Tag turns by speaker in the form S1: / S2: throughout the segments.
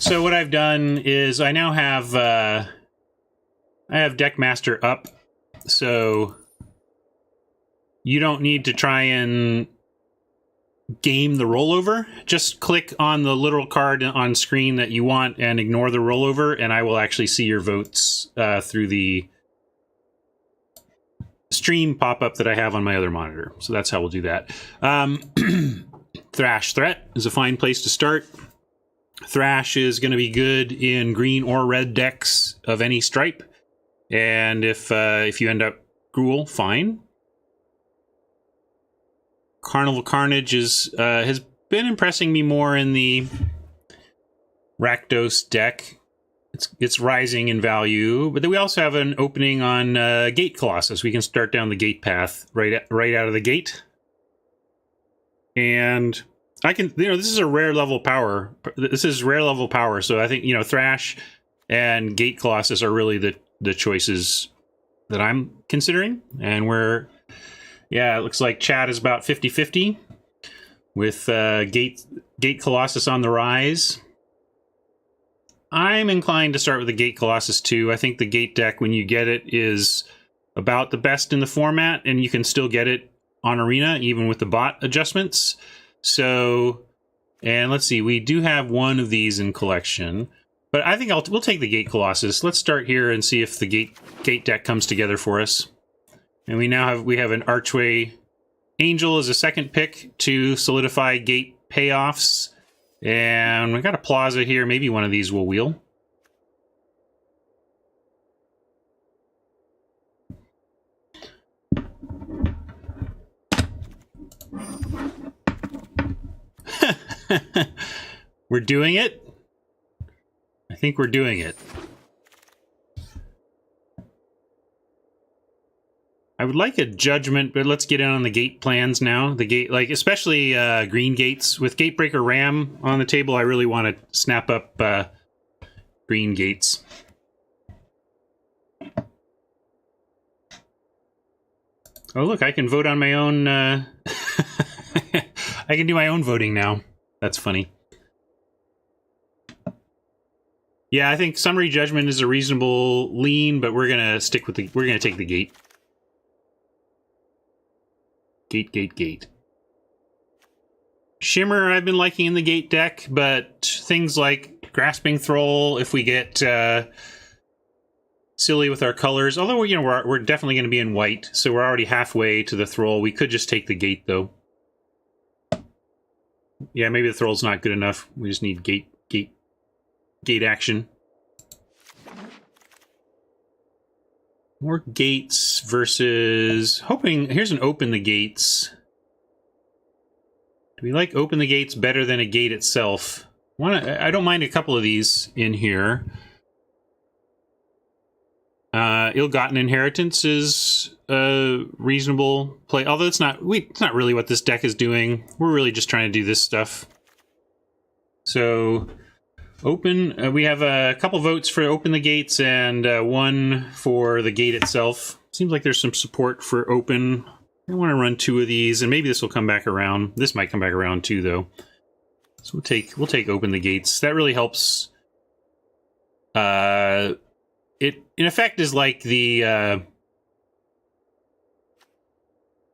S1: So what I've done is I now have I have Deckmaster up, so you don't need to try and game the rollover. Just click on the little card on screen that you want and ignore the rollover, and I will actually see your votes through the stream pop-up that I have on my other monitor. So that's how we'll do that. Thrash Threat is a fine place to start. Thrash is going to be good in green or red decks of any stripe, and if you end up Gruul, fine. Carnival Carnage is has been impressing me more in the Rakdos deck. It's rising in value, but then we also have an opening on Gate Colossus. We can start down the gate path right out of the gate, and I can, this is a rare level power. This is rare level power, so I think, Thrash and Gate Colossus are really the choices that I'm considering. And it looks like chat is about 50-50 with Gate Colossus on the rise. I'm inclined to start with the Gate Colossus too. I think the Gate deck, when you get it, is about the best in the format, and you can still get it on Arena, even with the bot adjustments. So, and let's see, we do have one of these in collection, but I think we'll take the Gate Colossus. Let's start here and see if the Gate deck comes together for us. And we have an Archway Angel as a second pick to solidify Gate payoffs. And we got a Plaza here. Maybe one of these will wheel. We're doing it. I think we're doing it. I would like a judgment, but let's get in on the gate plans now. The gate, especially green gates. With Gatebreaker Ram on the table, I really want to snap up green gates. Oh, look, I can vote on my own... I can do my own voting now. That's funny. Yeah, I think Summary Judgment is a reasonable lean, but we're gonna stick with we're gonna take the gate. Gate. Shimmer I've been liking in the gate deck, but things like Grasping Thrall, if we get silly with our colors, although we're definitely going to be in white, so we're already halfway to the Thrall. We could just take the gate though. Yeah, maybe the Thrall's not good enough. We just need gate action. More gates versus hoping. Here's an Open the Gates. Do we like Open the Gates better than a gate itself? I don't mind a couple of these in here. Ill-Gotten Inheritance is a reasonable play, although it's not really what this deck is doing. We're really just trying to do this stuff. So Open, we have a couple votes for Open the Gates and one for the gate itself. Seems like there's some support for Open. I want to run two of these, and maybe this will come back around. This might come back around too, though. So we'll take Open the Gates. That really helps. It in effect is like the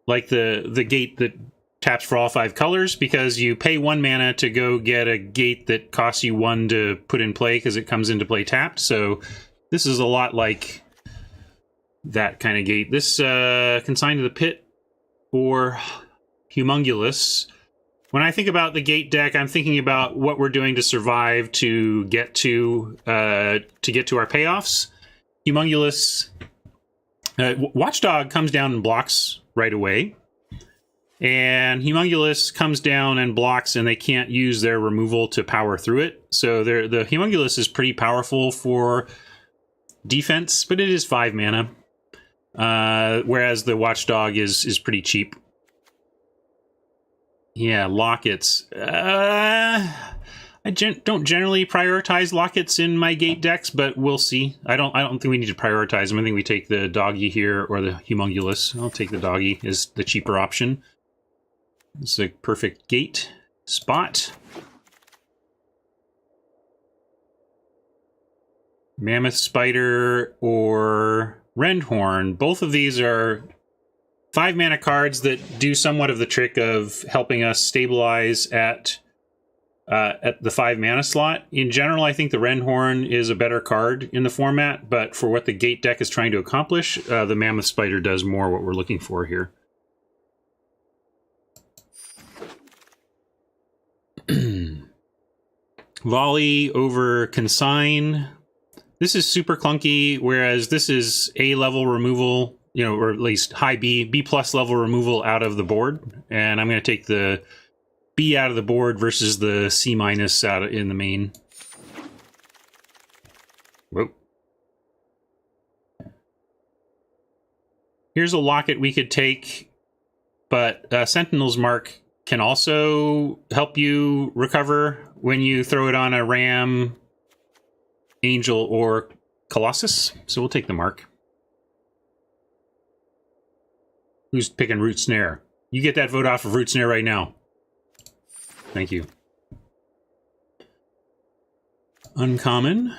S1: gate that taps for all 5 colors, because you pay 1 mana to go get a gate that costs you 1 to put in play because it comes into play tapped. So this is a lot like that kind of gate. This Consigned to the Pit or Humongulous. When I think about the gate deck, I'm thinking about what we're doing to survive to get to our payoffs. Humongulous, Watchdog comes down and blocks right away. And Humongulous comes down and blocks, and they can't use their removal to power through it. So the Humongulous is pretty powerful for defense, but it is 5 mana. Whereas the Watchdog is pretty cheap. Yeah, Lockets. I don't generally prioritize Lockets in my gate decks, but we'll see. I don't think we need to prioritize them. I think we take the Doggy here or the Humongulous. I'll take the Doggy as the cheaper option. It's a perfect gate spot. Mammoth Spider or Rendhorn. Both of these are 5 mana cards that do somewhat of the trick of helping us stabilize at the 5 mana slot. In general, I think the Rendhorn is a better card in the format, but for what the Gate deck is trying to accomplish, the Mammoth Spider does more what we're looking for here. Volley over Consign. This is super clunky, whereas this is A-level removal, you know, or at least high B plus level removal out of the board. And I'm going to take the B out of the board versus the C minus out in the main. Whoa. Here's a Locket we could take, but Sentinel's Mark can also help you recover when you throw it on a Ram, Angel, or Colossus. So we'll take the Mark. Who's picking Root Snare? You get that vote off of Root Snare right now. Thank you. Uncommon.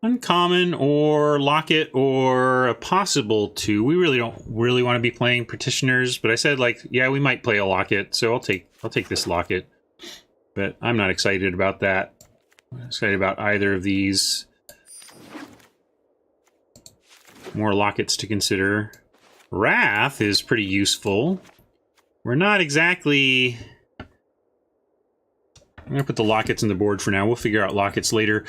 S1: Uncommon or Locket or a possible 2. We really don't want to be playing Petitioners, but I said, like, yeah, we might play a Locket, so I'll take this Locket. But I'm not excited about that. I'm not excited about either of these. More Lockets to consider. Wrath is pretty useful. We're not exactly... I'm going to put the Lockets in the board for now. We'll figure out Lockets later.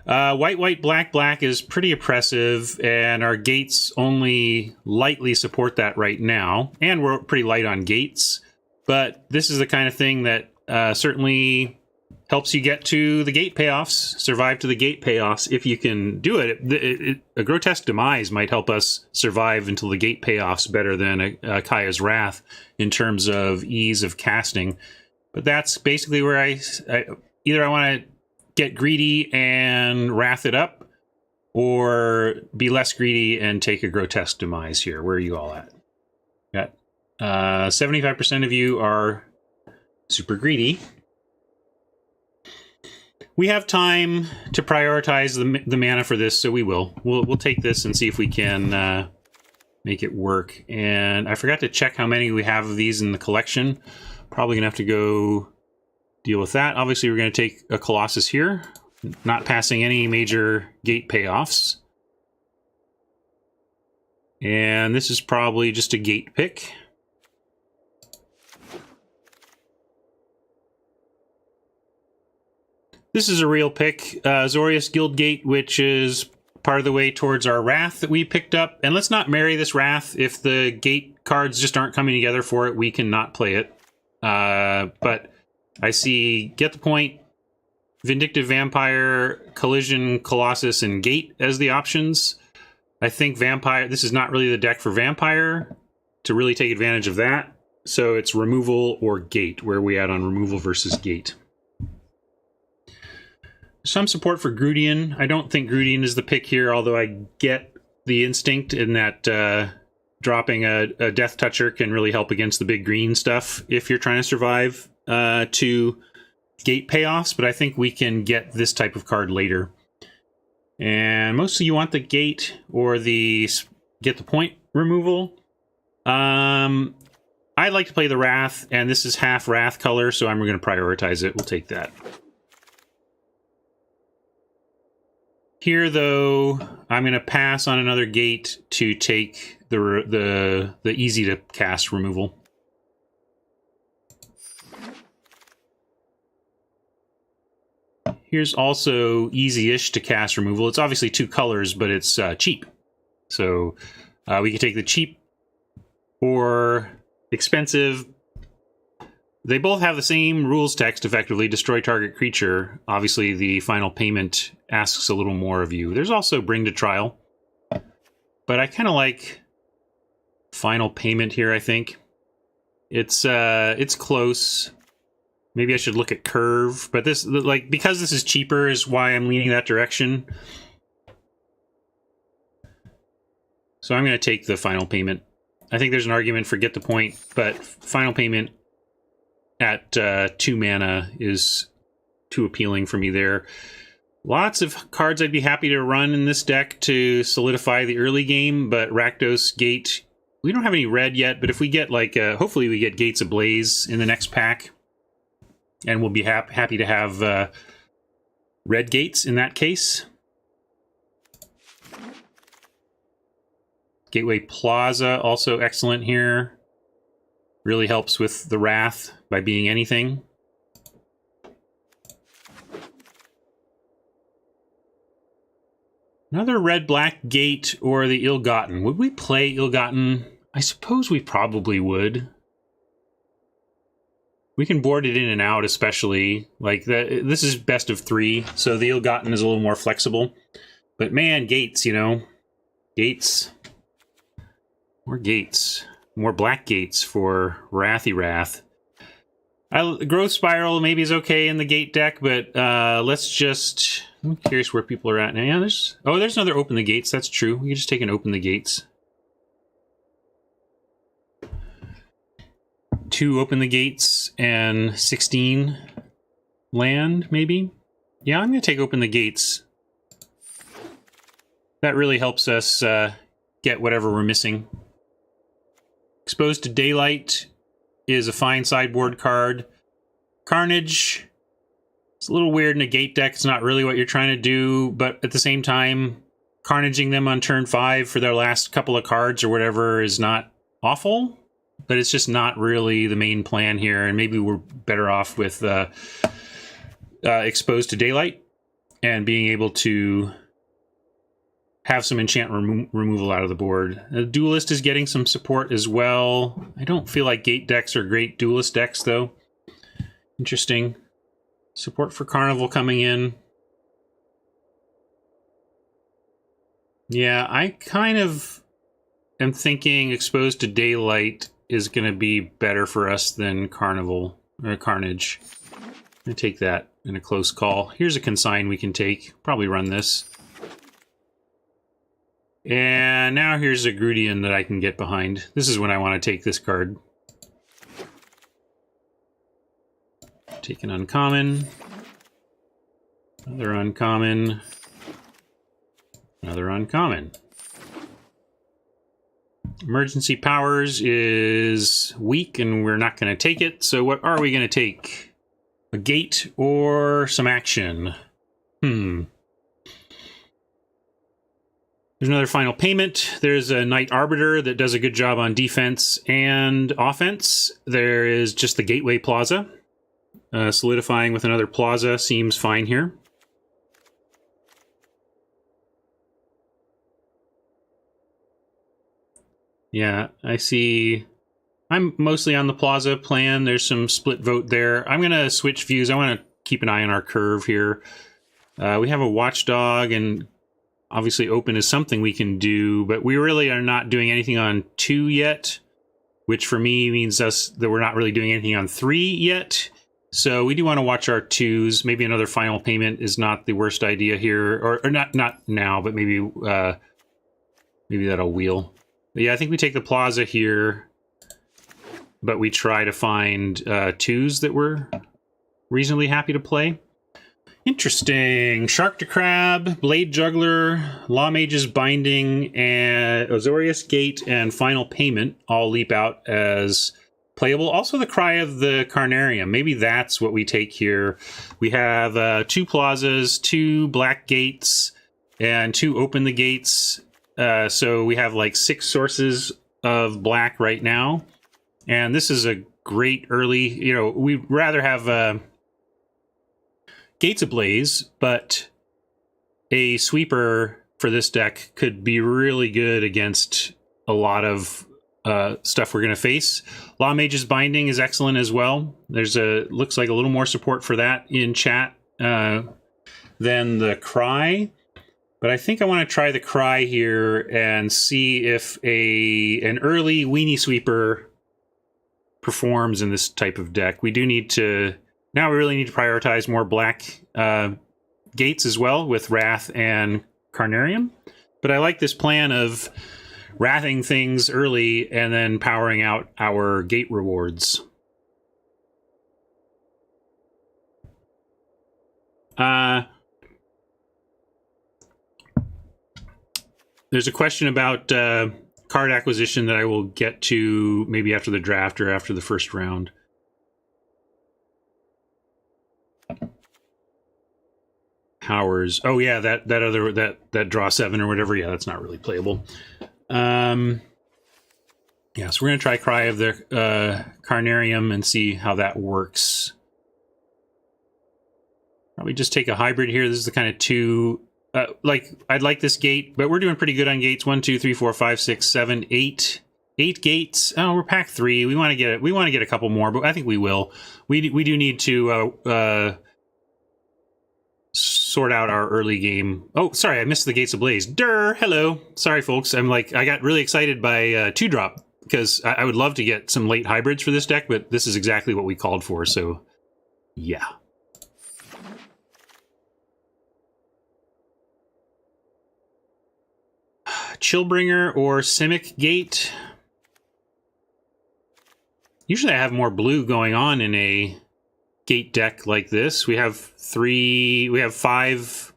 S1: White, white, black, black is pretty oppressive, and our gates only lightly support that right now. And we're pretty light on gates. But this is the kind of thing that certainly helps you get to the gate payoffs, survive to the gate payoffs if you can do it. A Grotesque Demise might help us survive until the gate payoffs better than a Kaya's Wrath in terms of ease of casting. But that's basically where I either I want to get greedy and wrath it up, or be less greedy and take a Grotesque Demise here. Where are you all at? Got 75% of you are super greedy. We have time to prioritize the mana for this, so we will. We'll take this and see if we can make it work. And I forgot to check how many we have of these in the collection. Probably gonna have to go deal with that. Obviously, we're going to take a Colossus here, not passing any major gate payoffs. And this is probably just a gate pick. This is a real pick, Azorius Guildgate, which is part of the way towards our Wrath that we picked up. And let's not marry this Wrath. If the gate cards just aren't coming together for it, we cannot play it. But I see Get the Point, Vindictive Vampire, Collision, Colossus, and Gate as the options. I think Vampire, this is not really the deck for Vampire to really take advantage of that. So it's Removal or Gate. Where are we at on Removal versus Gate? Some support for Grudian. I don't think Grudian is the pick here, although I get the instinct in that dropping a Death Toucher can really help against the big green stuff if you're trying to survive to gate payoffs, but I think we can get this type of card later. And mostly you want the gate or the Get the Point removal. I'd like to play the Wrath, and this is half Wrath color, so I'm going to prioritize it. We'll take that. Here, though, I'm going to pass on another gate to take the easy to cast removal. Here's also easy-ish to cast removal. It's obviously 2 colors, but it's cheap. So we could take the cheap or expensive. They both have the same rules text, effectively. Destroy target creature. Obviously, the final payment asks a little more of you. There's also Bring to Trial. But I kind of like final payment here, I think. It's close. Maybe I should look at Curve, but this, like, because this is cheaper is why I'm leaning that direction. So I'm going to take the final payment. I think there's an argument for Get the Point, but final payment at 2 mana is too appealing for me there. Lots of cards I'd be happy to run in this deck to solidify the early game, but Rakdos, Gate, we don't have any red yet, but if we get like, hopefully we get Gates Ablaze in the next pack, and we'll be happy to have red Gates in that case. Gateway Plaza, also excellent here. Really helps with the Wrath by being anything. Another red-black Gate or the Ill-Gotten. Would we play Ill-Gotten? I suppose we probably would. We can board it in and out, especially. Like, this is best of 3, so the Ill-Gotten is a little more flexible. But man, Gates, you know. Gates. More Gates. More black Gates for Wrathy Wrath. Growth Spiral maybe is okay in the Gate deck, but let's just... I'm curious where people are at now. Yeah, there's another Open the Gates. That's true. We can just take an Open the Gates. 2 Open the Gates and 16 land, maybe? Yeah, I'm going to take Open the Gates. That really helps us get whatever we're missing. Exposed to Daylight is a fine sideboard card. Carnage... It's a little weird in a Gate deck. It's not really what you're trying to do, but at the same time, carnaging them on turn 5 for their last couple of cards or whatever is not awful, but it's just not really the main plan here, and maybe we're better off with Exposed to Daylight and being able to have some enchant removal out of the board. The Duelist is getting some support as well. I don't feel like Gate decks are great Duelist decks, though. Interesting. Support for Carnival coming in. Yeah, I kind of am thinking Exposed to Daylight is going to be better for us than Carnival or Carnage. I'm going to take that in a close call. Here's a consign we can take. Probably run this. And now here's a Grudian that I can get behind. This is when I want to take this card. Take an uncommon. Another uncommon. Another uncommon. Emergency Powers is weak, and we're not going to take it. So what are we going to take? A Gate or some action? There's another Final Payment. There's a Knight Arbiter that does a good job on defense and offense. There is just the Gateway Plaza. Solidifying with another Plaza seems fine here. Yeah, I see. I'm mostly on the Plaza plan. There's some split vote there. I'm going to switch views. I want to keep an eye on our curve here. We have a Watchdog, and obviously Open is something we can do, but we really are not doing anything on 2 yet, which for me means that we're not really doing anything on 3 yet. So we do want to watch our 2s. Maybe another Final Payment is not the worst idea here, or not now, but maybe maybe that'll wheel. But yeah, I think we take the Plaza here, but we try to find 2s that we're reasonably happy to play. Interesting. Shark to Crab, Blade Juggler, Law Mage's Binding, and Azorius Gate and Final Payment all leap out as playable. Also the Cry of the Carnarium. Maybe that's what we take here. We have 2 Plazas, 2 Black Gates, and 2 Open the Gates. So we have like 6 sources of black right now. And this is a great early, you know, we'd rather have Gates Ablaze, but a sweeper for this deck could be really good against a lot of stuff we're going to face. Law Mage's Binding is excellent as well. There's looks like a little more support for that in chat than the Cry. But I think I want to try the Cry here and see if an early Weenie Sweeper performs in this type of deck. We do need to... Now we really need to prioritize more black gates as well with Wrath and Carnarium. But I like this plan of wrathing things early and then powering out our gate rewards. There's a question about card acquisition that I will get to maybe after the draft or after the first round. Powers. Oh yeah, that other that draw 7 or whatever. Yeah, that's not really playable. Yeah, so we're gonna try Cry of the Carnarium and see how that works. Probably just take a hybrid here. This is the kind of two. I'd like this gate, but we're doing pretty good on gates. 1, 2, 3, 4, 5, 6, 7, 8. 8 gates. Oh, we're pack 3. We want to get it. We want to get a couple more, but I think we will. We do need to sort out our early game. Oh, sorry, I missed the Gates Ablaze. Durr, hello. Sorry, folks. I got really excited by 2-drop because I would love to get some late hybrids for this deck, but this is exactly what we called for. So, yeah. Chillbringer or Simic Gate. Usually I have more blue going on in a gate deck like this. We have 5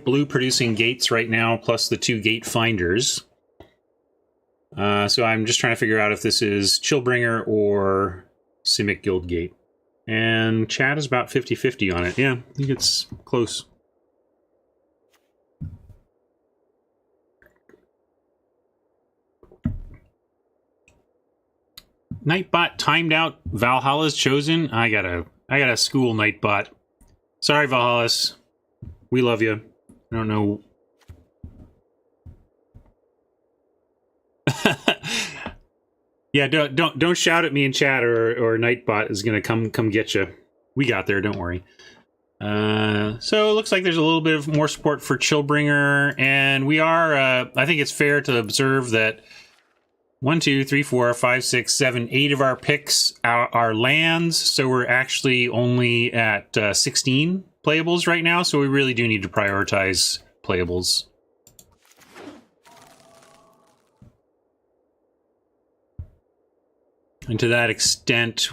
S1: blue producing gates right now, plus the 2 gate finders. So I'm just trying to figure out if this is Chillbringer or Simic Guild Gate. And chat is about 50-50 on it. Yeah, I think it's close. Nightbot timed out. Valhalla's chosen. I gotta school Nightbot. Sorry, Valhalla's. We love you. I don't know. Yeah, don't shout at me in chat, or Nightbot is gonna come get you. We got there. Don't worry. So it looks like there's a little bit of more support for Chillbringer, and we are. I think it's fair to observe that 1, 2, 3, 4, 5, 6, 7, 8 of our picks are lands, so we're actually only at 16 playables right now, so we really do need to prioritize playables. And to that extent,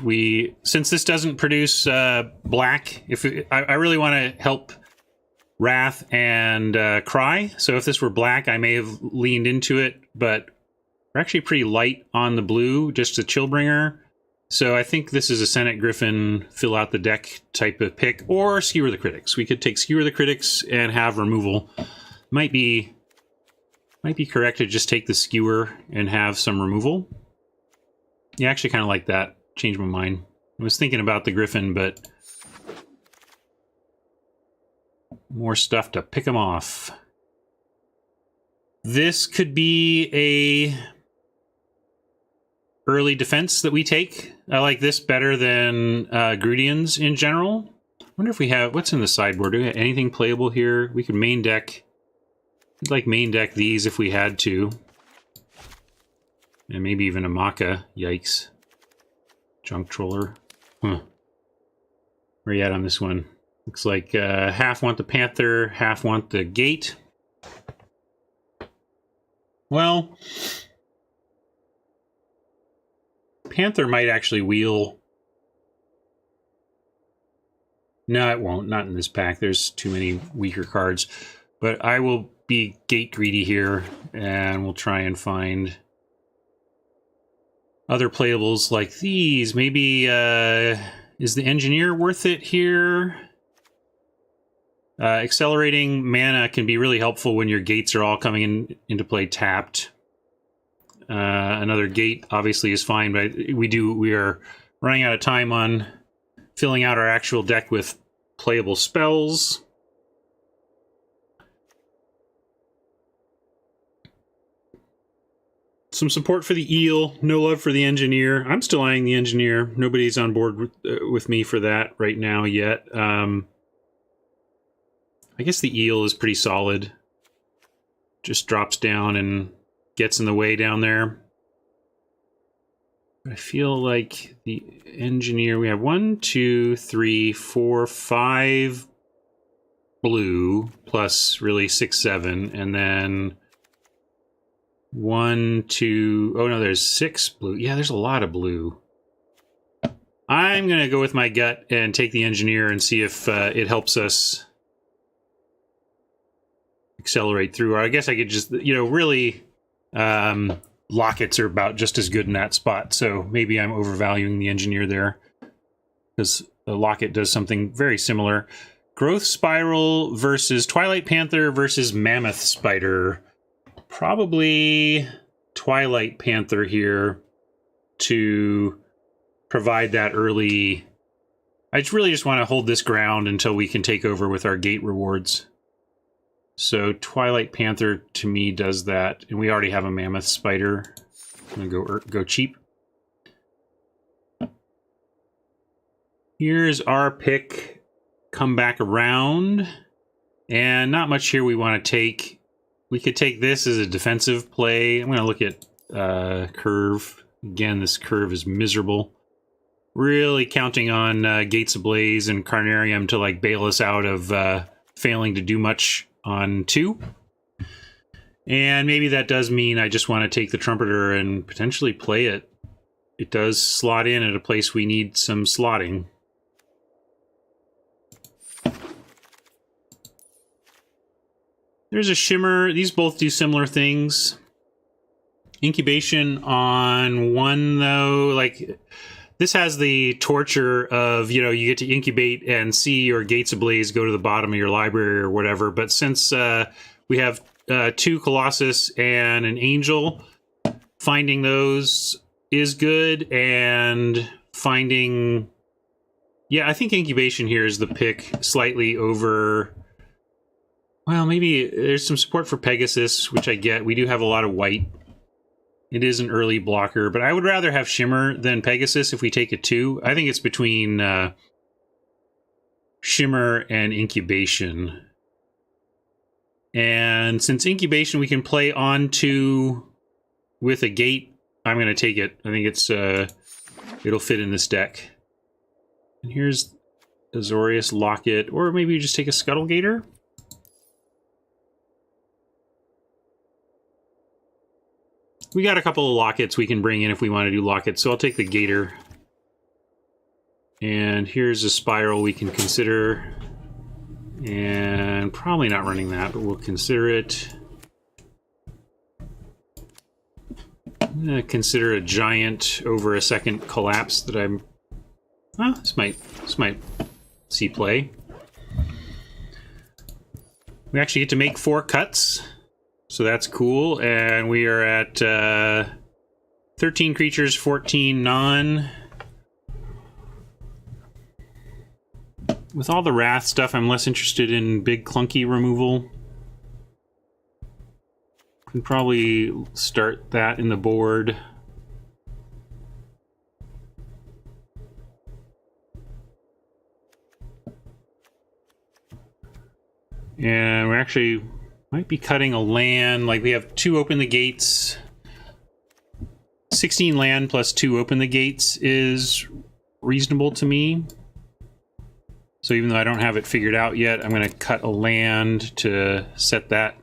S1: since this doesn't produce black, I really want to help Wrath and Cry, so if this were black, I may have leaned into it, but we're actually pretty light on the blue, just a Chillbringer. So I think this is a Senate Griffin, fill out the deck type of pick, or Skewer the Critics. We could take Skewer the Critics and have removal. Might be correct to just take the Skewer and have some removal. Yeah, I actually kind of like that. Changed my mind. I was thinking about the Griffin, but more stuff to pick them off. This could be a early defense that we take. I like this better than Grudians in general. I wonder if we have... What's in the sideboard? Do we have anything playable here? We could main deck... We'd like main deck these if we had to. And maybe even a Maka. Yikes. Junk Troller. Huh. Where are you at on this one? Looks like half want the Panther, half want the Gate. Well... Panther might actually wheel. No, it won't. Not in this pack. There's too many weaker cards. But I will be gate greedy here, and we'll try and find other playables like these. Maybe, is the Engineer worth it here? Accelerating mana can be really helpful when your gates are all coming into play tapped. Another gate obviously is fine, but we are running out of time on filling out our actual deck with playable spells. Some support for the Eel, no love for the Engineer. I'm still eyeing the Engineer. Nobody's on board with me for that right now yet. I guess the Eel is pretty solid. Just drops down and gets in the way down there. I feel like the Engineer, we have 1, 2, 3, 4, 5 blue, plus really 6, 7, and then 1, 2, oh no, there's 6 blue. Yeah, there's a lot of blue. I'm going to go with my gut and take the engineer and see if it helps us accelerate through. Or I guess I could just, you know, really, lockets are about just as good in that spot. So maybe I'm overvaluing the engineer there, because the locket does something very similar. Growth Spiral versus Twilight Panther versus Mammoth Spider. Probably Twilight Panther here to provide that early. I really just want to hold this ground until we can take over with our gate rewards. So Twilight Panther to me does that, and we already have a Mammoth Spider. I'm gonna go cheap. Here's our pick. Come back around, and not much here we want to take. We could take this as a defensive play. I'm going to look at curve. Again, this curve is miserable. Really counting on Gates Ablaze and Carnarium to like bail us out of failing to do much on 2. And maybe that does mean I just want to take the Trumpeter and potentially play it. It does slot in at a place we need some slotting. There's a Shimmer. These both do similar things. Incubation on 1, though, like, this has the torture of, you know, you get to incubate and see your Gates Ablaze go to the bottom of your library or whatever. But since we have 2 Colossus and an Angel, finding those is good. And finding... Yeah, I think Incubation here is the pick, slightly over... Well, maybe there's some support for Pegasus, which I get. We do have a lot of white. It is an early blocker, but I would rather have Shimmer than Pegasus if we take a 2. I think it's between Shimmer and Incubation. And since Incubation we can play on 2 with a gate, I'm going to take it. I think it's it'll fit in this deck. And here's Azorius Locket, or maybe you just take a Scuttlegator. We got a couple of lockets we can bring in if we want to do lockets, so I'll take the Gator. And here's a Spiral we can consider. And probably not running that, but we'll consider it. I'm going to consider a Giant over a second Collapse that I'm... Well, this might see play. We actually get to make 4 cuts. So that's cool, and we are at 13 creatures, 14 non. With all the Wrath stuff, I'm less interested in big clunky removal. Can probably start that in the board. And we're actually... might be cutting a land. Like, we have 2 Open the Gates. 16 land plus 2 Open the Gates is reasonable to me. So even though I don't have it figured out yet, I'm going to cut a land to set that.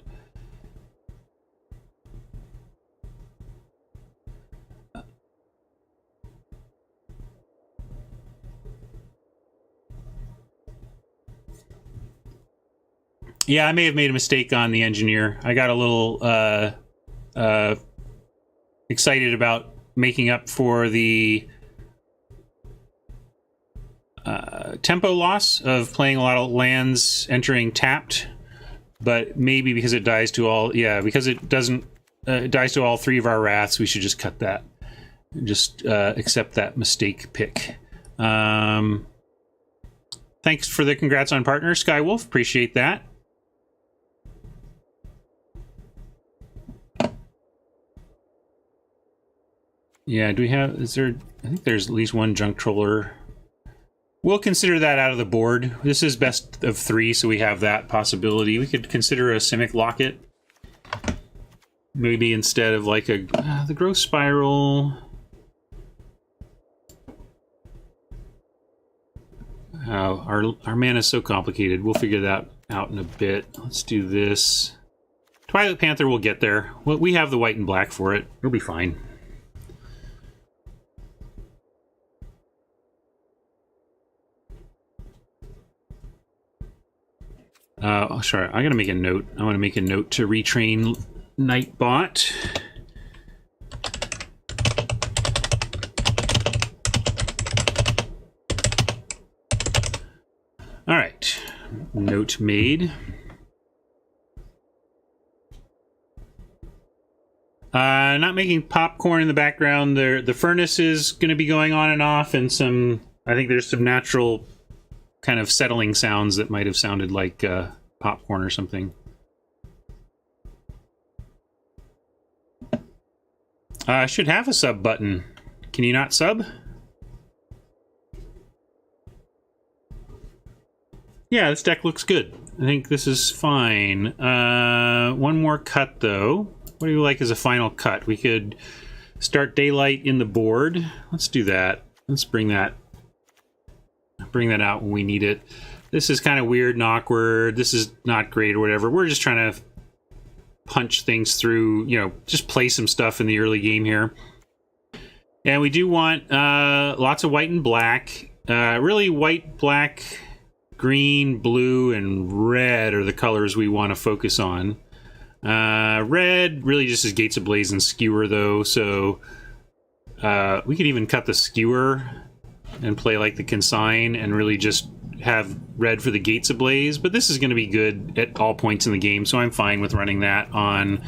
S1: Yeah, I may have made a mistake on the engineer. I got a little excited about making up for the tempo loss of playing a lot of lands entering tapped, but maybe because it dies to all... Yeah, because it doesn't... it dies to all 3 of our Wraths, we should just cut that. Just accept that mistake pick. Thanks for the congrats on partner, Skywolf. Appreciate that. Yeah, do we have... Is there... I think there's at least 1 Junk Troller. We'll consider that out of the board. This is best of 3, so we have that possibility. We could consider a Simic Locket. Maybe instead of like a... the Growth Spiral... Our mana is so complicated. We'll figure that out in a bit. Let's do this. Twilight Panther will get there. Well, we have the white and black for it. It'll be fine. Sorry, I gotta make a note. I want to make a note to retrain Nightbot. All right, note made. Not making popcorn in the background. The furnace is going to be going on and off, and I think there's some natural kind of settling sounds that might have sounded like popcorn or something. I should have a sub button. Can you not sub? Yeah, this deck looks good. I think this is fine. One more cut, though. What do you like as a final cut? We could start daylight in the board. Let's do that. Let's bring that out when we need it. This is kind of weird and awkward. This is not great or whatever. We're just trying to punch things through, you know, just play some stuff in the early game here. And we do want lots of white and black. Really white, black, green, blue, and red are the colors we want to focus on. Red really just is Gates Ablaze and Skewer, though, so we could even cut the Skewer and play like the Consign and really just have red for the Gates Ablaze, but this is going to be good at all points in the game, so I'm fine with running that on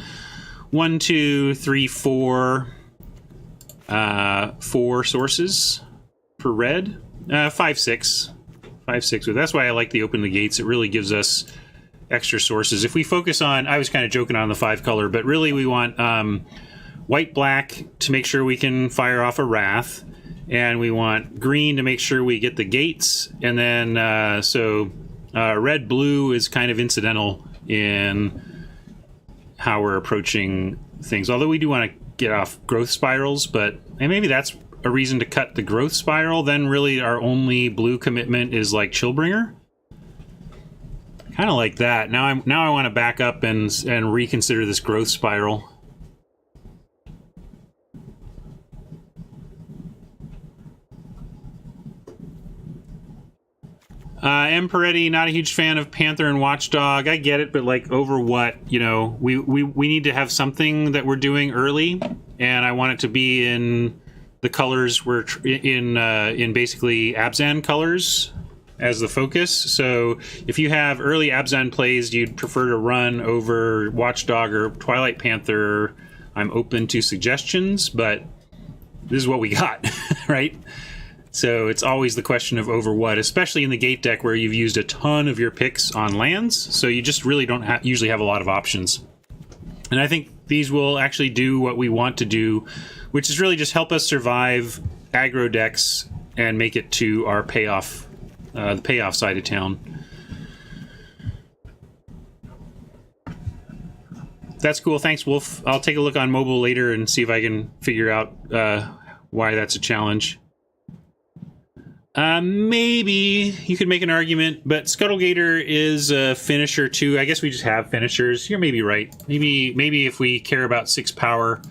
S1: 1, 2, 3, 4 sources for red. 5, 6. 5, 6. That's why I like the Open the Gates. It really gives us extra sources. If we focus on, I was kind of joking on the 5 color, but really we want white, black to make sure we can fire off a Wrath, and we want green to make sure we get the gates, and then red, blue is kind of incidental in how we're approaching things. Although we do want to get off growth spirals, and maybe that's a reason to cut the growth spiral. Then really our only blue commitment is like Chillbringer. Kind of like that. Now I want to back up and reconsider this growth spiral. M. Peretti, not a huge fan of Panther and Watchdog. I get it, but like over what? You know, we need to have something that we're doing early, and I want it to be in the colors we're in basically Abzan colors as the focus. So if you have early Abzan plays you'd prefer to run over Watchdog or Twilight Panther, I'm open to suggestions, but this is what we got, right? So it's always the question of over what, especially in the gate deck where you've used a ton of your picks on lands, so you just really don't usually have a lot of options. And I think these will actually do what we want to do, which is really just help us survive aggro decks and make it to our payoff, the payoff side of town. That's cool. Thanks, Wolf. I'll take a look on mobile later and see if I can figure out why that's a challenge. Maybe you could make an argument, but Scuttlegator is a finisher too. I guess we just have finishers. You're maybe right. Maybe if we care about 6 power,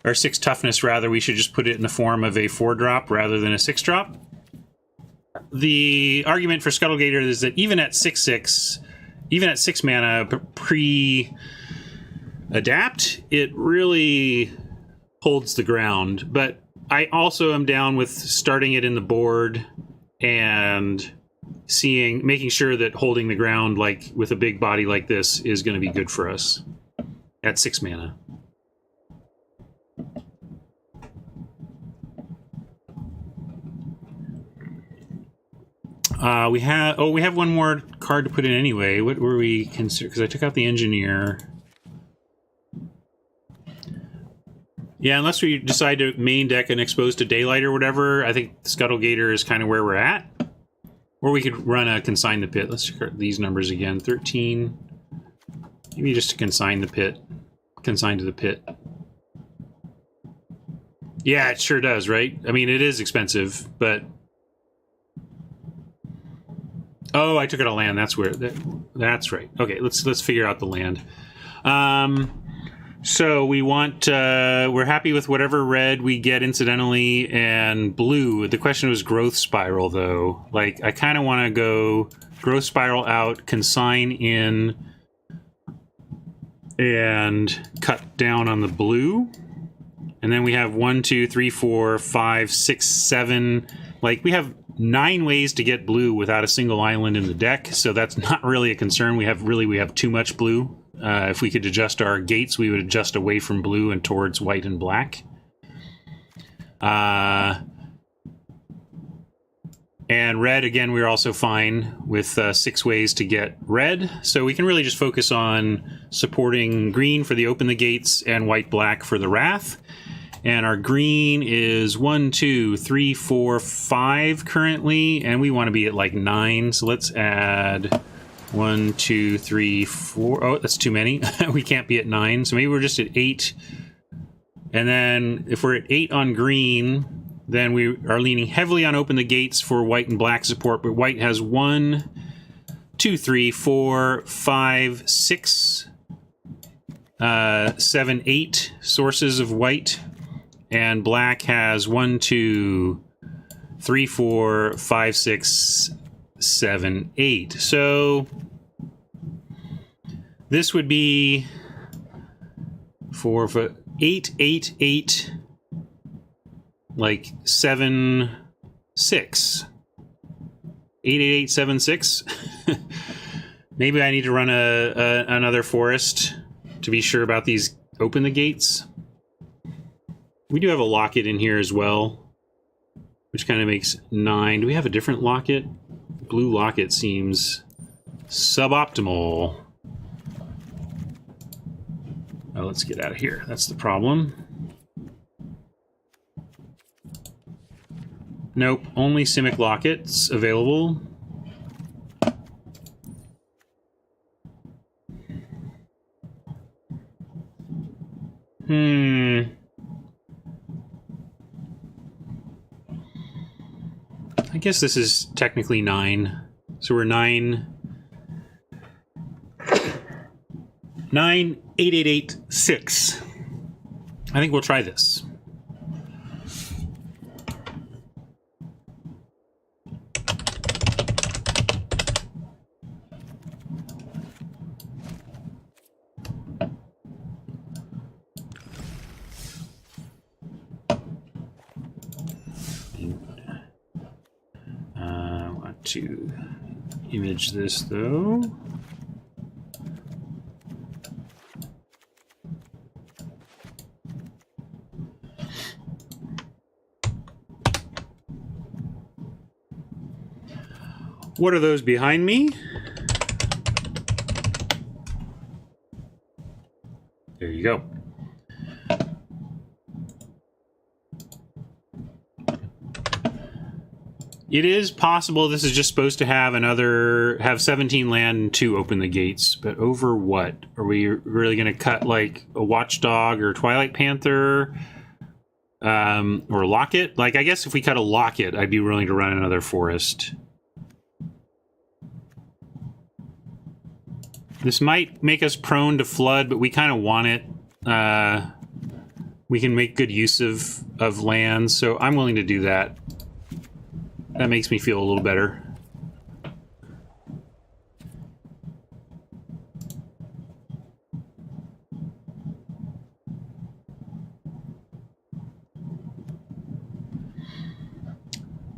S1: or 6 toughness rather, we should just put it in the form of a 4-drop rather than a 6-drop. The argument for Scuttlegator is that even at 6/6, even at 6 mana pre-adapt, it really holds the ground. But I also am down with starting it in the board and making sure that holding the ground, like with a big body like this, is going to be good for us at 6 mana. We have one more card to put in anyway. What were we consider? Because I took out the Engineer. Yeah, unless we decide to main deck and expose to daylight or whatever, I think Scuttlegator is kind of where we're at. Or we could run a Consign the Pit. Let's check out these numbers again. 13. Maybe just to Consign the Pit. Consign to the Pit. Yeah, it sure does, right? I mean, it is expensive, but... Oh, I took out a land. That's where... That's right. Okay, let's figure out the land. So we want, we're happy with whatever red we get incidentally, and blue. The question was growth spiral, though. Like, I kind of want to go growth spiral out, consign in, and cut down on the blue. And then we have 1, 2, 3, 4, 5, 6, 7. Like, we have 9 ways to get blue without a single island in the deck, so that's not really a concern. We have too much blue. If we could adjust our gates, we would adjust away from blue and towards white and black. And red, again, we're also fine with 6 ways to get red. So we can really just focus on supporting green for the open the gates and white-black for the wrath. And our green is 1, 2, 3, 4, 5 currently, and we want to be at like 9. So let's add 1, 2, 3, 4. Oh, that's too many. We can't be at 9. So maybe we're just at 8. And then if we're at 8 on green, then we are leaning heavily on open the gates for white and black support, but white has 1, 2, 3, 4, 5, 6, 7, 8 sources of white, and black has 1, 2, 3, 4, 5, 6, 7, 8. So this would be 4, 8, 8, 8. Like 7, 6. 88876. Maybe I need to run another forest to be sure about these open the gates. We do have a locket in here as well, which kind of makes 9. Do we have a different locket? Blue locket seems suboptimal. Oh, let's get out of here. That's the problem. Nope, only Simic lockets available. I guess this is technically 9. So we're 9. 98886. I think we'll try this. To image this though. What are those behind me? There you go. It is possible this is just supposed to have have 17 land to open the gates, but over what? Are we really going to cut like a Watchdog or Twilight Panther or Locket? Like, I guess if we cut a Locket, I'd be willing to run another forest. This might make us prone to flood, but we kind of want it. We can make good use of land, so I'm willing to do that. That makes me feel a little better.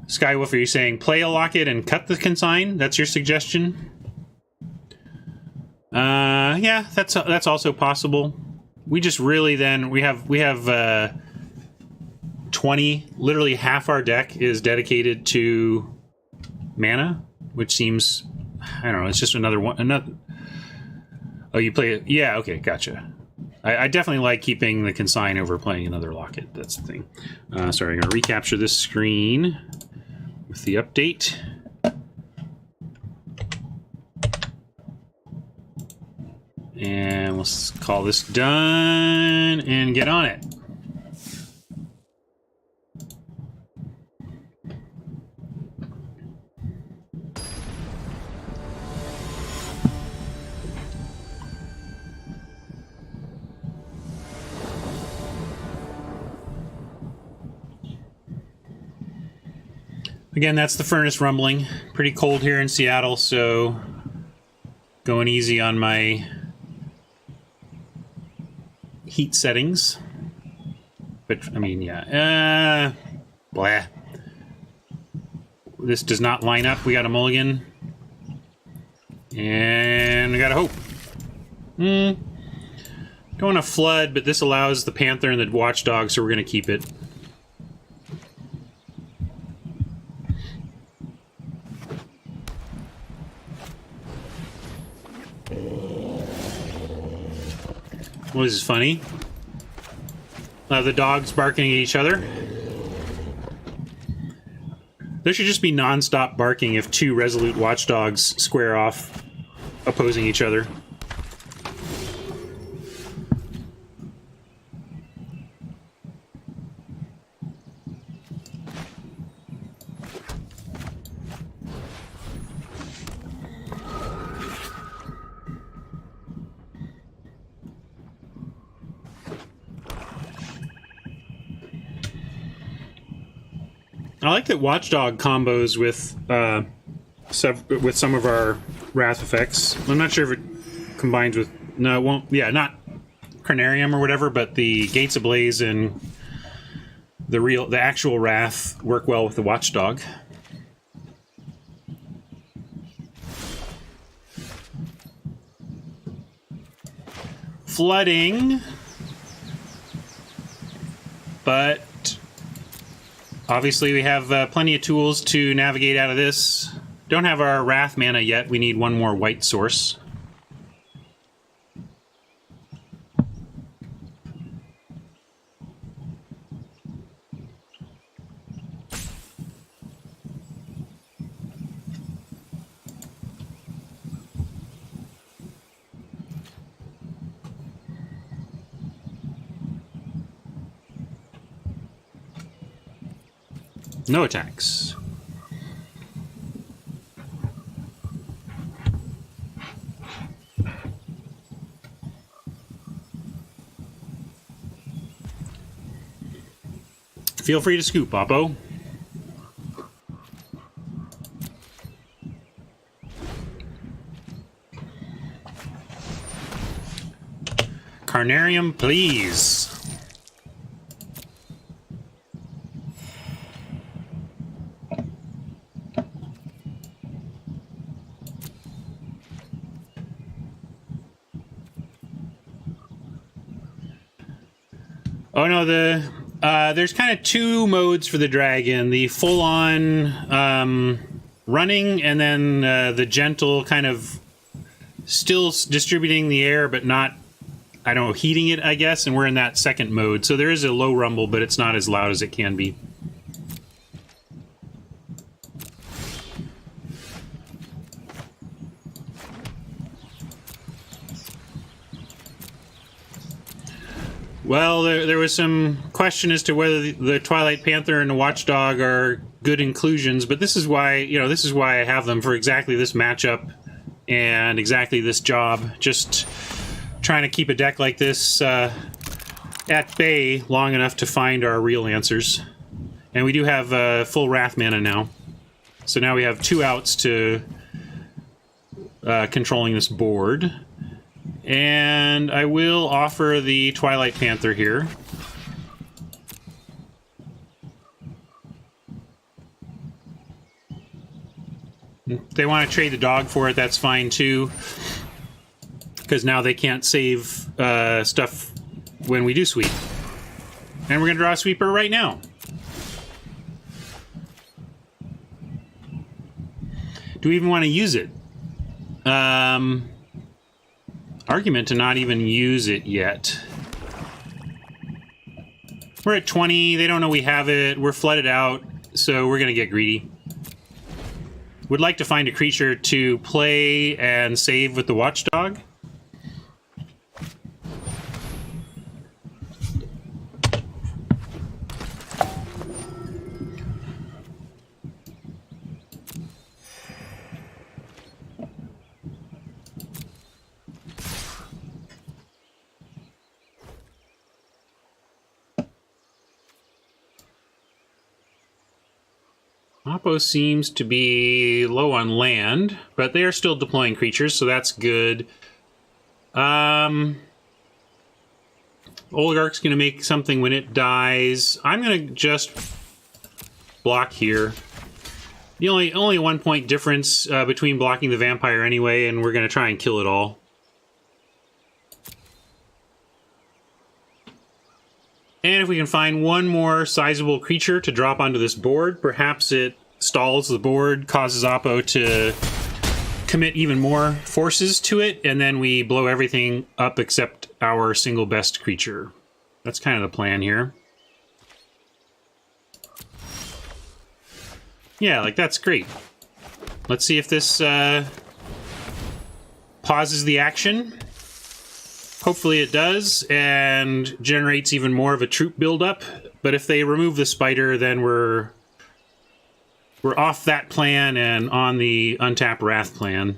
S1: Skywolf, are you saying play a Locket and cut the consign? That's your suggestion? Yeah, that's also possible. We just really then we have 20, literally half our deck is dedicated to mana, which seems, I don't know, it's just another one. Oh, you play it? Yeah, okay, gotcha. I definitely like keeping the consign over playing another Locket. That's the thing. Sorry, I'm going to recapture this screen with the update. And we'll call this done and get on it. Again, that's the furnace rumbling. Pretty cold here in Seattle, so going easy on my heat settings. But, I mean, yeah. Blah. This does not line up. We got a mulligan. And we got a hope. Don't want to flood, but this allows the Panther and the Watchdog, so we're going to keep it. Well, this is funny. The dogs barking at each other. There should just be non-stop barking if two resolute watchdogs square off, opposing each other. I like that Watchdog combos with some of our Wrath effects. I'm not sure if it combines with... No, it won't... Yeah, not Carnarium or whatever, but the Gates Ablaze and the actual Wrath work well with the Watchdog. Flooding. But... obviously, we have plenty of tools to navigate out of this. Don't have our Wrath mana yet. We need one more white source. No attacks. Feel free to scoop, Oppo. Carnarium, please. Oh no, there's kind of two modes for the dragon. The full-on running, and then the gentle kind of still distributing the air, but not, I don't know, heating it, I guess, and we're in that second mode. So there is a low rumble, but it's not as loud as it can be. Well, there was some question as to whether the Twilight Panther and the Watchdog are good inclusions, but this is why, this is why I have them, for exactly this matchup and exactly this job. Just trying to keep a deck like this at bay long enough to find our real answers. And we do have full Wrath mana now. So now we have two outs to controlling this board. And I will offer the Twilight Panther here. If they want to trade the dog for it, that's fine too. Because now they can't save stuff when we do sweep. And we're going to draw a sweeper right now. Do we even want to use it? Argument to not even use it yet. We're at 20. They don't know we have it. We're flooded out, so we're going to get greedy. Would like to find a creature to play and save with the Watchdog. Oppo seems to be low on land, but they are still deploying creatures, so that's good. Oligarch's going to make something when it dies. I'm going to just block here. The only 1 point difference between blocking the vampire anyway, and we're going to try and kill it all. And if we can find one more sizable creature to drop onto this board, perhaps it stalls the board, causes Oppo to commit even more forces to it, and then we blow everything up except our single best creature. That's kind of the plan here. Yeah, like, that's great. Let's see if this pauses the action. Hopefully it does, and generates even more of a troop buildup. But if they remove the spider, then we're off that plan and on the untap Wrath plan.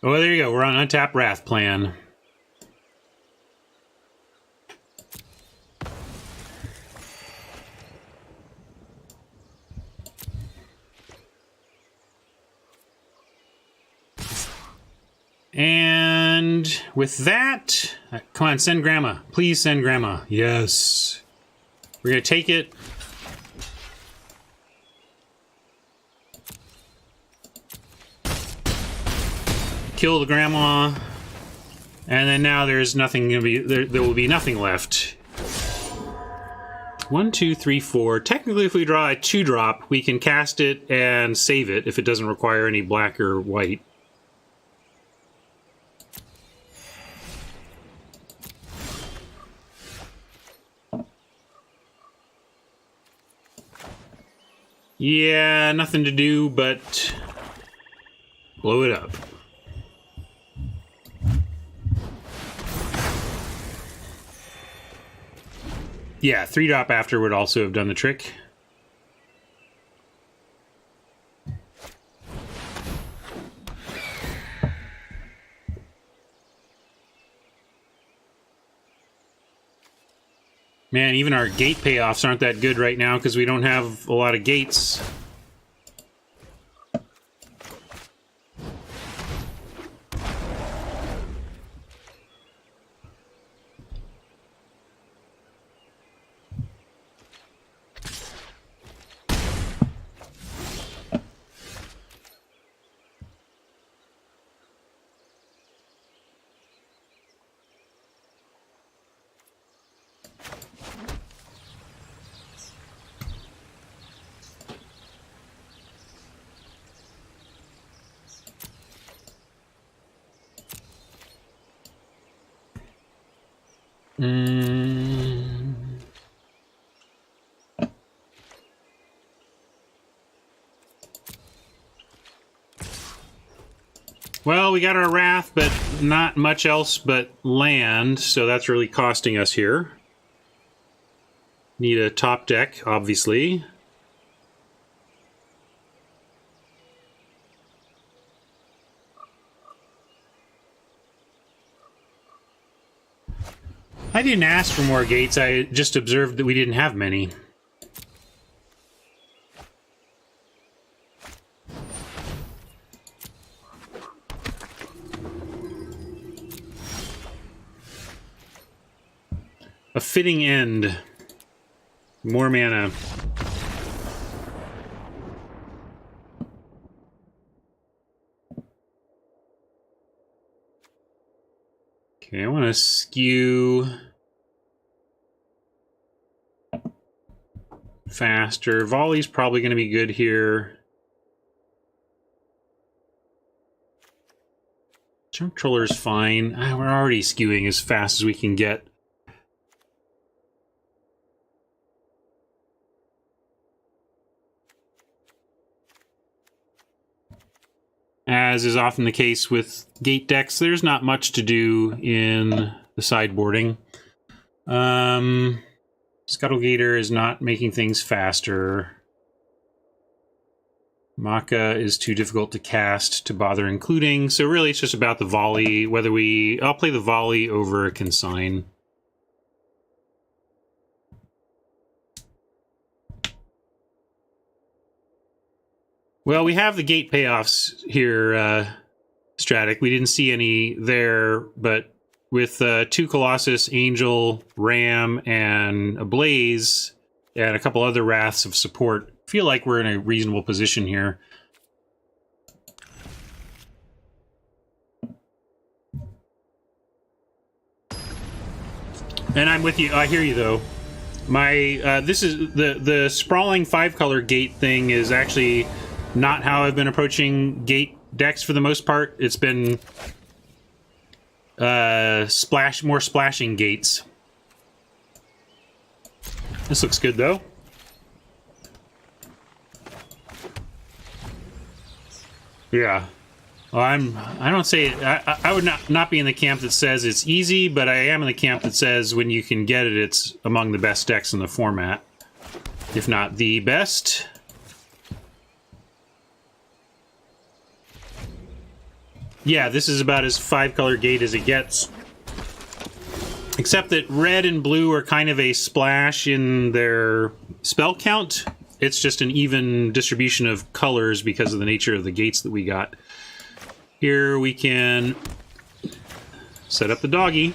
S1: Oh, there you go. We're on untap Wrath plan. And with that, come on, send Grandma. Please send Grandma. Yes. We're going to take it. Kill the Grandma. And then now there's nothing going to be... There will be nothing left. 1, 2, 3, 4. Technically, if we draw a 2-drop, we can cast it and save it if it doesn't require any black or white. Yeah, nothing to do but blow it up. Yeah, 3-drop after would also have done the trick. Man, even our gate payoffs aren't that good right now because we don't have a lot of gates. Well, we got our Wrath, but not much else but land, so that's really costing us here. Need a top deck, obviously. I didn't ask for more gates, I just observed that we didn't have many. A fitting end. More mana. Okay, I want to skew faster. Volley's probably going to be good here. Jump Troller's fine. We're already skewing as fast as we can get. As is often the case with gate decks, there's not much to do in the sideboarding. Scuttlegator is not making things faster. Maka is too difficult to cast to bother including. So really it's just about the volley, whether I'll play the volley over a consign. Well, we have the gate payoffs here, Stratic. We didn't see any there, but with 2 Colossus, Angel, Ram, and a Blaze, and a couple other Wraths of support, feel like we're in a reasonable position here. And I'm with you. I hear you, though. This is the sprawling 5-color gate thing is actually not how I've been approaching gate decks for the most part. It's been more splashing gates. This looks good, though. Yeah. Well, I don't say I would not be in the camp that says it's easy, but I am in the camp that says when you can get it, it's among the best decks in the format, if not the best. Yeah, this is about as 5-color gate as it gets. Except that red and blue are kind of a splash in their spell count. It's just an even distribution of colors because of the nature of the gates that we got. Here we can set up the doggy.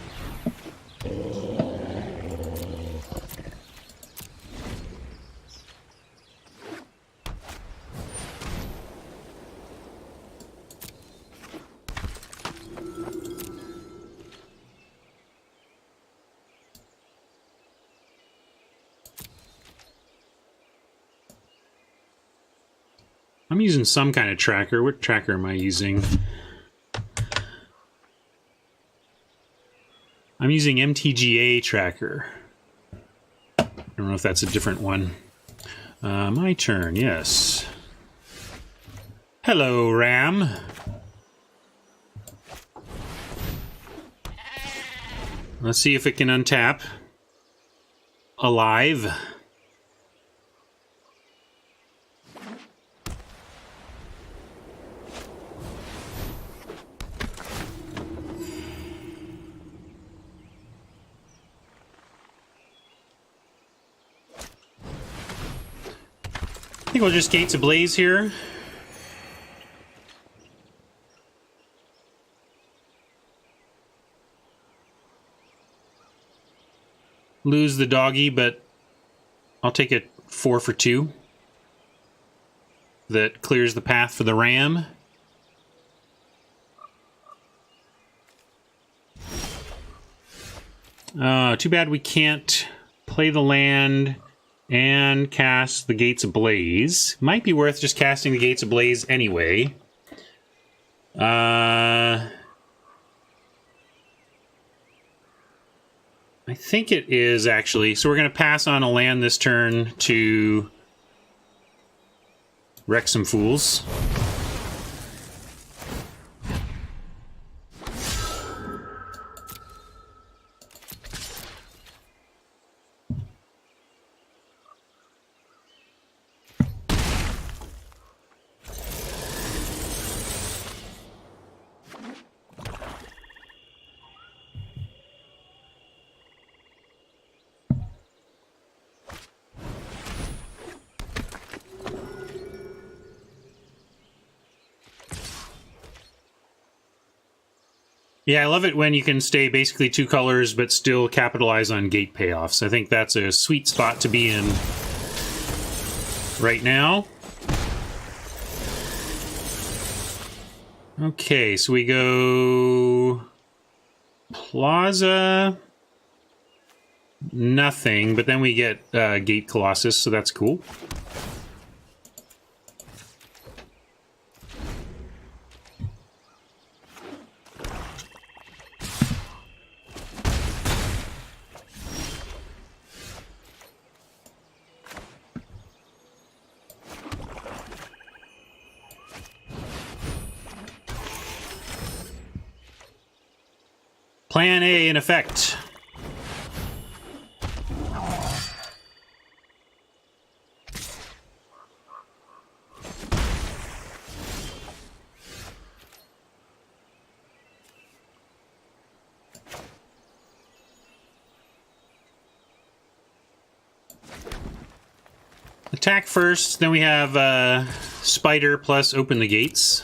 S1: I'm using some kind of tracker. What tracker am I using? I'm using MTGA tracker. I don't know if that's a different one. My turn, yes. Hello, Ram. Let's see if it can untap. Alive. I think we'll just Gates Ablaze here. Lose the doggy, but I'll take it 4 for 2. That clears the path for the ram. Too bad we can't play the land and cast the Gates Ablaze. Might be worth just casting the Gates Ablaze anyway. I think it is, actually. So we're going to pass on a land this turn to wreck some fools. Yeah, I love it when you can stay basically 2 colors but still capitalize on gate payoffs. I think that's a sweet spot to be in right now. Okay, so we go Plaza, nothing, but then we get Gate Colossus, so that's cool. Plan A in effect. Attack first, then we have Spider plus open the gates.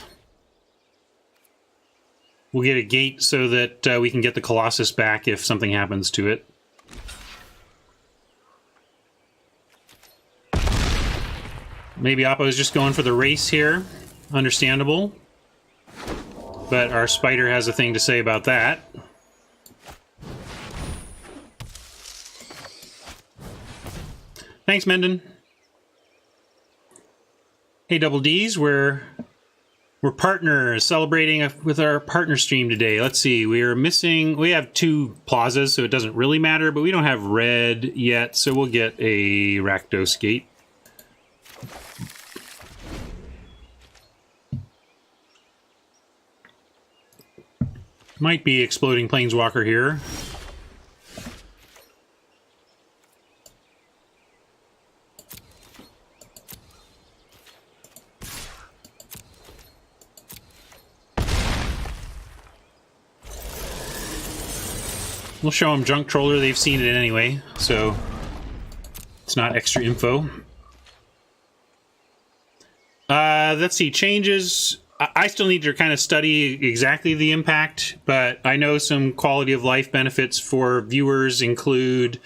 S1: We'll get a gate so that we can get the Colossus back if something happens to it. Maybe Oppo is just going for the race here. Understandable. But our Spider has a thing to say about that. Thanks, Mendon. Hey, Double D's, we're partners, celebrating with our partner stream today. Let's see, we have 2 plazas, so it doesn't really matter, but we don't have red yet, so we'll get a Rakdos gate. Might be Exploding Planeswalker here. We'll show them Junk Troller, they've seen it anyway, so it's not extra info. Let's see, changes. I still need to kind of study exactly the impact, but I know some quality of life benefits for viewers include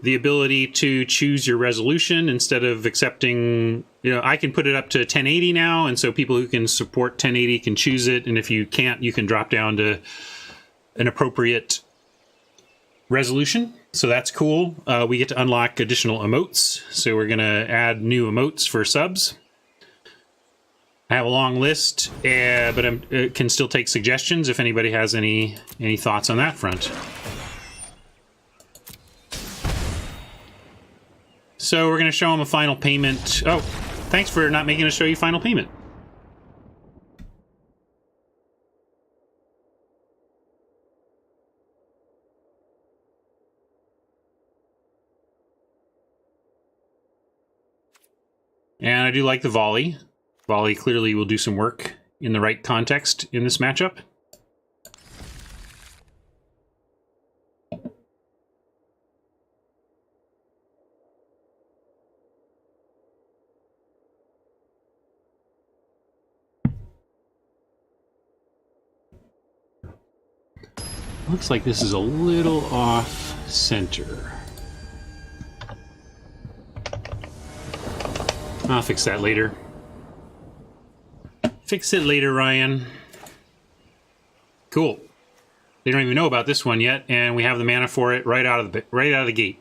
S1: the ability to choose your resolution instead of accepting, I can put it up to 1080 now, and so people who can support 1080 can choose it, and if you can't, you can drop down to an appropriate resolution. So that's cool. We get to unlock additional emotes, so we're going to add new emotes for subs. I have a long list, but I can still take suggestions if anybody has any thoughts on that front. So we're going to show them a final payment. Oh, thanks for not making us show you final payment. And I do like the volley. Volley clearly will do some work in the right context in this matchup. Looks like this is a little off center. I'll fix that later. Fix it later, Ryan. Cool. They don't even know about this one yet, and we have the mana for it right out of the gate.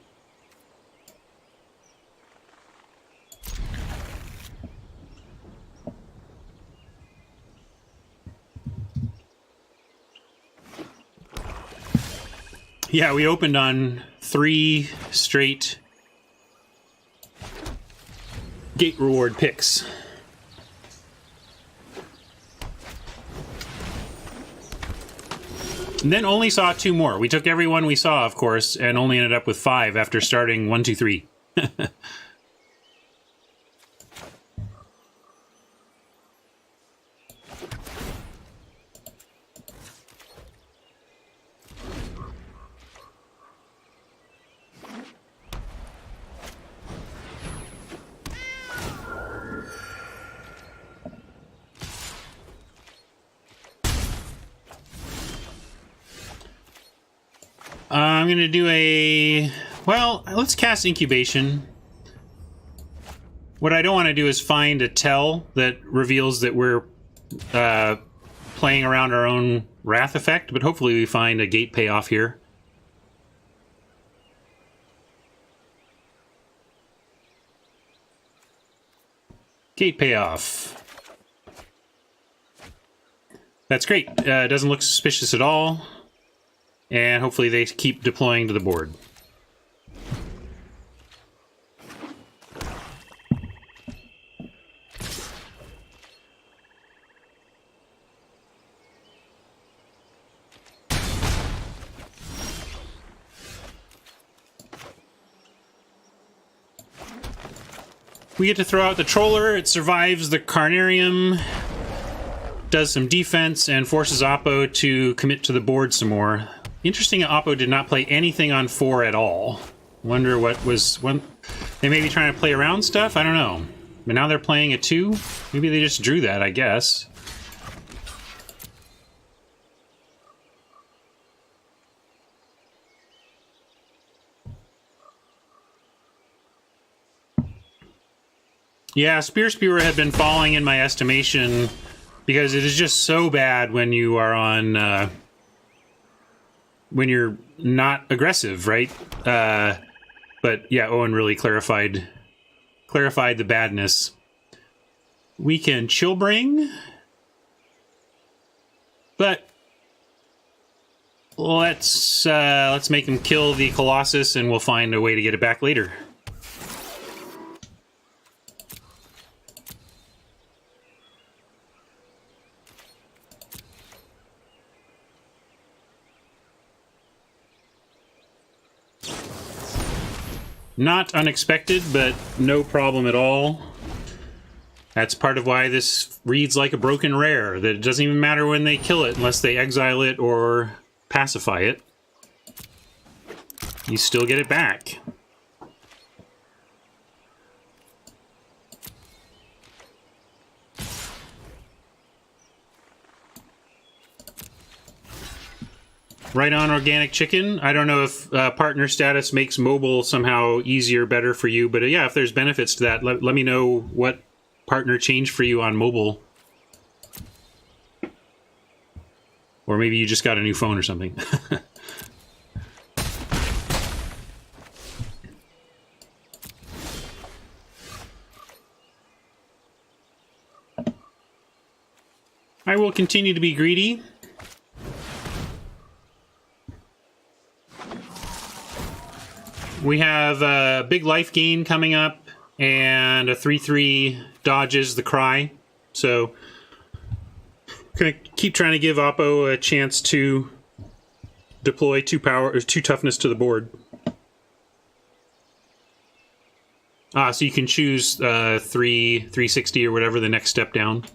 S1: Yeah, we opened on 3 straight gate reward picks. And then only saw 2 more. We took every one we saw, of course, and only ended up with 5 after starting 1, 2, 3. I'm going to do well, let's cast Incubation. What I don't want to do is find a tell that reveals that we're playing around our own Wrath effect, but hopefully we find a gate payoff here. Gate payoff. That's great. It doesn't look suspicious at all. And hopefully they keep deploying to the board. We get to throw out the Troller. It survives the Carnarium, does some defense, and forces Oppo to commit to the board some more. Interesting, Oppo did not play anything on 4 at all. Wonder what was... They may be trying to play around stuff? I don't know. But now they're playing a 2? Maybe they just drew that, I guess. Yeah, Spear Spewer had been falling in my estimation because it is just so bad when you are on... when you're not aggressive, right? But yeah, Owen really clarified the badness. We can chill bring, but let's make him kill the Colossus, and we'll find a way to get it back later. Not unexpected, but no problem at all. That's part of why this reads like a broken rare, that it doesn't even matter when they kill it unless they exile it or pacify it. You still get it back. Right on, Organic Chicken. I don't know if partner status makes mobile somehow easier, better for you, but yeah, if there's benefits to that, let me know what partner changed for you on mobile. Or maybe you just got a new phone or something. I will continue to be greedy. We have a big life gain coming up, and a 3/3 dodges the Cry. So, gonna keep trying to give Oppo a chance to deploy 2 toughness to the board. So you can choose 360 or whatever the next step down.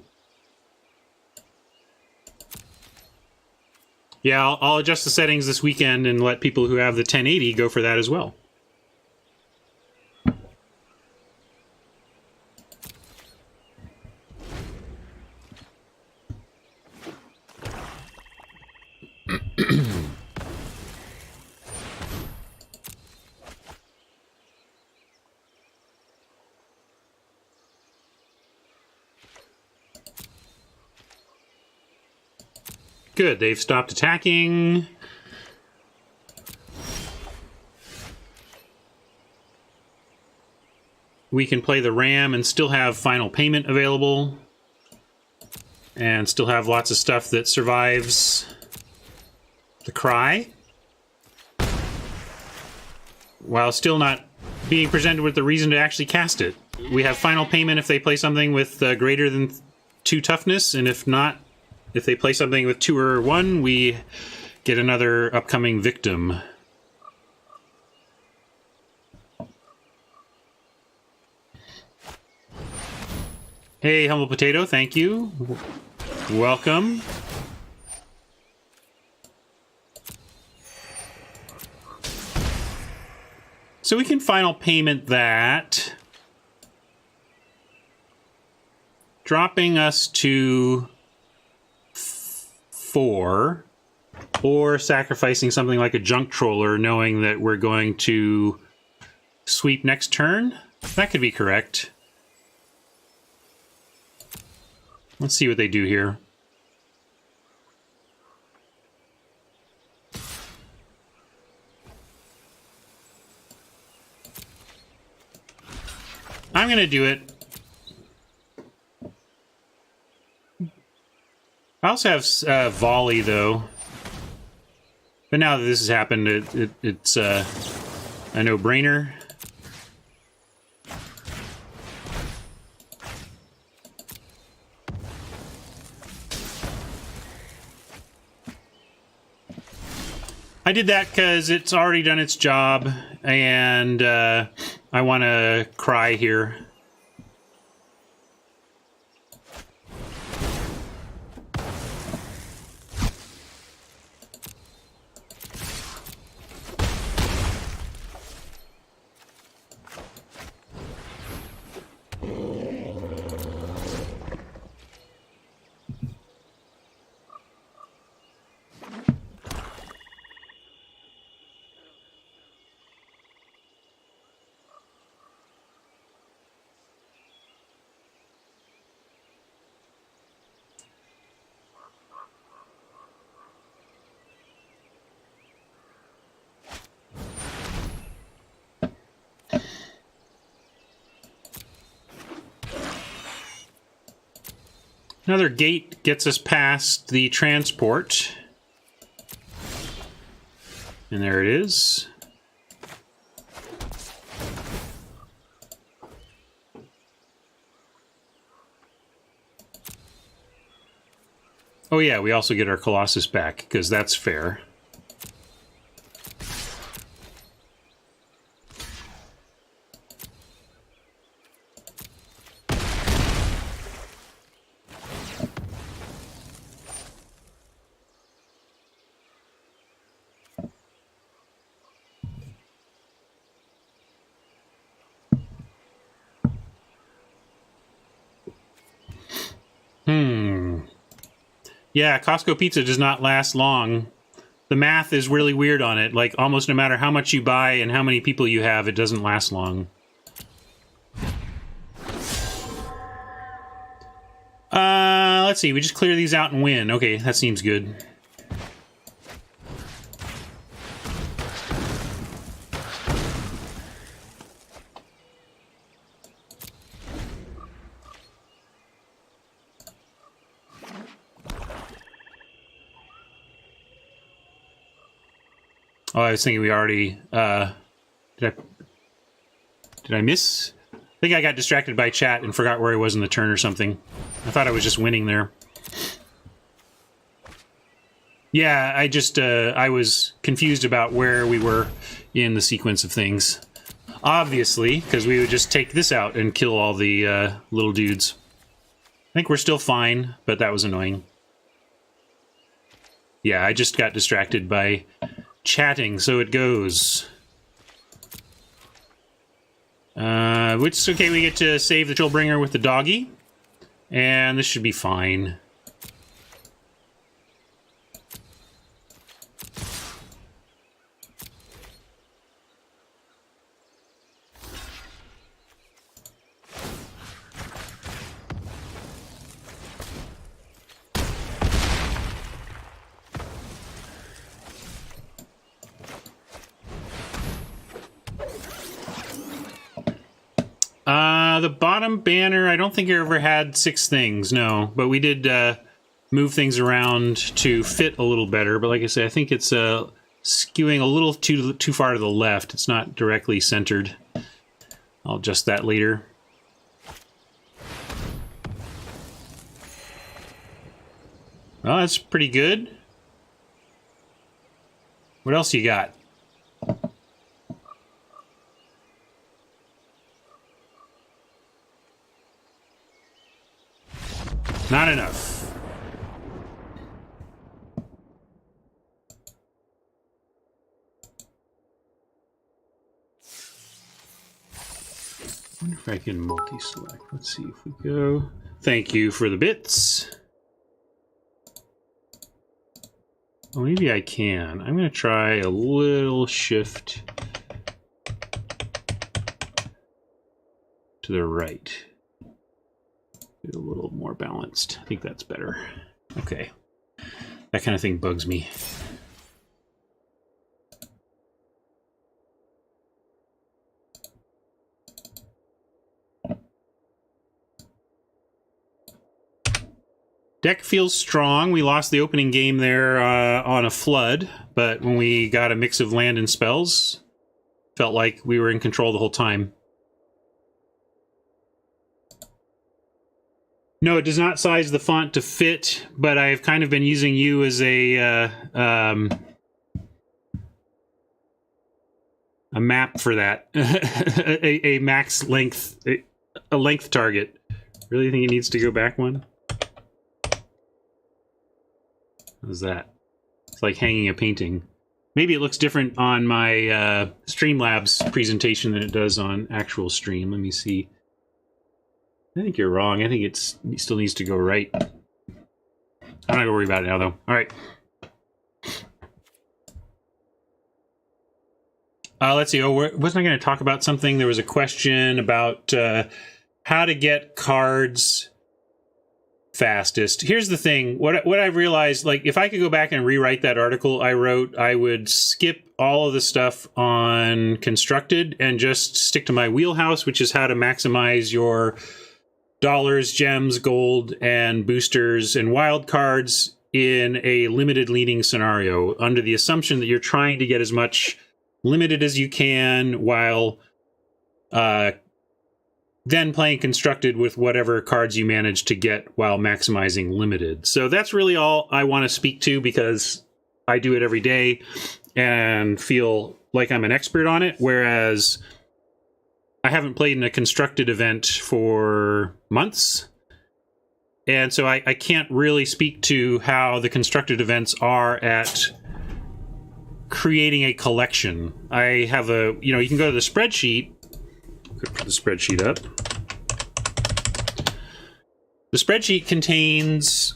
S1: Yeah, I'll adjust the settings this weekend and let people who have the 1080 go for that as well. Good, they've stopped attacking. We can play the Ram and still have final payment available. And still have lots of stuff that survives the Cry, while still not being presented with the reason to actually cast it. We have final payment if they play something with greater than 2 toughness, and if not, if they play something with 2 or 1, we get another upcoming victim. Hey, Humble Potato, thank you. Welcome. So we can final payment that, dropping us to 4, or sacrificing something like a Junk Troller, knowing that we're going to sweep next turn. That could be correct. Let's see what they do here. I'm going to do it. I also have volley, though. But now that this has happened, it's a no-brainer. I did that because it's already done its job, and I want to Cry here. Another gate gets us past the transport. And there it is. Oh yeah, we also get our Colossus back, because that's fair. Yeah, Costco pizza does not last long. The math is really weird on it. Like, almost no matter how much you buy and how many people you have, it doesn't last long. Let's see. We just clear these out and win. Okay, that seems good. Oh, I was thinking we already, did I miss? I think I got distracted by chat and forgot where I was in the turn or something. I thought I was just winning there. Yeah, I was confused about where we were in the sequence of things. Obviously, because we would just take this out and kill all the, little dudes. I think we're still fine, but that was annoying. Yeah, I just got distracted by chatting, so it goes. Which is okay, we get to save the Trollbringer with the doggy. And this should be fine. The bottom banner, I don't think I ever had 6 things, no. But we did move things around to fit a little better. But like I said, I think it's skewing a little too far to the left. It's not directly centered. I'll adjust that later. Well, that's pretty good. What else you got? Not enough. I wonder if I can multi-select. Let's see if we go. Thank you for the bits. Oh, maybe I can. I'm going to try a little shift to the right. Get a little more balanced. I think that's better. Okay. That kind of thing bugs me. Deck feels strong. We lost the opening game there on a flood, but when we got a mix of land and spells, felt like we were in control the whole time. No, it does not size the font to fit, but I've kind of been using you as a map for that. a max length, a length target. Really think it needs to go back one? How's that? It's like hanging a painting. Maybe it looks different on my Streamlabs presentation than it does on actual stream. Let me see. I think you're wrong. I think it still needs to go right. I'm not going to worry about it now, though. All right. Let's see. Oh, wasn't I going to talk about something? There was a question about how to get cards fastest. Here's the thing. What I've realized, like, if I could go back and rewrite that article I wrote, I would skip all of the stuff on constructed and just stick to my wheelhouse, which is how to maximize your dollars, gems, gold, and boosters and wild cards in a limited leading scenario, under the assumption that you're trying to get as much limited as you can while then playing constructed with whatever cards you manage to get while maximizing limited. So that's really all I want to speak to, because I do it every day and feel like I'm an expert on it, whereas I haven't played in a constructed event for months. And so I can't really speak to how the constructed events are at creating a collection. I have a, you can go to the spreadsheet. Put the spreadsheet up. The spreadsheet contains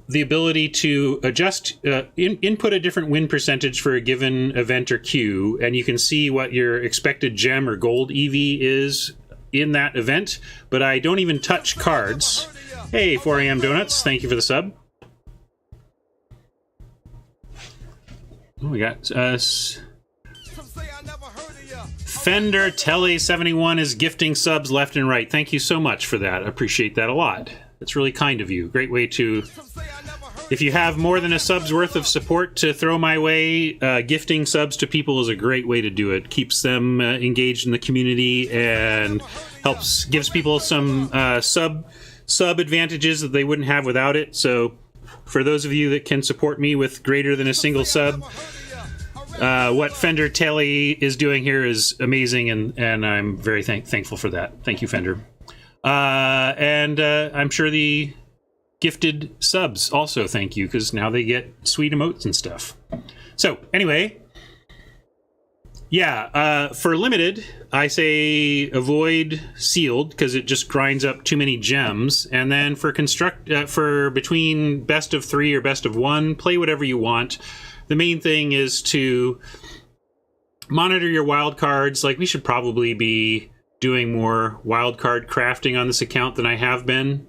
S1: the ability to adjust, input a different win percentage for a given event or queue, and you can see what your expected gem or gold EV is in that event, but I don't even touch cards. Hey, 4 a.m. Donuts, thank you for the sub. Oh, we got Fender Telly 71 is gifting subs left and right. Thank you so much for that. I appreciate that a lot. That's really kind of you. Great way to, if you have more than a sub's worth of support to throw my way, gifting subs to people is a great way to do it. Keeps them engaged in the community and gives people some sub advantages that they wouldn't have without it. So for those of you that can support me with greater than a single sub, what Fender Telly is doing here is amazing, and I'm very thankful for that. Thank you, Fender. And I'm sure the gifted subs also thank you, because now they get sweet emotes and stuff. So anyway, yeah, for limited, I say avoid sealed, because it just grinds up too many gems. And then for for between best of 3 or best of 1, play whatever you want. The main thing is to monitor your wild cards. Like, we should probably be doing more wild card crafting on this account than I have been.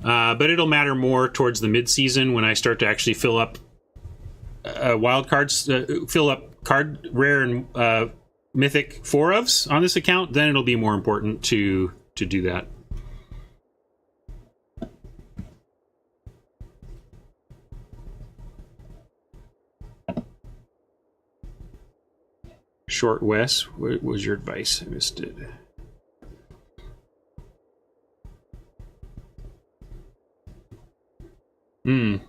S1: But it'll matter more towards the mid-season when I start to actually fill up wild cards, fill up card rare and mythic 4-ofs on this account. Then it'll be more important to do that. Short Wes, what was your advice? I missed it.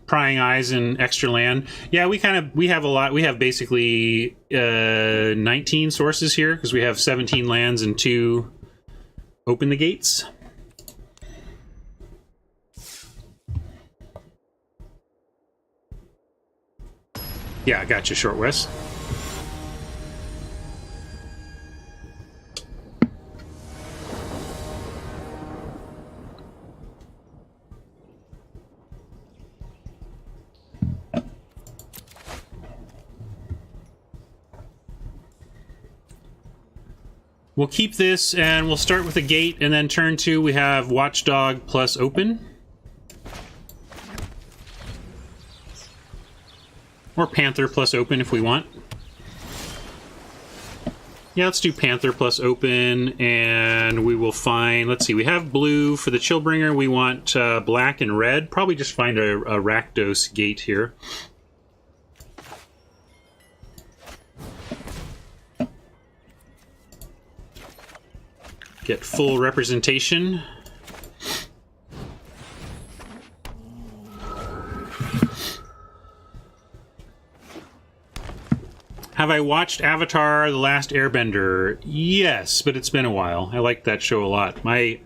S1: Prying eyes and extra land. Yeah, we have a lot. We have basically 19 sources here, because we have 17 lands and 2 open the gates. Yeah, I got you, Short Wes. We'll keep this, and we'll start with a gate, and then turn 2, we have Watchdog plus Open. Or Panther plus Open if we want. Yeah, let's do Panther plus Open, and we will find, let's see, we have blue for the Chillbringer. We want black and red. Probably just find a Rakdos gate here. Get full representation. Have I watched Avatar: The Last Airbender? Yes, but it's been a while. I like that show a lot. My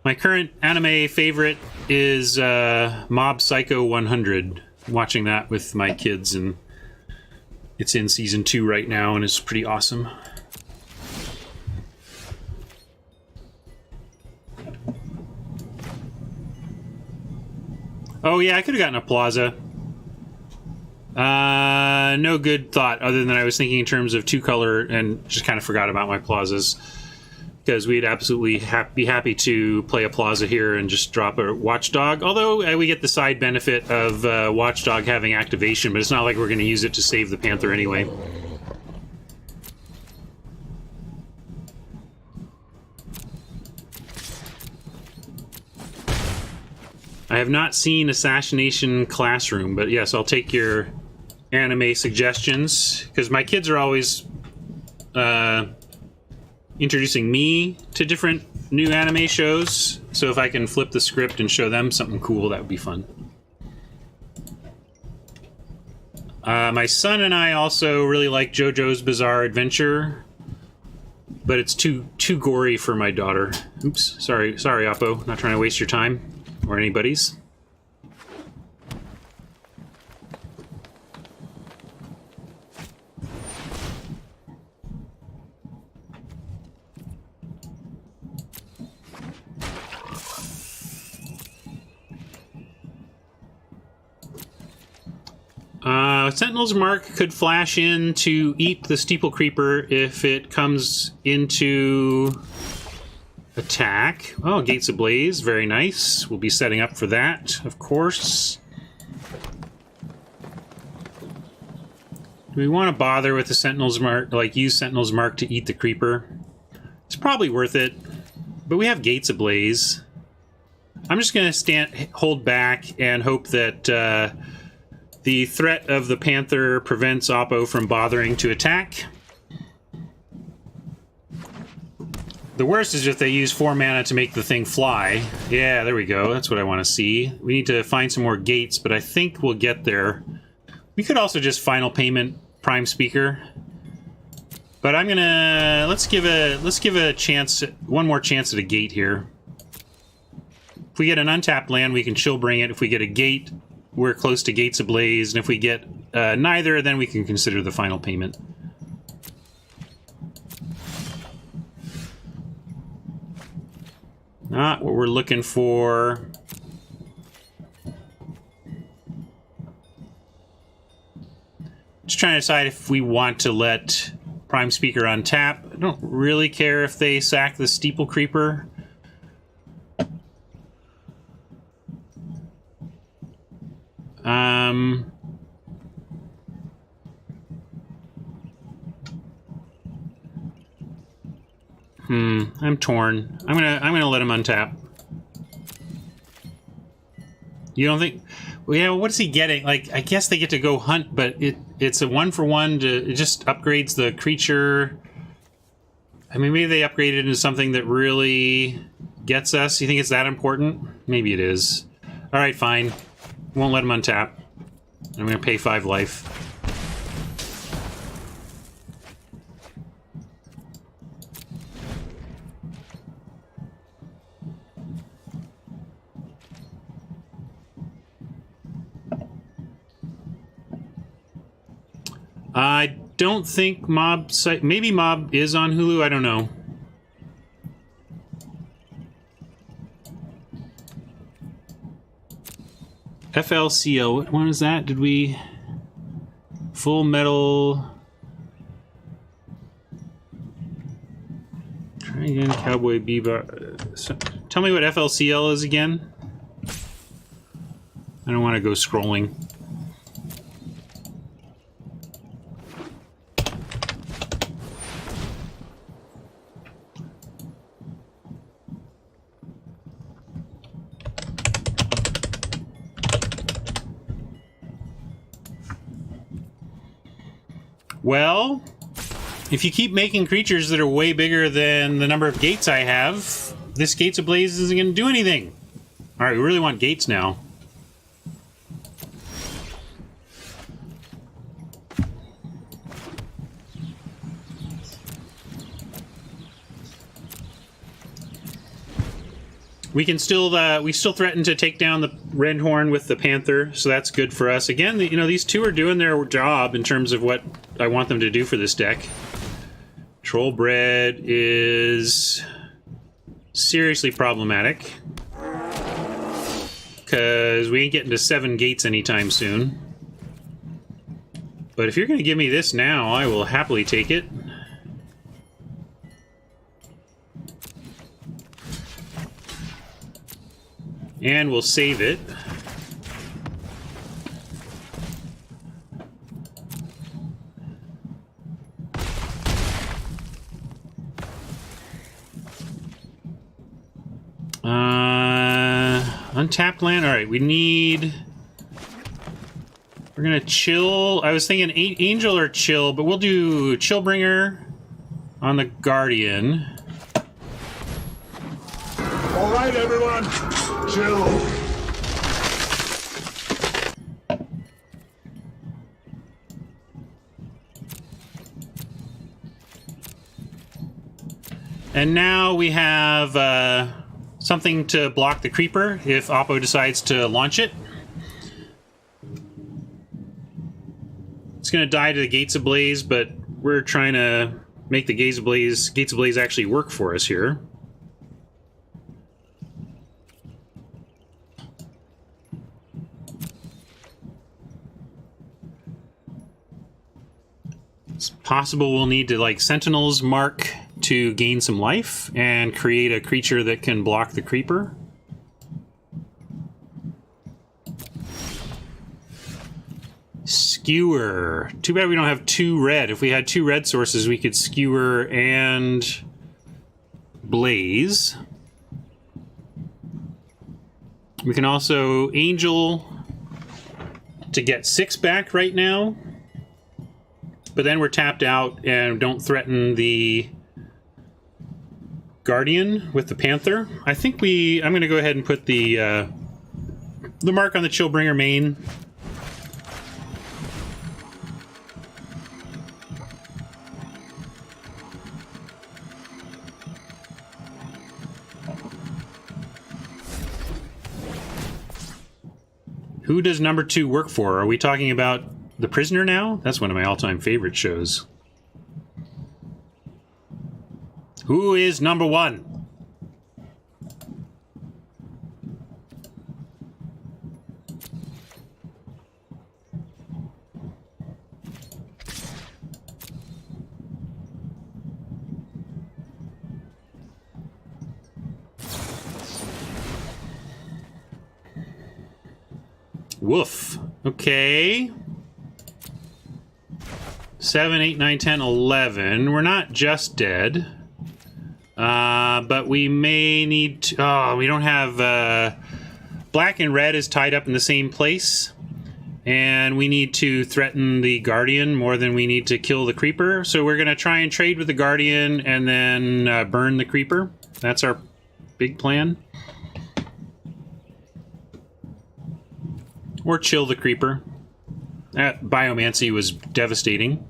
S1: current anime favorite is Mob Psycho 100. I'm watching that with my kids, and it's in season 2 right now, and it's pretty awesome. Oh yeah, I could have gotten a Plaza. No good thought other than I was thinking in terms of 2-color and just kind of forgot about my Plazas. Because we'd absolutely be happy to play a Plaza here and just drop a Watchdog. Although we get the side benefit of Watchdog having activation, but it's not like we're going to use it to save the Panther anyway. I have not seen Assassination Classroom, but yes, I'll take your anime suggestions, because my kids are always introducing me to different new anime shows, so if I can flip the script and show them something cool, that would be fun. My son and I also really like JoJo's Bizarre Adventure, but it's too gory for my daughter. Oops, sorry, Oppo. Not trying to waste your time or anybody's. Sentinel's Mark could flash in to eat the Steeple Creeper if it comes into attack. Oh, Gates Ablaze, very nice. We'll be setting up for that, of course. Do we want to bother with the Sentinel's Mark, like use Sentinel's Mark to eat the Creeper? It's probably worth it, but we have Gates Ablaze. I'm just going to hold back and hope that the threat of the Panther prevents Oppo from bothering to attack. The worst is if they use 4 mana to make the thing fly. Yeah, there we go. That's what I want to see. We need to find some more gates, but I think we'll get there. We could also just final payment Prime Speaker. But I'm gonna let's give a chance, one more chance at a gate here. If we get an untapped land, we can chill bring it. If we get a gate, we're close to Gates Ablaze, and if we get neither, then we can consider the final payment. Not what we're looking for. Just trying to decide if we want to let Prime Speaker untap. I don't really care if they sack the Steeple Creeper. I'm torn. I'm gonna let him untap. You don't think? Well, yeah. What is he getting? Like, I guess they get to go hunt, but it's a 1-for-1. It just upgrades the creature. I mean, maybe they upgrade it into something that really gets us. You think it's that important? Maybe it is. All right, fine. Won't let him untap. I'm gonna pay 5 life. I don't think Mob site. Maybe Mob is on Hulu. I don't know. FLCL. What one is that? Did we Full Metal? Try again. Cowboy Bebop. Tell me what FLCL is again. I don't want to go scrolling. Well, if you keep making creatures that are way bigger than the number of gates I have, this Gates Ablaze isn't going to do anything. All right, we really want gates now. We can still we still threaten to take down the Redhorn with the Panther, so that's good for us. Again, you know, these two are doing their job in terms of what I want them to do for this deck. Trollbred is seriously problematic because we ain't getting to 7 gates anytime soon. But if you're going to give me this now, I will happily take it. And we'll save it. Untapped land. All right, we need... We're gonna chill. I was thinking Angel or Chill, but we'll do Chillbringer on the Guardian.
S2: All right, everyone, chill.
S1: And now we have something to block the Creeper if Oppo decides to launch it. It's going to die to the Gates Ablaze, but we're trying to make the Gates Ablaze actually work for us here. It's possible we'll need to, like, Sentinel's Mark to gain some life and create a creature that can block the Creeper. Skewer. Too bad we don't have 2 red. If we had 2 red sources, we could Skewer and Blaze. We can also Angel to get 6 back right now. But then we're tapped out and don't threaten the Guardian with the Panther. I think I'm going to go ahead and put the mark on the Chillbringer main. Who does number 2 work for? Are we talking about The Prisoner now? That's one of my all-time favorite shows. Who is number 1? Woof. Okay. 7, 8, 9, 10, 11. We're not just dead. But we may need to... Oh, we don't have... Black and red is tied up in the same place. And we need to threaten the Guardian more than we need to kill the Creeper. So we're going to try and trade with the Guardian and then burn the Creeper. That's our big plan. Or chill the Creeper. That Biomancy was devastating.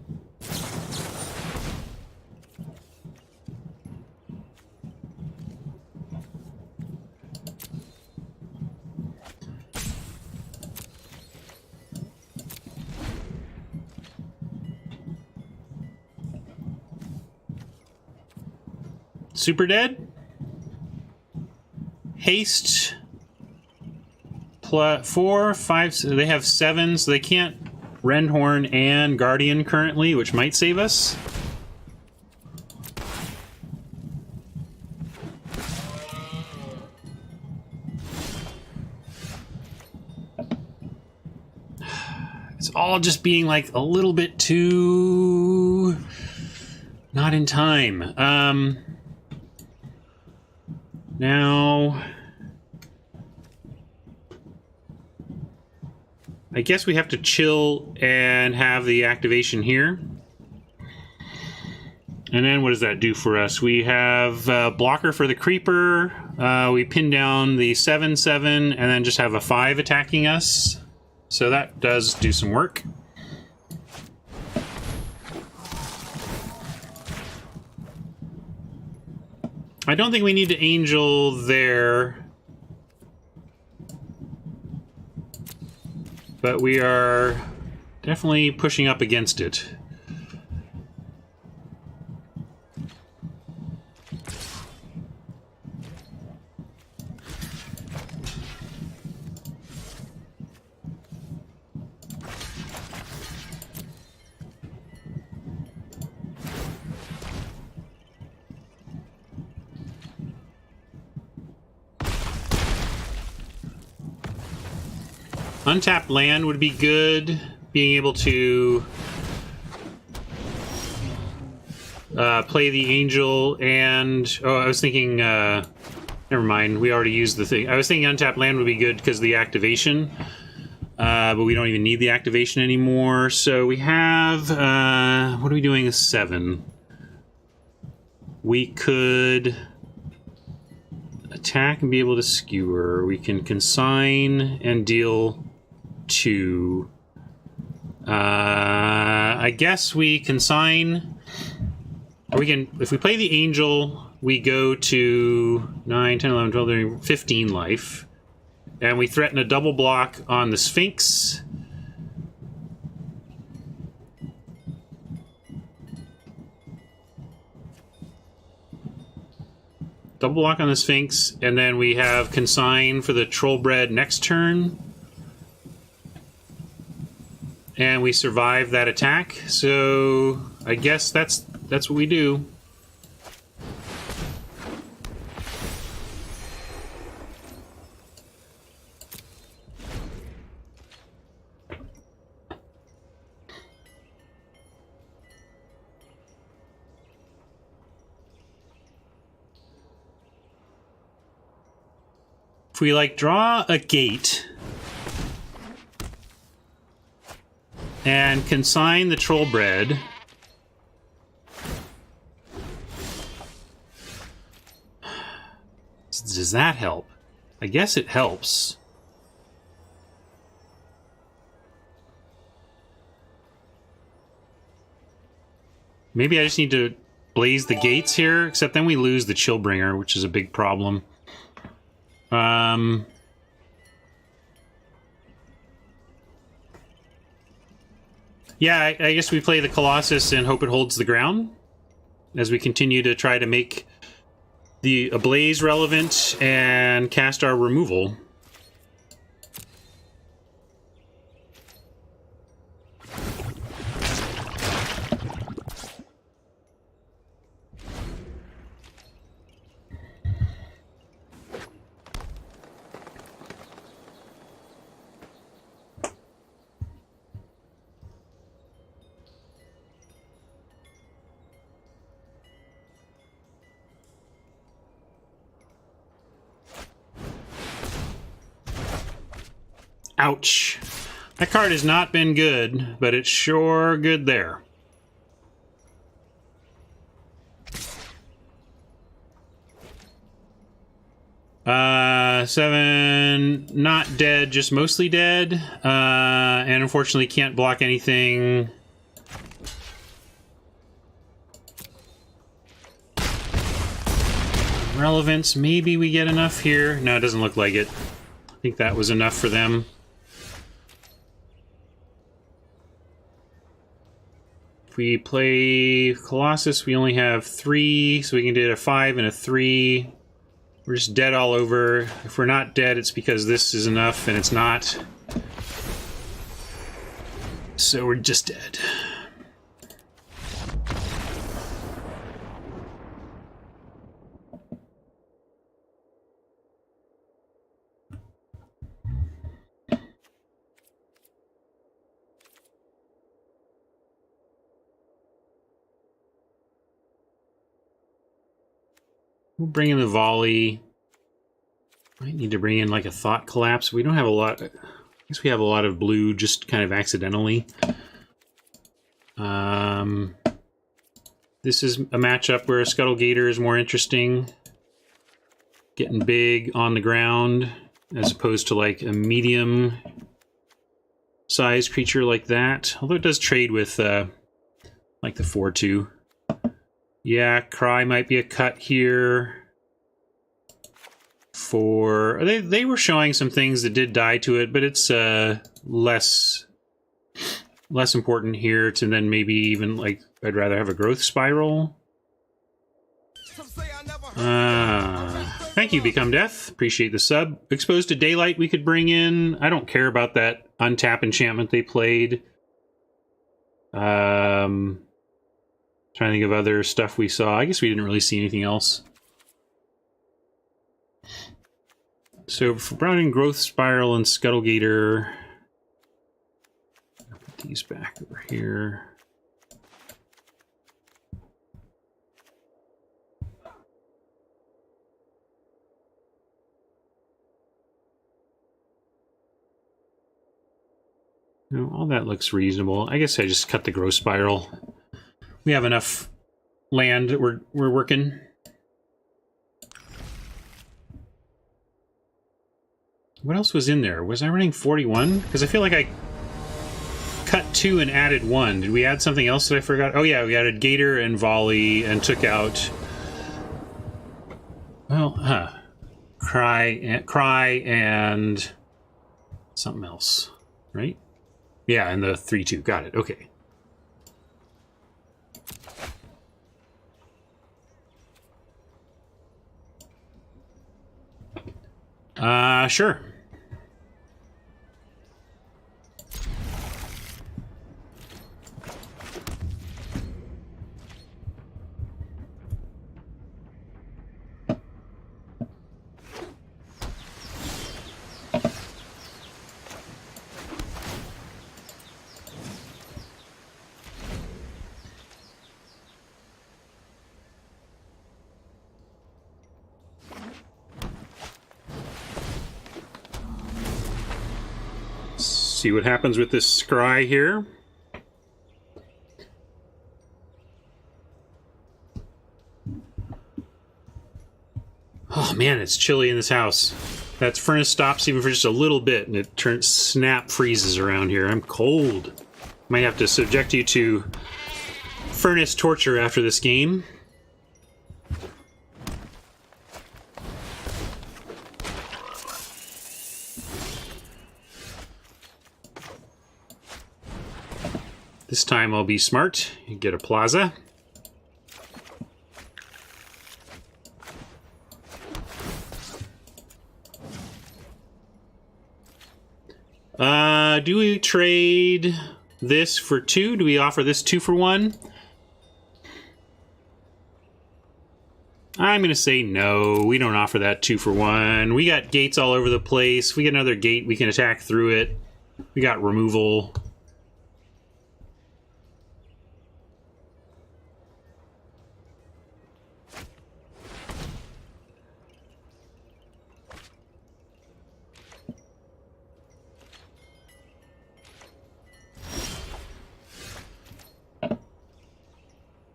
S1: Super dead. Haste. 4, 5, so they have 7, so they can't Rendhorn and Guardian currently, which might save us. It's all just being like a little bit too not in time. Now I guess we have to chill and have the activation here. And then what does that do for us? We have blocker for the Creeper. We pin down the 7/7 and then just have a 5 attacking us. So that does do some work. I don't think we need to Angel there. But we are definitely pushing up against it. Untapped land would be good. Being able to play the Angel and... Oh, I was thinking Never mind. We already used the thing. I was thinking untapped land would be good because of the activation. But we don't even need the activation anymore. So we have... what are we doing with 7? We could attack and be able to skewer. We can consign and deal 2. I guess we consign... Or we can... If we play the angel, we go to 9, 10, 11, 12, 13, 15 life. And we threaten a double block on the Sphinx. Double block on the Sphinx, and then we have Consign for the Trollbred next turn. And we survive that attack, so I guess that's what we do. If we, like, draw a gate and consign the Trollbred, does that help? I guess it helps. Maybe I just need to blaze the gates here, except then we lose the Chillbringer, which is a big problem. Yeah, I guess we play the Colossus and hope it holds the ground as we continue to try to make the Ablaze relevant and cast our removal. Ouch. That card has not been good, but it's sure good there. Seven, not dead, just mostly dead. And unfortunately can't block anything. Relevance, maybe we get enough here. No, it doesn't look like it. I think that was enough for them. We play Colossus, we only have 3, so we can do a 5 and a 3. We're just dead all over. If we're not dead, it's because this is enough, and it's not. So we're just dead. We'll bring in the volley. Might need to bring in like a thought collapse. We don't have a lot. I guess we have a lot of blue just kind of accidentally. This is a matchup where a Scuttle Gator is more interesting. Getting big on the ground as opposed to like a medium sized creature like that. Although it does trade with like the 4/2. Yeah, Cry might be a cut here. For they were showing some things that did die to it, but it's less important here to then maybe even like I'd rather have a growth spiral. Thank you, Become Death. Appreciate the sub. Exposed to Daylight we could bring in. I don't care about that untap enchantment they played. Trying to think of other stuff we saw. I guess we didn't really see anything else. So for Browning, Growth Spiral, and Scuttle Gator, I'll put these back over here. No, all that looks reasonable. I guess I just cut the growth spiral. We have enough land that we're working. What else was in there? Was I running 41? Because I feel like I cut 2 and added 1. Did we add something else that I forgot? Oh yeah, we added Gator and Volley and took out... Well, Cry and something else, right? Yeah, and the 3-2. Got it. Okay. Sure. See what happens with this scry here. Oh man, it's chilly in this house. That furnace stops even for just a little bit and it turns snap freezes around here. I'm cold. Might have to subject you to furnace torture after this game. This time I'll be smart and get a plaza. Do we trade this for 2? Do we offer this 2 for 1? I'm going to say no. We don't offer that 2 for 1. We got gates all over the place. We get another gate. We can attack through it. We got removal.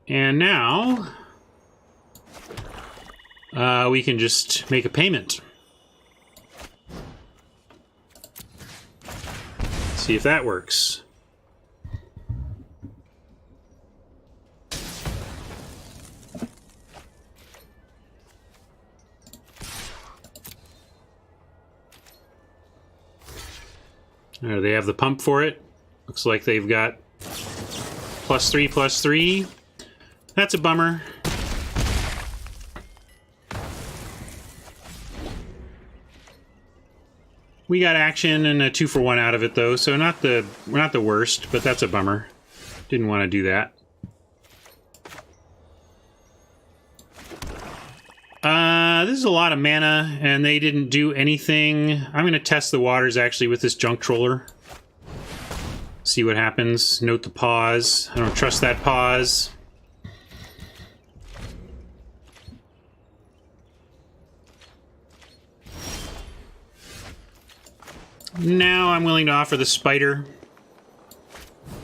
S1: And now, we can just make a payment. See if that works. They have the pump for it. Looks like they've got +3, +3. That's a bummer. We got action and a 2 for 1 out of it though, so we're not the worst, but that's a bummer. Didn't want to do that. This is a lot of mana, and they didn't do anything. I'm going to test the waters actually with this junk troller. See what happens. Note the pause. I don't trust that pause. Now I'm willing to offer the spider.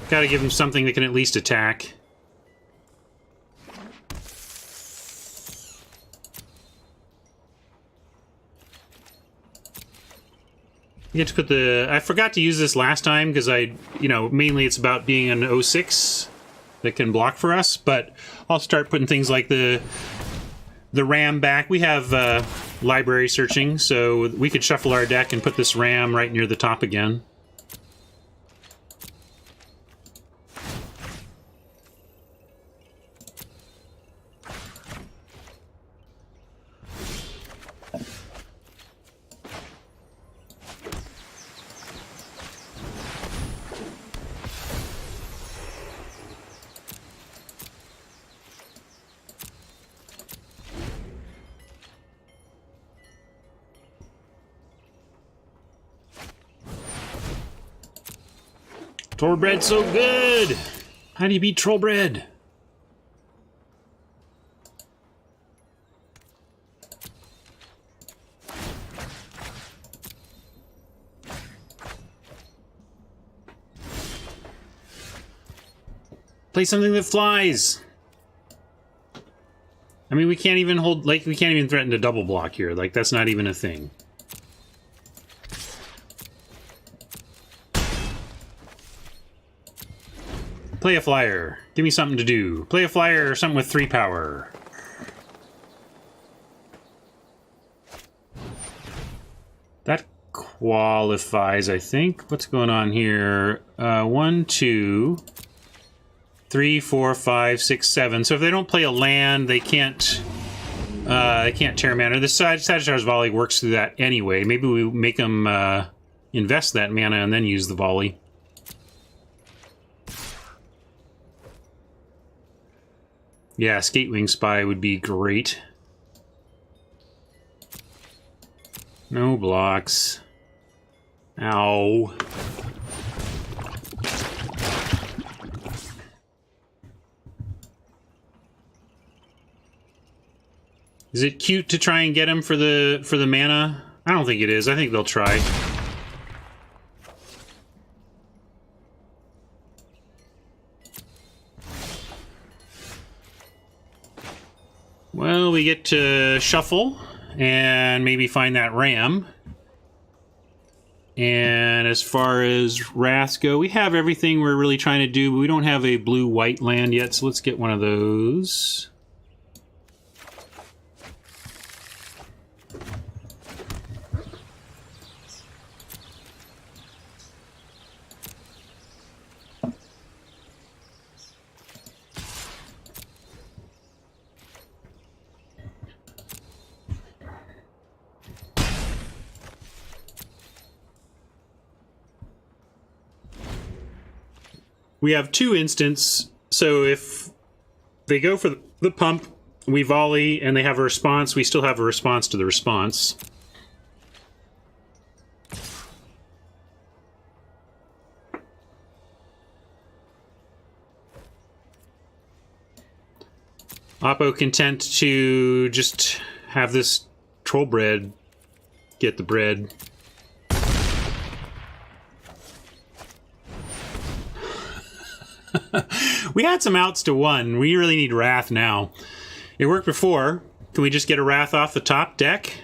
S1: Gotta give him something that can at least attack. You get to put the... I forgot to use this last time because mainly it's about being an 06 that can block for us, but I'll start putting things like the ram back. We have library searching, so we could shuffle our deck and put this ram right near the top again. Trollbred's so good! How do you beat Trollbred? Play something that flies! I mean, we can't even hold... Like, we can't even threaten to double block here. Like, that's not even a thing. Play a flyer. Give me something to do. Play a flyer or something with 3 power. That qualifies, I think. What's going on here? 1, 2, 3, 4, 5, 6, 7. So if they don't play a land, they can't tear mana. The Sagittarius Volley works through that anyway. Maybe we make them invest that mana and then use the volley. Yeah, Skatewing Spy would be great. No blocks. Ow. Is it cute to try and get him for the mana? I don't think it is. I think they'll try. Well, we get to shuffle and maybe find that ram. And as far as wraths go, we have everything we're really trying to do, but we don't have a blue-white land yet, so let's get one of those. We have 2 instants, so if they go for the pump, we volley, and they have a response, we still have a response to the response. Oppo content to just have this troll bread get the bread. We had some outs to 1. We really need Wrath now. It worked before. Can we just get a Wrath off the top deck?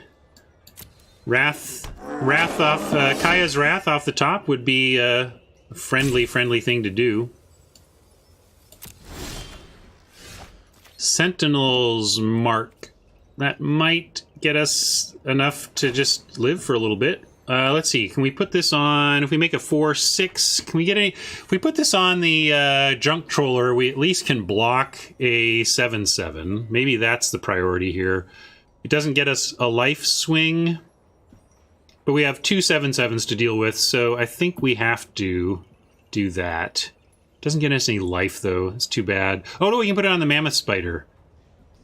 S1: Wrath off... Kaya's Wrath off the top would be a friendly thing to do. Sentinel's Mark. That might get us enough to just live for a little bit. Let's see. Can we put this on... If we make a 4/6, can we get any... If we put this on the Junk Troller, we at least can block a 7/7. Maybe that's the priority here. It doesn't get us a life swing, but we have 2 7/7s to deal with, so I think we have to do that. Doesn't get us any life, though. It's too bad. Oh, no, we can put it on the Mammoth Spider.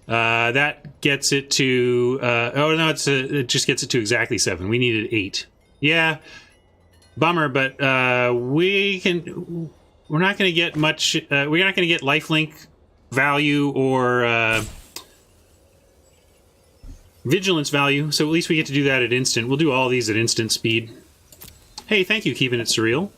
S1: That gets it to... oh, no, it just gets it to exactly 7. We needed 8. Yeah, bummer, but we're not going to get much... we're not going to get lifelink value or vigilance value, so at least we get to do that at instant. We'll do all these at instant speed. Hey, thank you, keeping it surreal.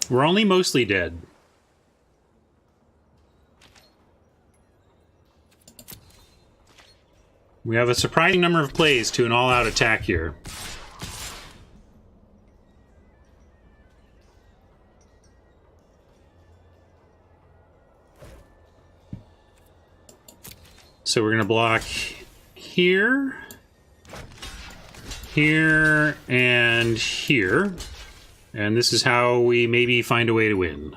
S1: We're only mostly dead. We have a surprising number of plays to an all-out attack here. So we're going to block here, here, and here. And this is how we maybe find a way to win.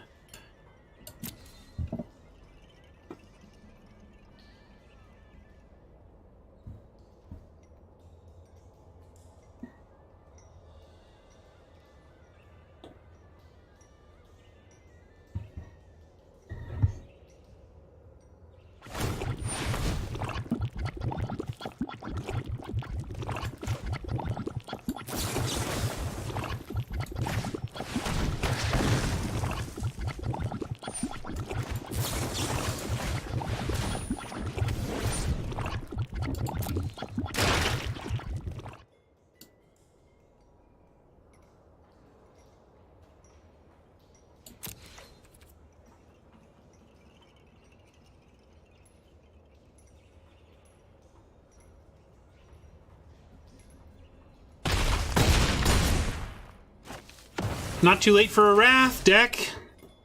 S1: Not too late for a Wrath deck,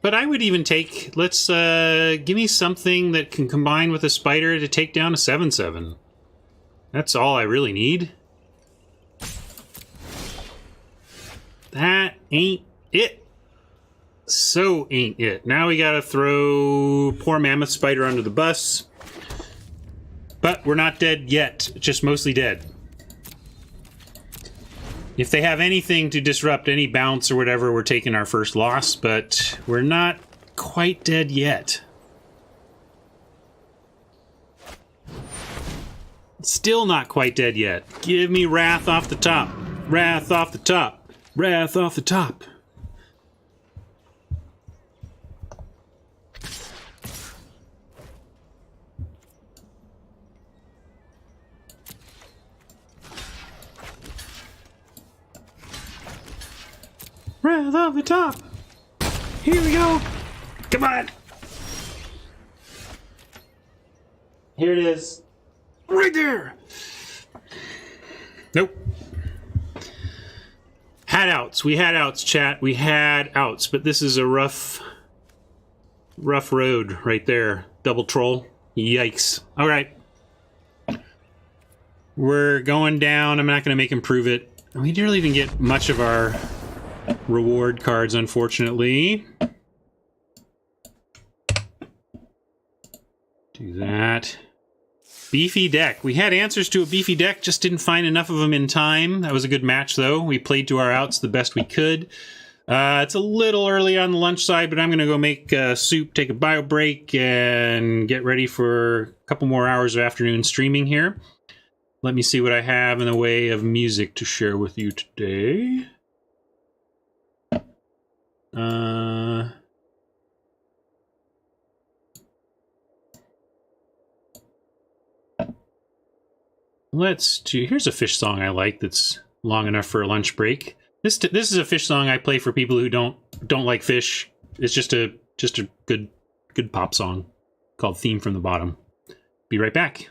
S1: but I would even take, let's give me something that can combine with a Spider to take down a 7/7. That's all I really need. That ain't it. So ain't it. Now we gotta throw poor Mammoth Spider under the bus. But we're not dead yet, just mostly dead. If they have anything to disrupt any bounce or whatever, we're taking our first loss, but we're not quite dead yet. Still not quite dead yet. Give me Wrath off the top. Wrath off the top. Wrath off the top. Wrath off the top. Here we go. Come on. Here it is. Right there. Nope. Had outs. We had outs, chat. We had outs, but this is a rough road right there. Double troll. Yikes. All right. We're going down. I'm not going to make him prove it. We didn't really even get much of our reward cards, unfortunately. Do that. Beefy deck. We had answers to a beefy deck, just didn't find enough of them in time. That was a good match, though. We played to our outs the best we could. It's a little early on the lunch side, but I'm going to go make soup, take a bio break, and get ready for a couple more hours of afternoon streaming here. Let me see what I have in the way of music to share with you today. Let's do. Here's a Fish song I like that's long enough for a lunch break. This is a Fish song I play for people who don't like Fish. It's just a good pop song called "Theme from the Bottom." Be right back.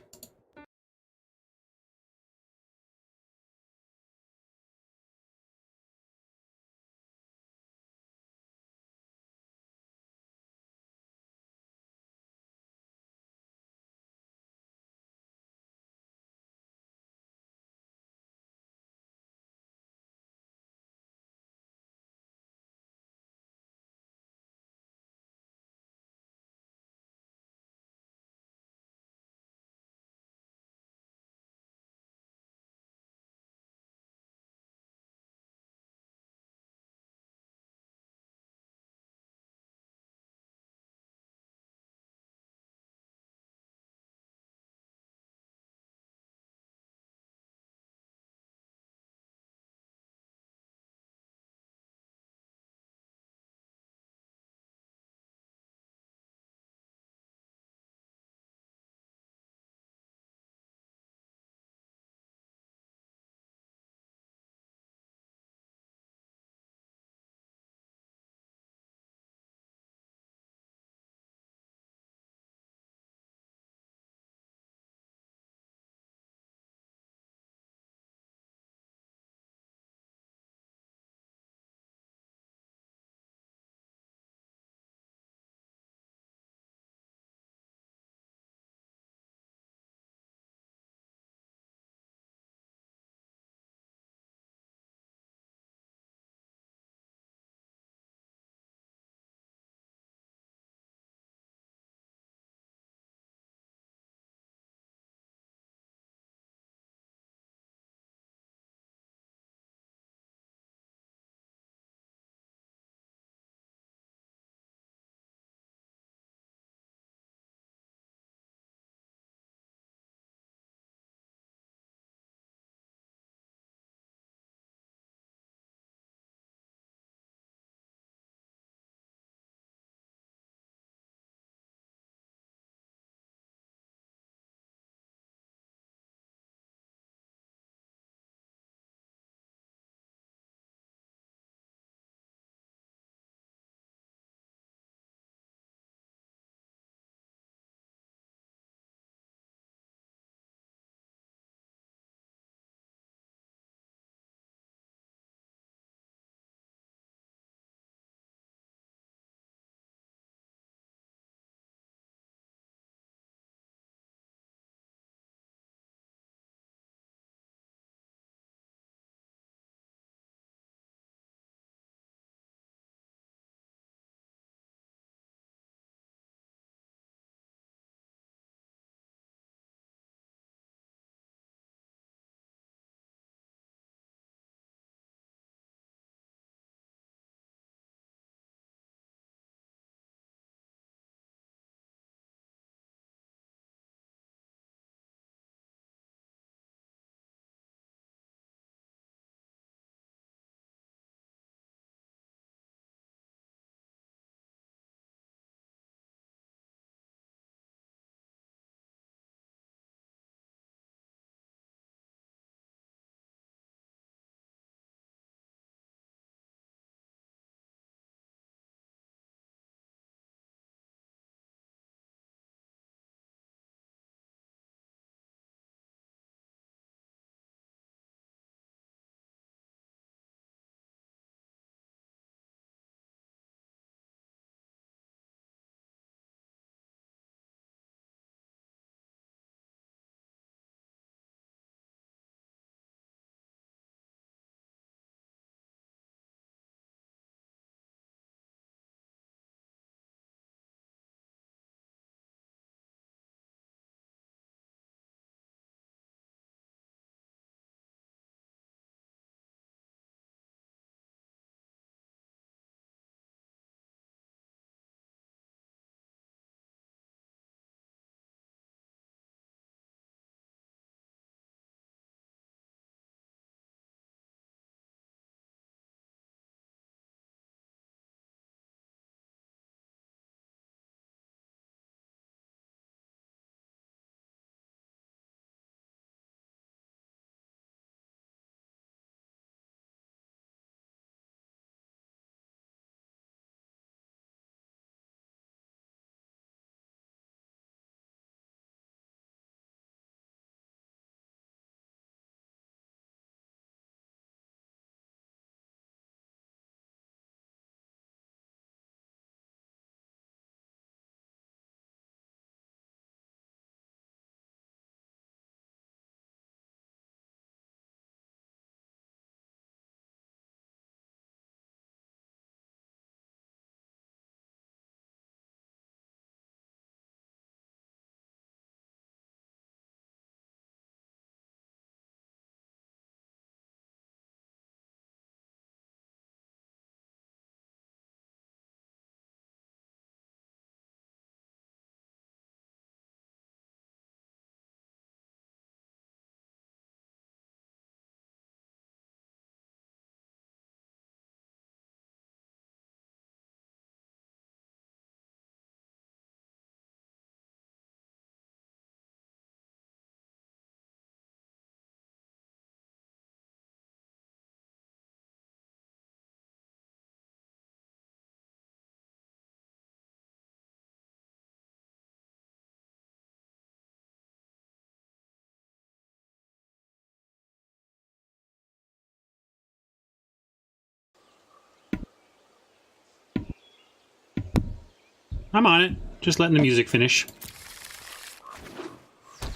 S1: I'm on it. Just letting the music finish.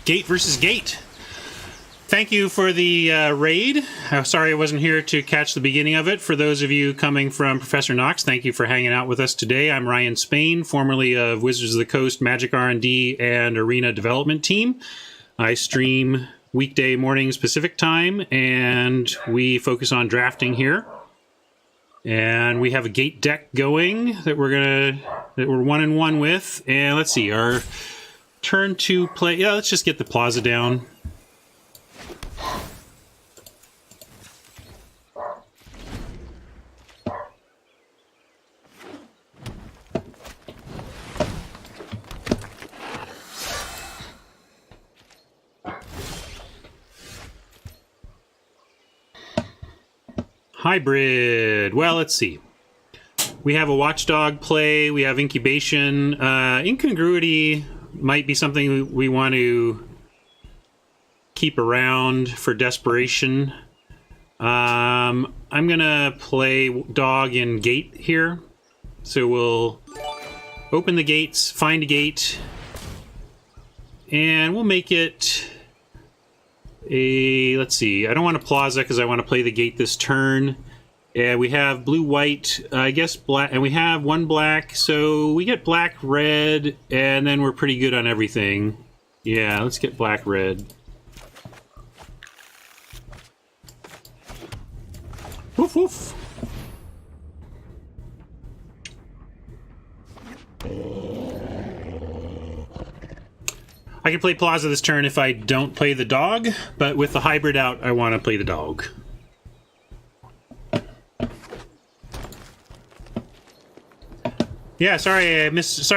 S1: Gate versus Gate. Thank you for the raid. Sorry I wasn't here to catch the beginning of it. For those of you coming from Professor Knox, thank you for hanging out with us today. I'm Ryan Spain, formerly of Wizards of the Coast, Magic R&D, and Arena Development Team. I stream weekday mornings Pacific time, and we focus on drafting here. And we have a Gate deck going that we're 1-1 with. And let's see, our turn to play. Yeah, let's just get the Plaza down. Hybrid. Well, let's see. We have a Watchdog play. We have Incubation. Incongruity might be something we want to keep around for desperation. I'm going to play Dog in Gate here. So we'll open the gates, find a gate, and we'll make it a, let's see, I don't want a Plaza because I want to play the gate this turn. And we have blue, white, I guess black, and we have one black, so we get black, red, and then we're pretty good on everything. Yeah, let's get black, red. Woof, woof. I can play Plaza this turn if I don't play the Dog, but with the hybrid out, I want to play the Dog. Yeah, sorry I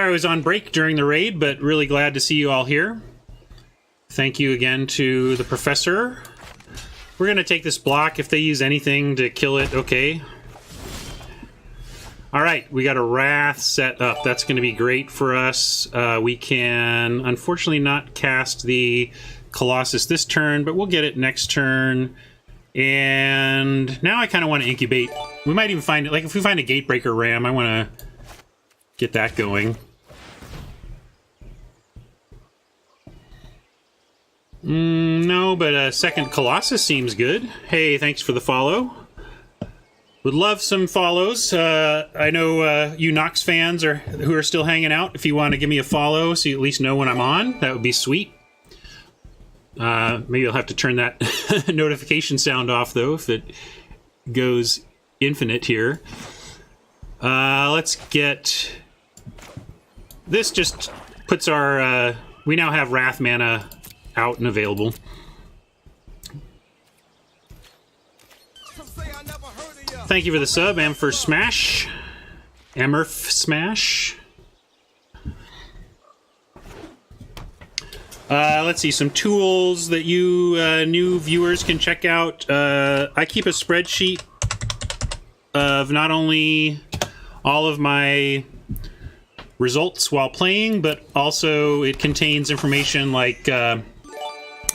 S1: was on break during the raid, but really glad to see you all here. Thank you again to the Professor. We're going to take this block. If they use anything to kill it, okay. All right, we got a Wrath set up. That's going to be great for us. We can, unfortunately, not cast the Colossus this turn, but we'll get it next turn. And now I kind of want to incubate. We might even find it, like if we find a Gatebreaker Ram, I want to get that going. No, but a second Colossus seems good. Hey, thanks for the follow. Would love some follows. I know you Nox fans who are still hanging out. If you want to give me a follow so you at least know when I'm on, that would be sweet. Maybe I'll have to turn that notification sound off, though, if it goes infinite here. Let's get... This just puts our... we now have Wrath mana out and available. Thank you for the sub, and for Smash. Emerf Smash. Let's see, some tools that you new viewers can check out. I keep a spreadsheet of not only all of my results while playing, but also it contains information like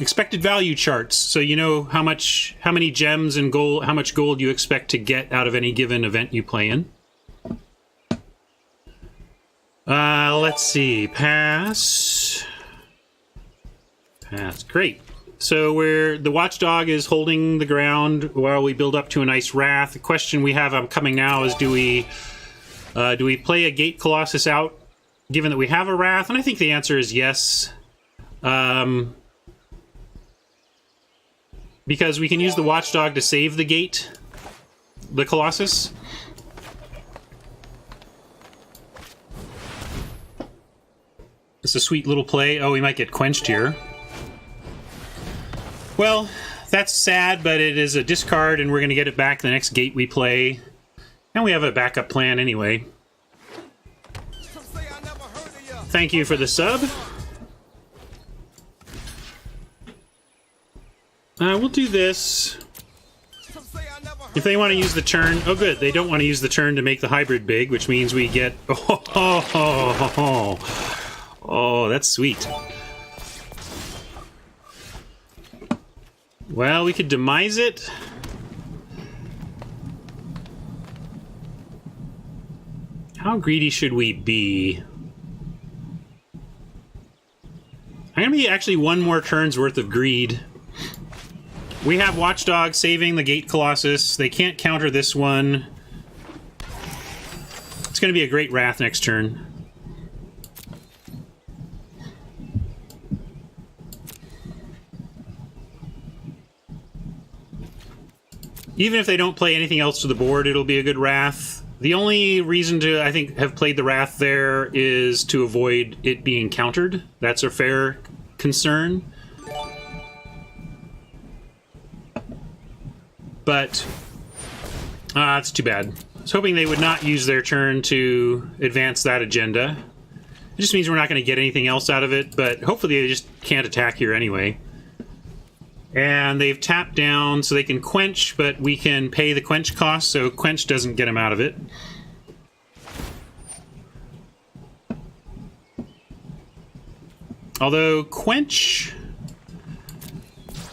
S1: expected value charts, so you know how many gems and gold, how much gold you expect to get out of any given event you play in. Let's see, pass, great. So the Watchdog is holding the ground while we build up to a nice Wrath. The question we have coming now is, do we play a Gate Colossus out, given that we have a Wrath? And I think the answer is yes. Because we can use the Watchdog to save the Gate, the Colossus. It's a sweet little play. Oh, we might get quenched here. Well, that's sad, but it is a discard, and we're going to get it back the next Gate we play. And we have a backup plan anyway. Thank you for the sub. We'll do this. If they want to use the turn... Oh, good. They don't want to use the turn to make the hybrid big, which means we get... Oh, that's sweet. Well, we could demise it. How greedy should we be? I'm going to be actually one more turn's worth of greed. We have Watchdog saving the Gate Colossus. They can't counter this one. It's going to be a great Wrath next turn. Even if they don't play anything else to the board, it'll be a good Wrath. The only reason to, I think, have played the Wrath there is to avoid it being countered. That's a fair concern. But it's too bad. I was hoping they would not use their turn to advance that agenda. It just means we're not going to get anything else out of it, but hopefully they just can't attack here anyway. And they've tapped down so they can quench, but we can pay the quench cost, so quench doesn't get them out of it. Although quench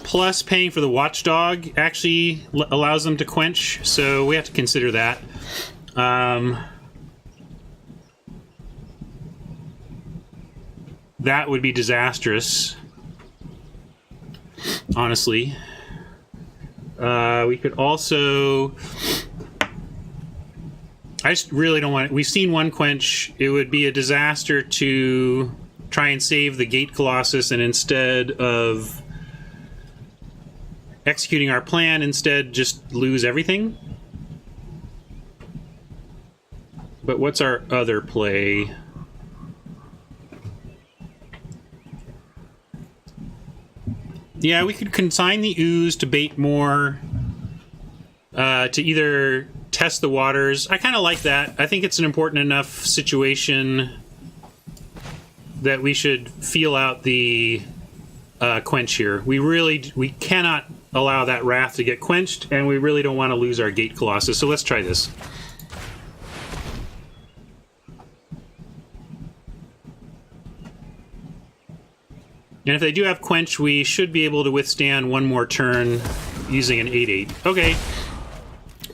S1: plus paying for the Watchdog actually allows them to quench, so we have to consider that. That would be disastrous, honestly. We could also... I just really don't want it. We've seen one quench. It would be a disaster to try and save the Gate Colossus, and instead of executing our plan, instead just lose everything. But what's our other play? Yeah, we could consign the ooze to bait more, to either test the waters. I kind of like that. I think it's an important enough situation that we should feel out the quench here. We cannot allow that Wrath to get quenched, and we really don't want to lose our Gate Colossus, so let's try this. And if they do have quench, we should be able to withstand one more turn using an 8/8. Okay.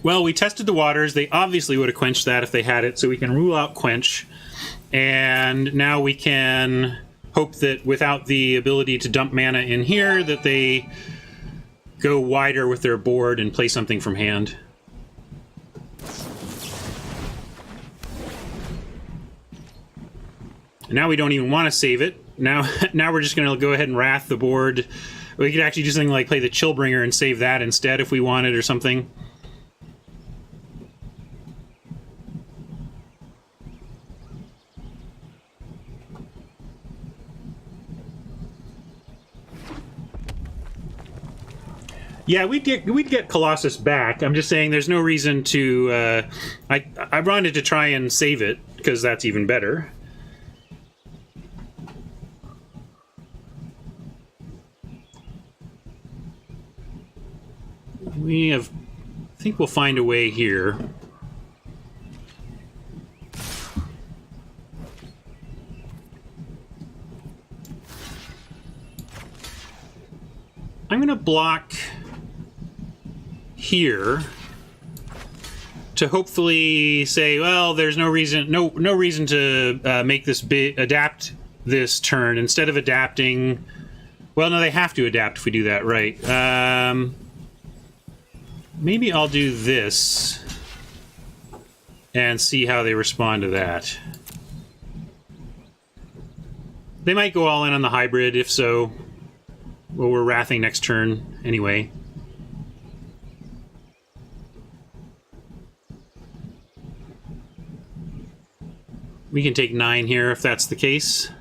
S1: Well, we tested the waters. They obviously would have quenched that if they had it, so we can rule out quench. And now we can hope that without the ability to dump mana in here, that they go wider with their board and play something from hand. And now we don't even want to save it. Now we're just going to go ahead and Wrath the board. We could actually do something like play the Chillbringer and save that instead if we wanted, or something. Yeah, we'd get Colossus back. I'm just saying there's no reason to... I wanted to try and save it, because that's even better. I think we'll find a way here. I'm going to block here to hopefully say, well, there's no reason to make this adapt this turn. Instead of adapting, well, no, they have to adapt if we do that, right? Maybe I'll do this and see how they respond to that. They might go all in on the hybrid. If so, well, we're wrathing next turn anyway. We can take 9 here if that's the case.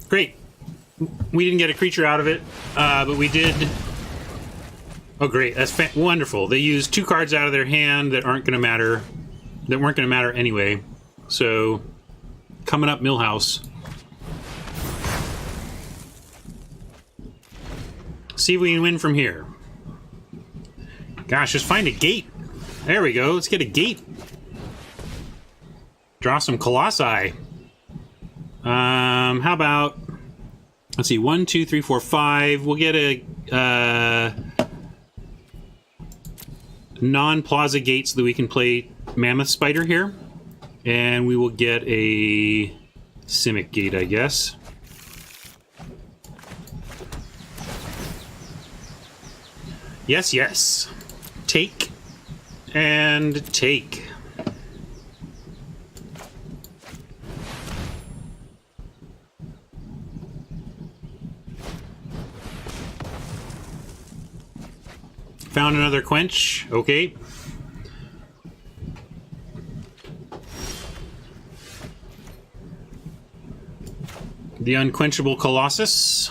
S1: Great. We didn't get a creature out of it, but we did... Oh, great. That's wonderful. They used 2 cards out of their hand that aren't going to matter, that weren't going to matter anyway. So, coming up, Millhouse. see if we can win from here. Gosh, just find a gate. There we go. Let's get a gate. Draw some colossi. How about... Let's see, 1, 2, 3, 4, 5. We'll get a non-plaza gate so that we can play Mammoth Spider here. And we will get a Simic gate, I guess. Yes, yes. Take and take. Found another quench. Okay. The Unquenchable Colossus.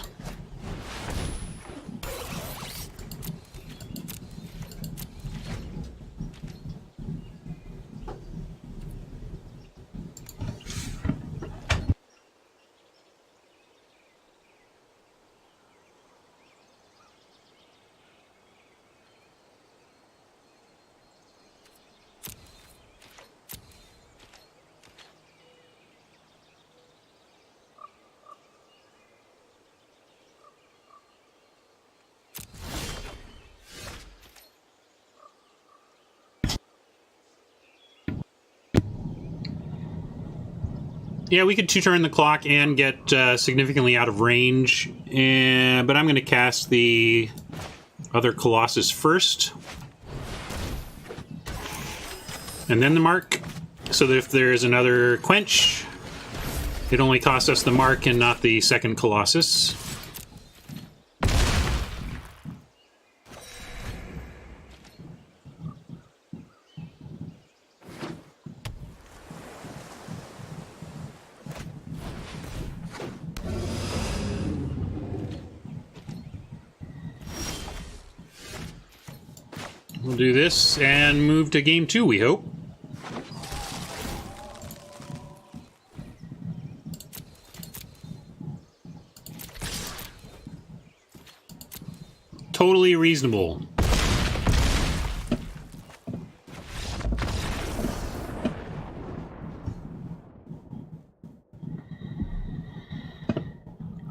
S1: Yeah, we could two-turn the clock and get significantly out of range, but I'm going to cast the other Colossus first. And then the mark, so that if there's another quench, it only costs us the mark and not the second Colossus. We'll do this and move to game 2, we hope. Totally reasonable.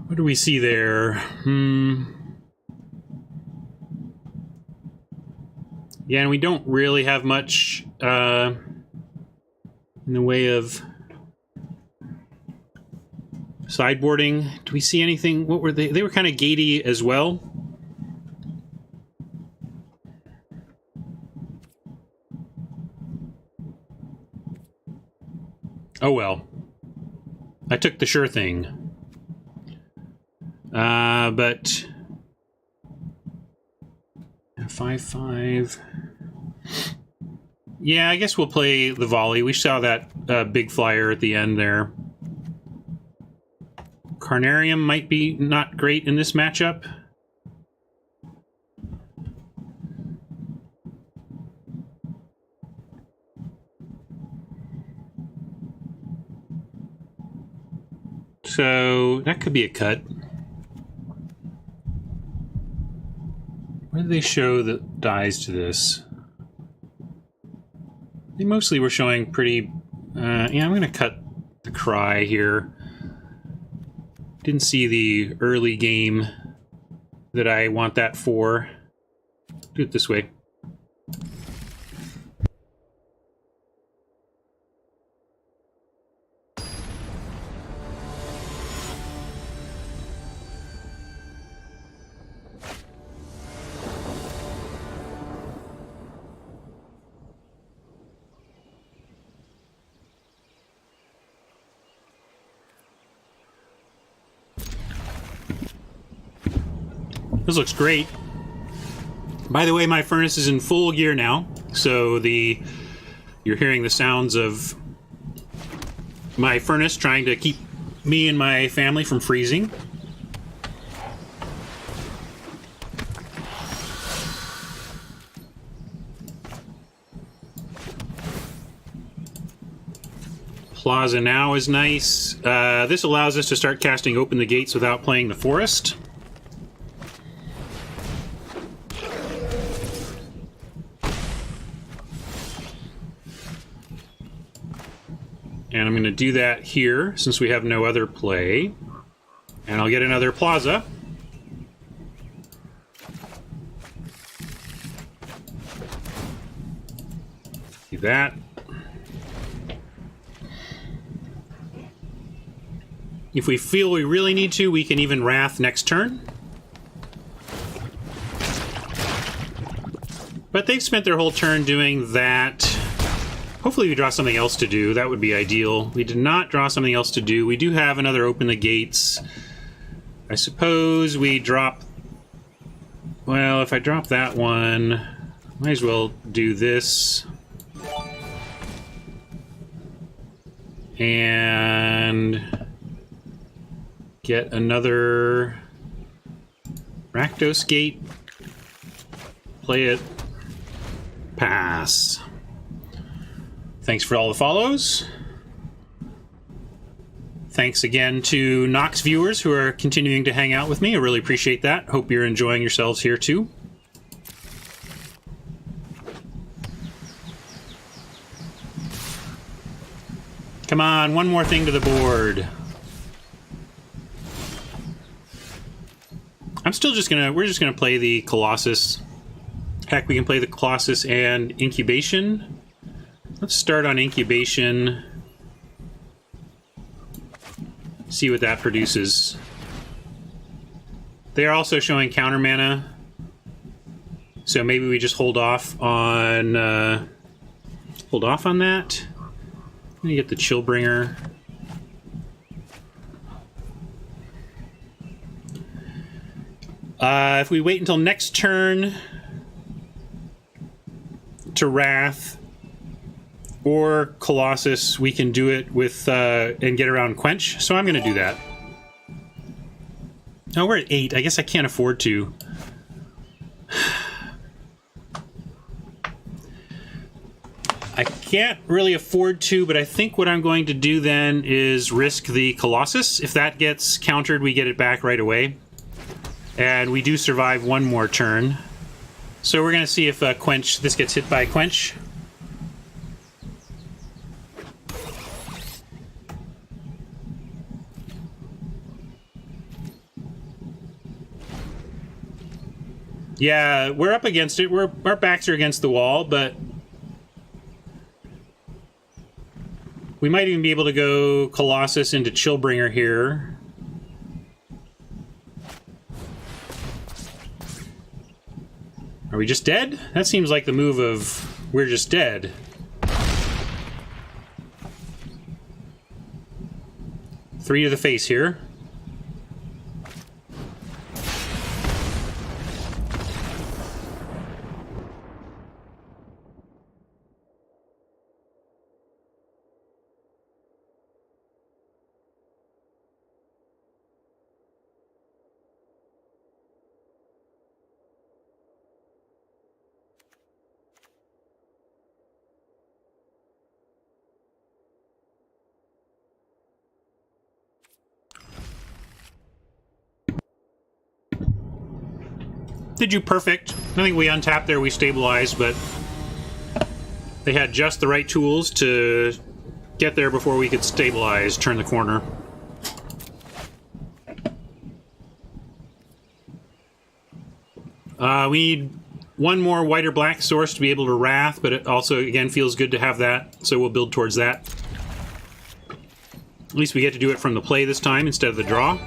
S1: What do we see there? Yeah, and we don't really have much in the way of sideboarding. Do we see anything? What were they? They were kind of gatey as well. Oh well. I took the sure thing. But 5/5. Yeah, I guess we'll play the volley. We saw that big flyer at the end there. Carnarium might be not great in this matchup. So that could be a cut. Where did they show the dies to this? They mostly were showing pretty... yeah, I'm going to cut the Cry here. Didn't see the early game that I want that for. Do it this way. This looks great. By the way, my furnace is in full gear now, so you're hearing the sounds of my furnace trying to keep me and my family from freezing. Plaza now is nice. This allows us to start casting Open the Gates without playing the forest. And I'm going to do that here since we have no other play. And I'll get another Plaza. Do that. If we feel we really need to, we can even Wrath next turn. But they've spent their whole turn doing that. Hopefully we draw something else to do. That would be ideal. We did not draw something else to do. We do have another Open the Gates. I suppose we drop... Well, if I drop that one, might as well do this. And get another Rakdos Gate. Play it. Pass. Thanks for all the follows. Thanks again to Nox viewers who are continuing to hang out with me. I really appreciate that. Hope you're enjoying yourselves here too. Come on, one more thing to the board. We're just gonna play the Colossus. Heck, we can play the Colossus and Incubation. Let's start on Incubation. See what that produces. They are also showing counter mana. So maybe we just hold off on that. Let me get the Chillbringer. If we wait until next turn to Wrath or Colossus, we can do it with and get around Quench. So I'm going to do that. Oh, we're at 8. I guess I can't afford to. I can't really afford to, but I think what I'm going to do then is risk the Colossus. If that gets countered, we get it back right away. And we do survive one more turn. So we're going to see if Quench, this gets hit by Quench. Yeah, we're up against it. Our backs are against the wall, but we might even be able to go Colossus into Chillbringer here. Are we just dead? That seems like the move of we're just dead. Three to the face here. Did you perfect? I think we untapped there, we stabilized, but they had just the right tools to get there before we could stabilize, turn the corner. We need one more white or black source to be able to Wrath, but it also, again, feels good to have that, so we'll build towards that. At least we get to do it from the play this time instead of the draw.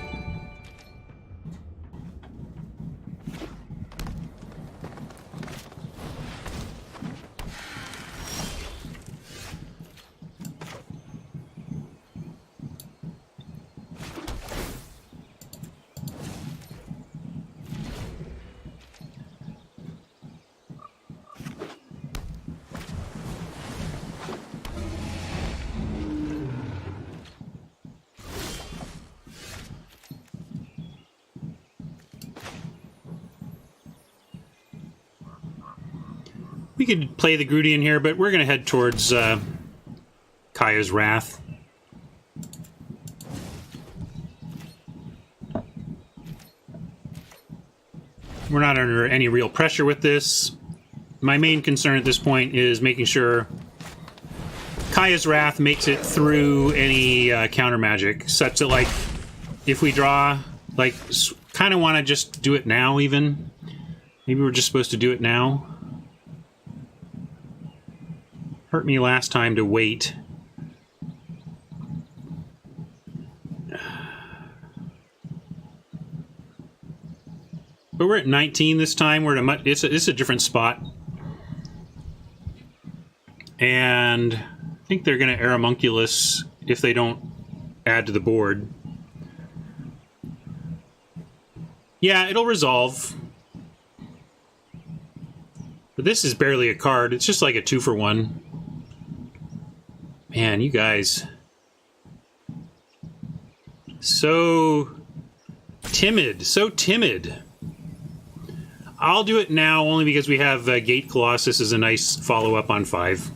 S1: We could play the Grudian here, but we're going to head towards Kaya's Wrath. We're not under any real pressure with this. My main concern at this point is making sure Kaya's Wrath makes it through any counter magic, such that, like, if we draw, like, kind of want to just do it now, even. Maybe we're just supposed to do it now. Hurt me last time to wait. But we're at 19 this time. We're at it's a different spot. And I think they're going to Aeromunculus if they don't add to the board. Yeah, it'll resolve. But this is barely a card. It's just like a 2-for-1. Man, you guys. So timid. So timid. I'll do it now only because we have Gate Colossus as a nice follow-up on 5.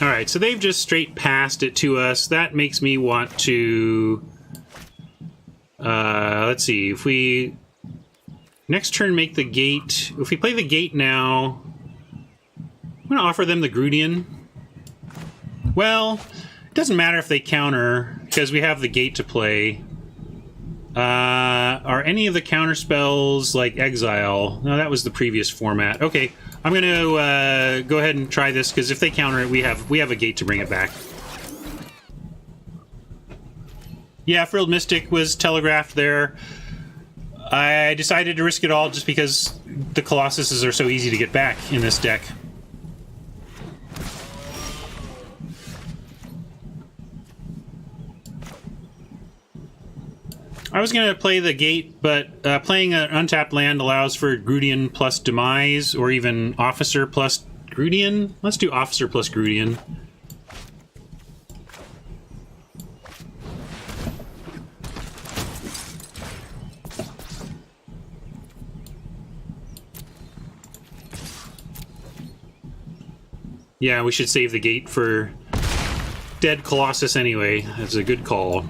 S1: Alright, so they've just straight passed it to us. That makes me want to... let's see, if we... Next turn make the gate... If we play the gate now... I'm going to offer them the Grudian. Well, it doesn't matter if they counter, because we have the gate to play. Are any of the counter spells like Exile? No, that was the previous format. Okay, I'm going to go ahead and try this, because if they counter it, we have a gate to bring it back. Yeah, Frilled Mystic was telegraphed there. I decided to risk it all just because the Colossuses are so easy to get back in this deck. I was going to play the gate, but playing an untapped land allows for Grudian plus Demise, or even Officer plus Grudian. Let's do Officer plus Grudian. Yeah, we should save the gate for dead Colossus anyway. That's a good call.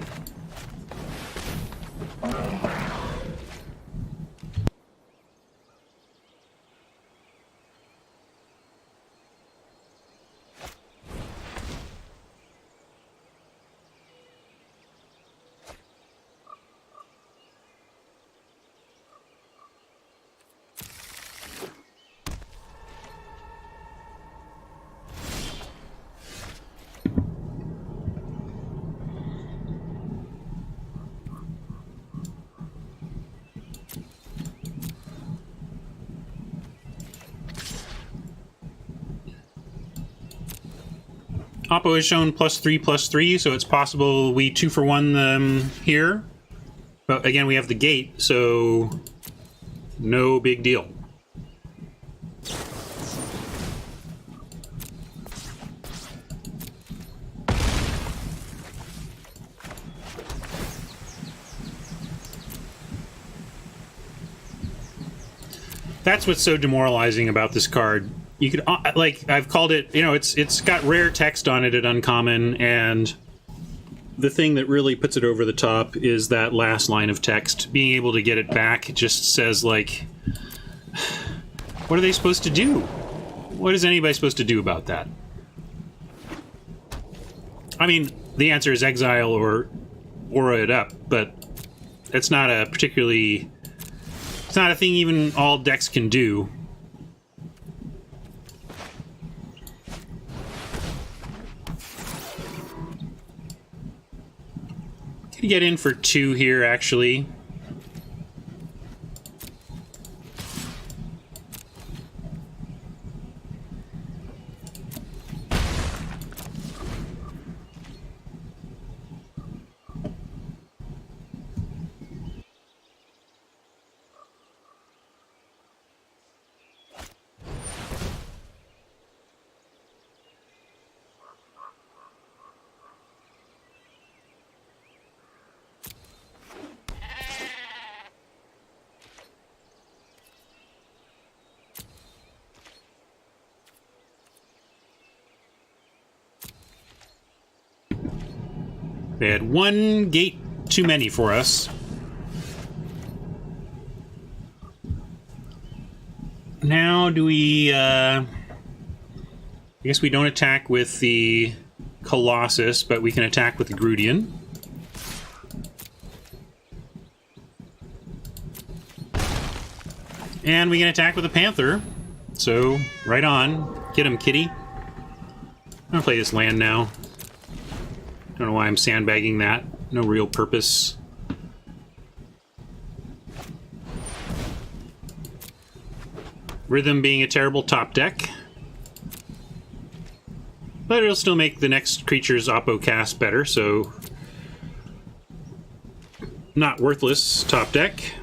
S1: Oppo has shown +3/+3, so it's possible we 2-for-1 them here. But again, we have the gate, so no big deal. That's what's so demoralizing about this card. You could, like, I've called it, you know, it's got rare text on it at Uncommon, and the thing that really puts it over the top is that last line of text. Being able to get it back just says, like, what are they supposed to do? What is anybody supposed to do about that? I mean, the answer is exile or aura it up, but it's not a particularly... It's not a thing even all decks can do. Could get in for 2 here, actually. They had one gate too many for us. Now do we... I guess we don't attack with the Colossus, but we can attack with the Grudian. And we can attack with the Panther. So, right on. Get him, kitty. I'm gonna play this land now. Don't know why I'm sandbagging that. No real purpose. Rhythm being a terrible top deck. But it'll still make the next creature's Oppo cast better, so... not worthless top deck.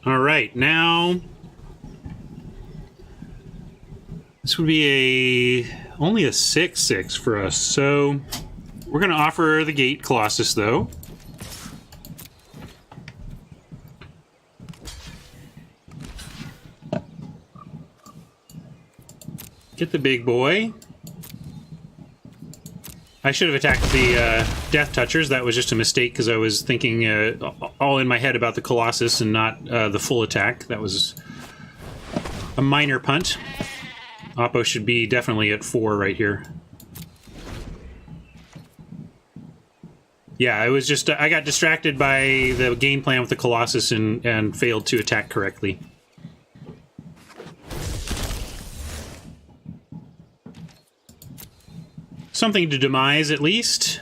S1: Alright, now... this would be only a 6/6 for us, so... we're going to offer the Gate Colossus, though. Get the big boy. I should have attacked the Death Touchers. That was just a mistake because I was thinking all in my head about the Colossus and not the full attack. That was a minor punt. Oppo should be definitely at 4 right here. Yeah, it was just... I got distracted by the game plan with the Colossus and failed to attack correctly. Something to demise, at least.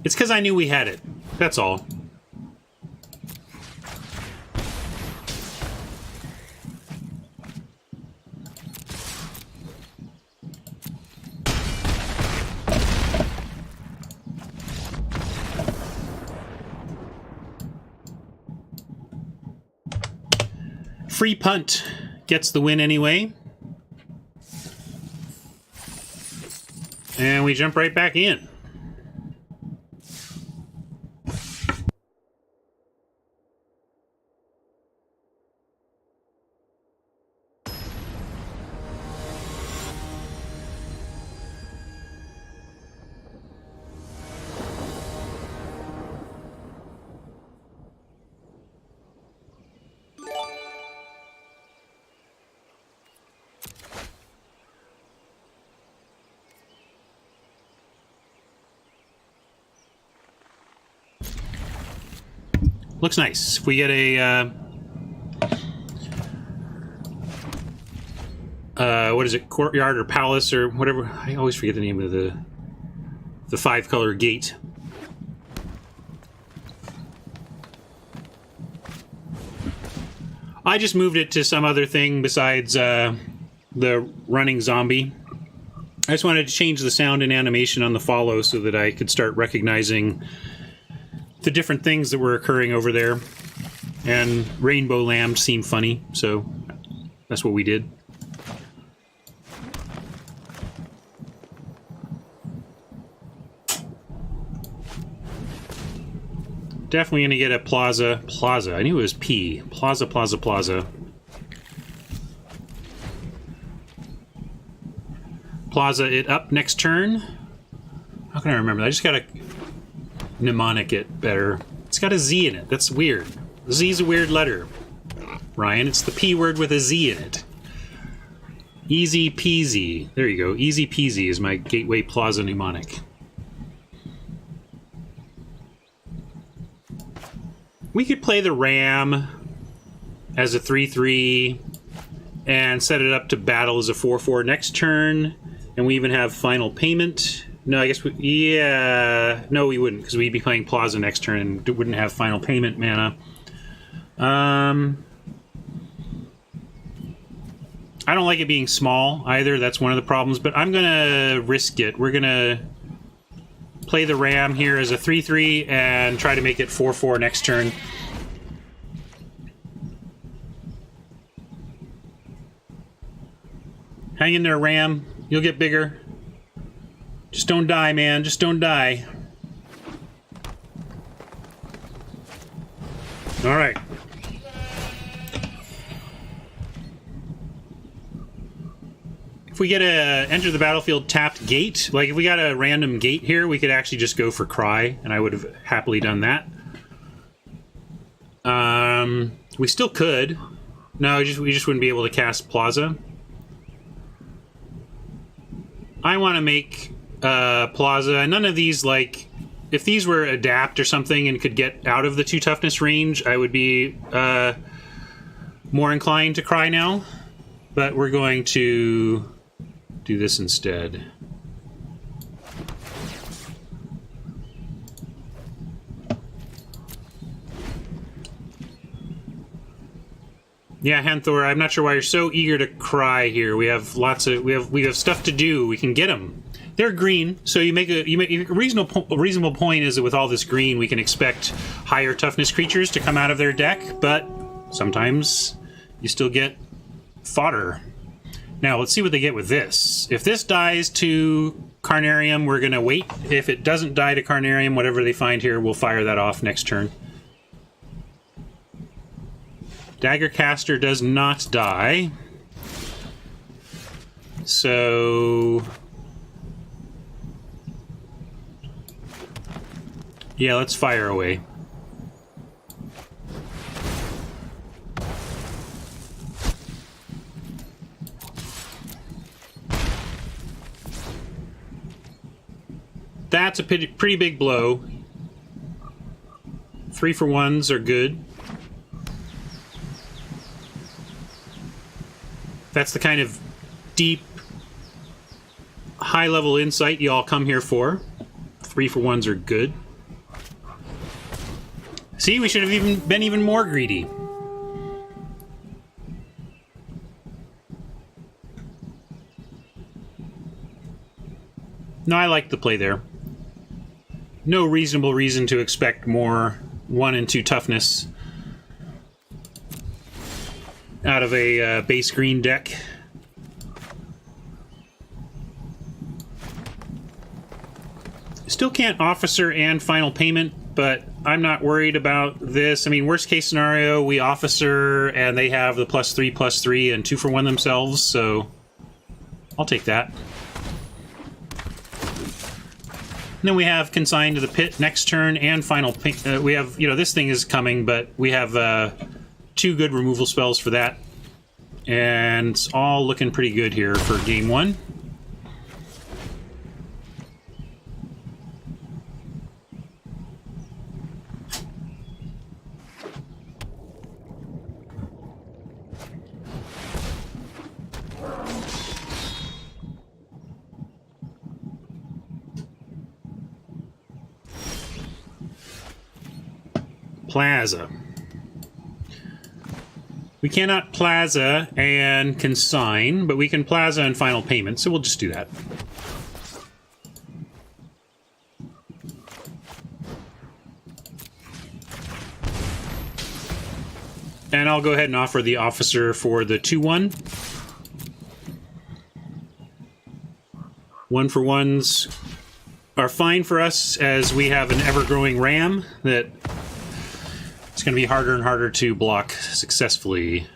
S1: It's because I knew we had it. That's all. Free punt gets the win anyway. And we jump right back in. Looks nice. If we get a what is it, courtyard or palace or whatever, I always forget the name of the 5-color gate. I just moved it to some other thing besides the running zombie. I just wanted to change the sound and animation on the follow so that I could start recognizing the different things that were occurring over there. And rainbow lamb seemed funny, so that's what we did. Definitely gonna get a plaza. I knew it was P. Plaza. Plaza it up next turn. How can I remember that? I just gotta mnemonic it better. It's got a Z in it. That's weird. Z is a weird letter, Ryan. It's the P word with a Z in it. Easy peasy. There you go. Easy peasy is my Gateway Plaza mnemonic. We could play the Ram as a 3/3 and set it up to battle as a 4/4 next turn, and we even have final payment. No, I guess we... yeah... no, we wouldn't, because we'd be playing Plaza next turn and wouldn't have final payment mana. I don't like it being small, either. That's one of the problems, but I'm gonna risk it. We're gonna play the Ram here as a 3/3 and try to make it 4/4 next turn. Hang in there, Ram. You'll get bigger. Just don't die, man. Just don't die. Alright. If we get a enter the battlefield tapped gate, like if we got a random gate here, we could actually just go for Cry, and I would have happily done that. We still could. No, we just wouldn't be able to cast Plaza. I want to make Plaza. None of these, like, if these were adapt or something and could get out of the 2 toughness range, I would be more inclined to Cry now. But we're going to do this instead. Yeah, Hanthor, I'm not sure why you're so eager to Cry here. We have lots of we have stuff to do. We can get them. They're green, so you make a reasonable point is that with all this green, we can expect higher toughness creatures to come out of their deck, but sometimes you still get fodder. Now, let's see what they get with this. If this dies to Carnarium, we're going to wait. If it doesn't die to Carnarium, whatever they find here, we'll fire that off next turn. Daggercaster does not die. So... yeah, let's fire away. That's a pretty big blow. 3-for-1s are good. That's the kind of deep, high-level insight you all come here for. 3-for-1s are good. See, we should have been even more greedy. No, I like the play there. No reasonable reason to expect more 1 and 2 toughness out of a base green deck. Still can't officer and final payment, but I'm not worried about this. I mean, worst case scenario, we officer and they have the +3/+3 and 2-for-1 themselves, so I'll take that. And then we have Consigned to the Pit next turn and final payment. We have, you know, this thing is coming, but we have 2 good removal spells for that. And it's all looking pretty good here for game 1. Plaza. We cannot Plaza and Consign, but we can Plaza and Final Payment, so we'll just do that. And I'll go ahead and offer the Officer for the 2/1. 1-for-1s are fine for us, as we have an ever-growing Ram that it's going to be harder and harder to block successfully.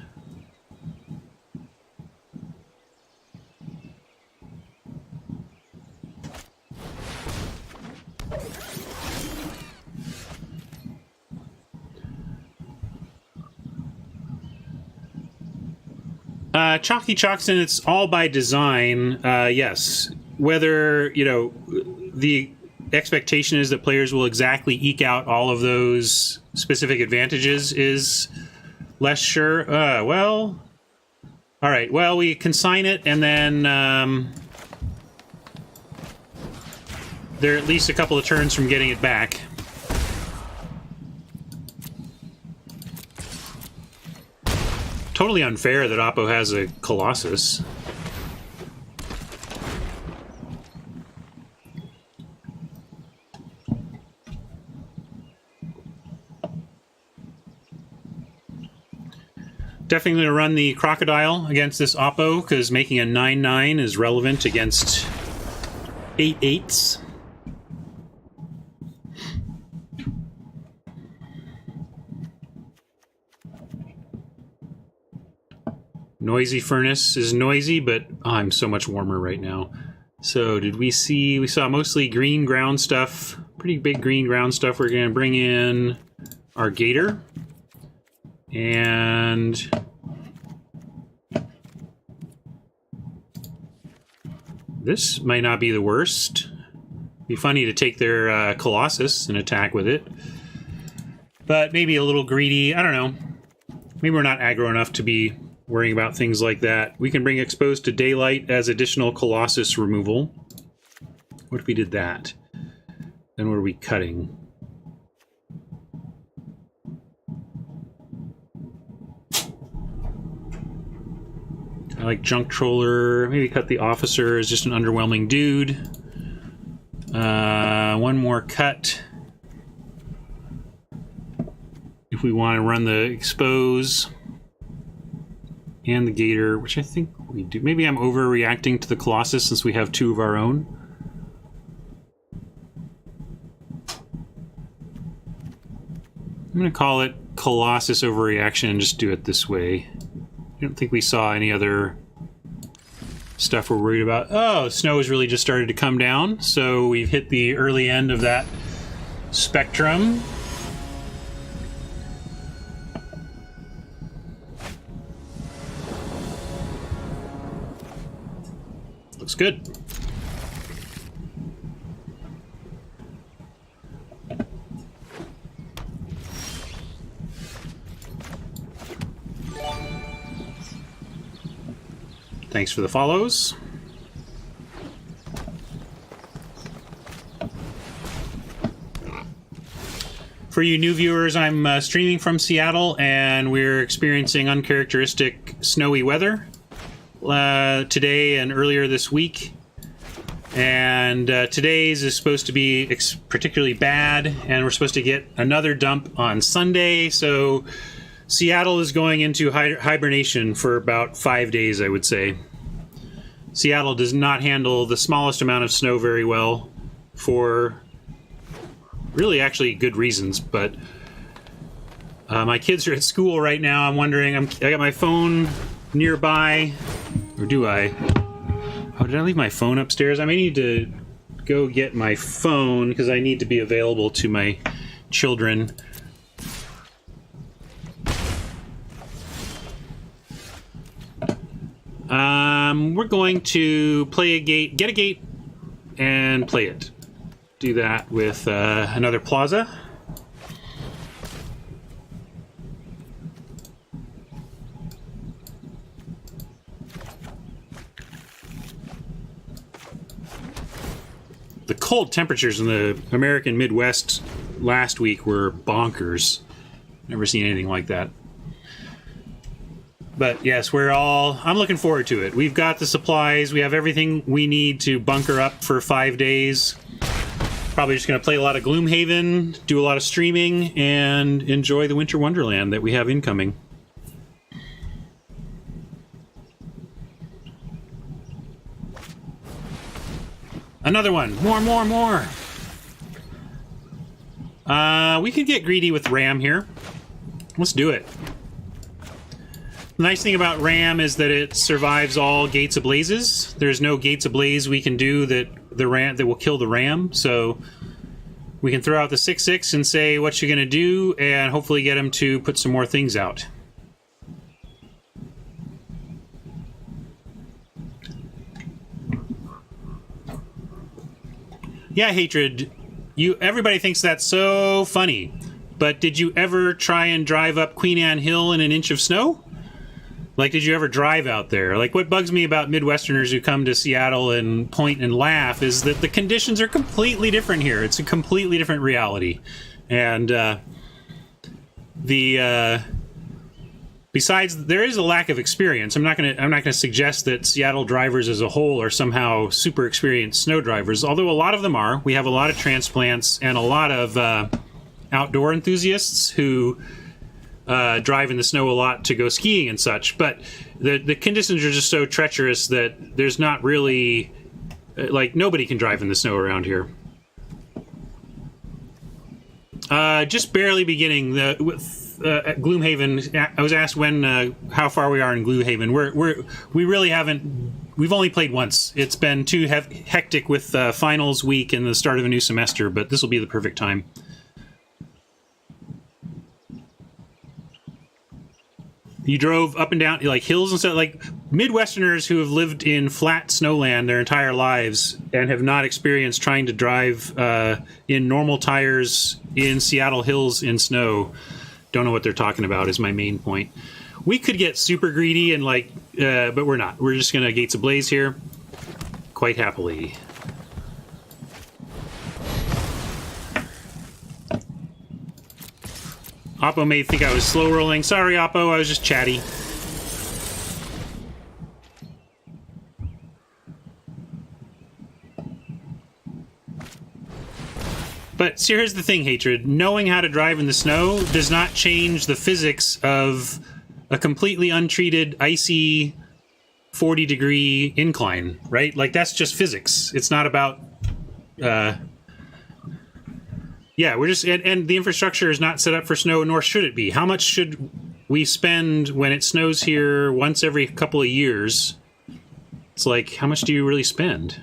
S1: Chalky Chalkson, it's all by design, yes. Whether, you know, the expectation is that players will exactly eke out all of those specific advantages is less sure. Well, all right. Well, we consign it, and then they're at least a couple of turns from getting it back. Totally unfair that Oppo has a Colossus. Definitely going to run the Crocodile against this Oppo, because making a 9/9 is relevant against 8/8s. Noisy furnace is noisy, but I'm so much warmer right now. So did we see... We saw mostly green ground stuff. Pretty big green ground stuff. We're going to bring in our gator. And... this might not be the worst. Be funny to take their Colossus and attack with it. But maybe a little greedy. I don't know. Maybe we're not aggro enough to be worrying about things like that. We can bring Exposed to Daylight as additional Colossus removal. What if we did that? Then what are we cutting? I like Junk Troller. Maybe cut the Officer as just an underwhelming dude. One more cut. If we want to run the Expose and the Gator, which I think we do. Maybe I'm overreacting to the Colossus since we have two of our own. I'm going to call it Colossus overreaction and just do it this way. I don't think we saw any other stuff we're worried about. Oh, snow has really just started to come down, so we've hit the early end of that spectrum. Looks good. Thanks for the follows. For you new viewers, I'm streaming from Seattle, and we're experiencing uncharacteristic snowy weather today and earlier this week. And today's is supposed to be particularly bad, and we're supposed to get another dump on Sunday, so Seattle is going into hibernation for about 5 days, I would say. Seattle does not handle the smallest amount of snow very well for really actually good reasons, but my kids are at school right now. I'm wondering, I got my phone nearby, or do I? Oh, did I leave my phone upstairs? I may need to go get my phone because I need to be available to my children. We're going to play a gate, get a gate, and play it. Do that with another Plaza. The cold temperatures in the American Midwest last week were bonkers. Never seen anything like that. But yes, I'm looking forward to it. We've got the supplies. We have everything we need to bunker up for 5 days. Probably just going to play a lot of Gloomhaven, do a lot of streaming, and enjoy the Winter Wonderland that we have incoming. Another one. More. We could get greedy with Ram here. Let's do it. The nice thing about Ram is that it survives all Gates Ablazes. There's no Gates Ablaze we can do that will kill the Ram, so we can throw out the 6/6 and say what you're going to do, and hopefully get him to put some more things out. Yeah, Hatred, everybody thinks that's so funny, but did you ever try and drive up Queen Anne Hill in an inch of snow? Like, did you ever drive out there? Like, what bugs me about Midwesterners who come to Seattle and point and laugh is that the conditions are completely different here. It's a completely different reality. And besides, there is a lack of experience. I'm not gonna suggest that Seattle drivers as a whole are somehow super experienced snow drivers, although a lot of them are. We have a lot of transplants and a lot of outdoor enthusiasts who drive in the snow a lot to go skiing and such, but the conditions are just so treacherous that there's not really, like, nobody can drive in the snow around here. Just barely beginning. Gloomhaven, I was asked when how far we are in Gloomhaven. We really haven't. We've only played once. It's been too hectic with finals week and the start of a new semester, but this will be the perfect time. You drove up and down like hills and stuff, like Midwesterners who have lived in flat snowland their entire lives and have not experienced trying to drive in normal tires in Seattle hills in snow. Don't know what they're talking about is my main point. We could get super greedy and like, but we're not. We're just gonna Gates Ablaze here, quite happily. Oppo may think I was slow rolling. Sorry, Oppo, I was just chatty. But see, here's the thing, Hatred. Knowing how to drive in the snow does not change the physics of a completely untreated, icy 40-degree incline, right? Like, that's just physics. It's not about... Yeah, we're just... And the infrastructure is not set up for snow, nor should it be. How much should we spend when it snows here once every couple of years? It's like, how much do you really spend?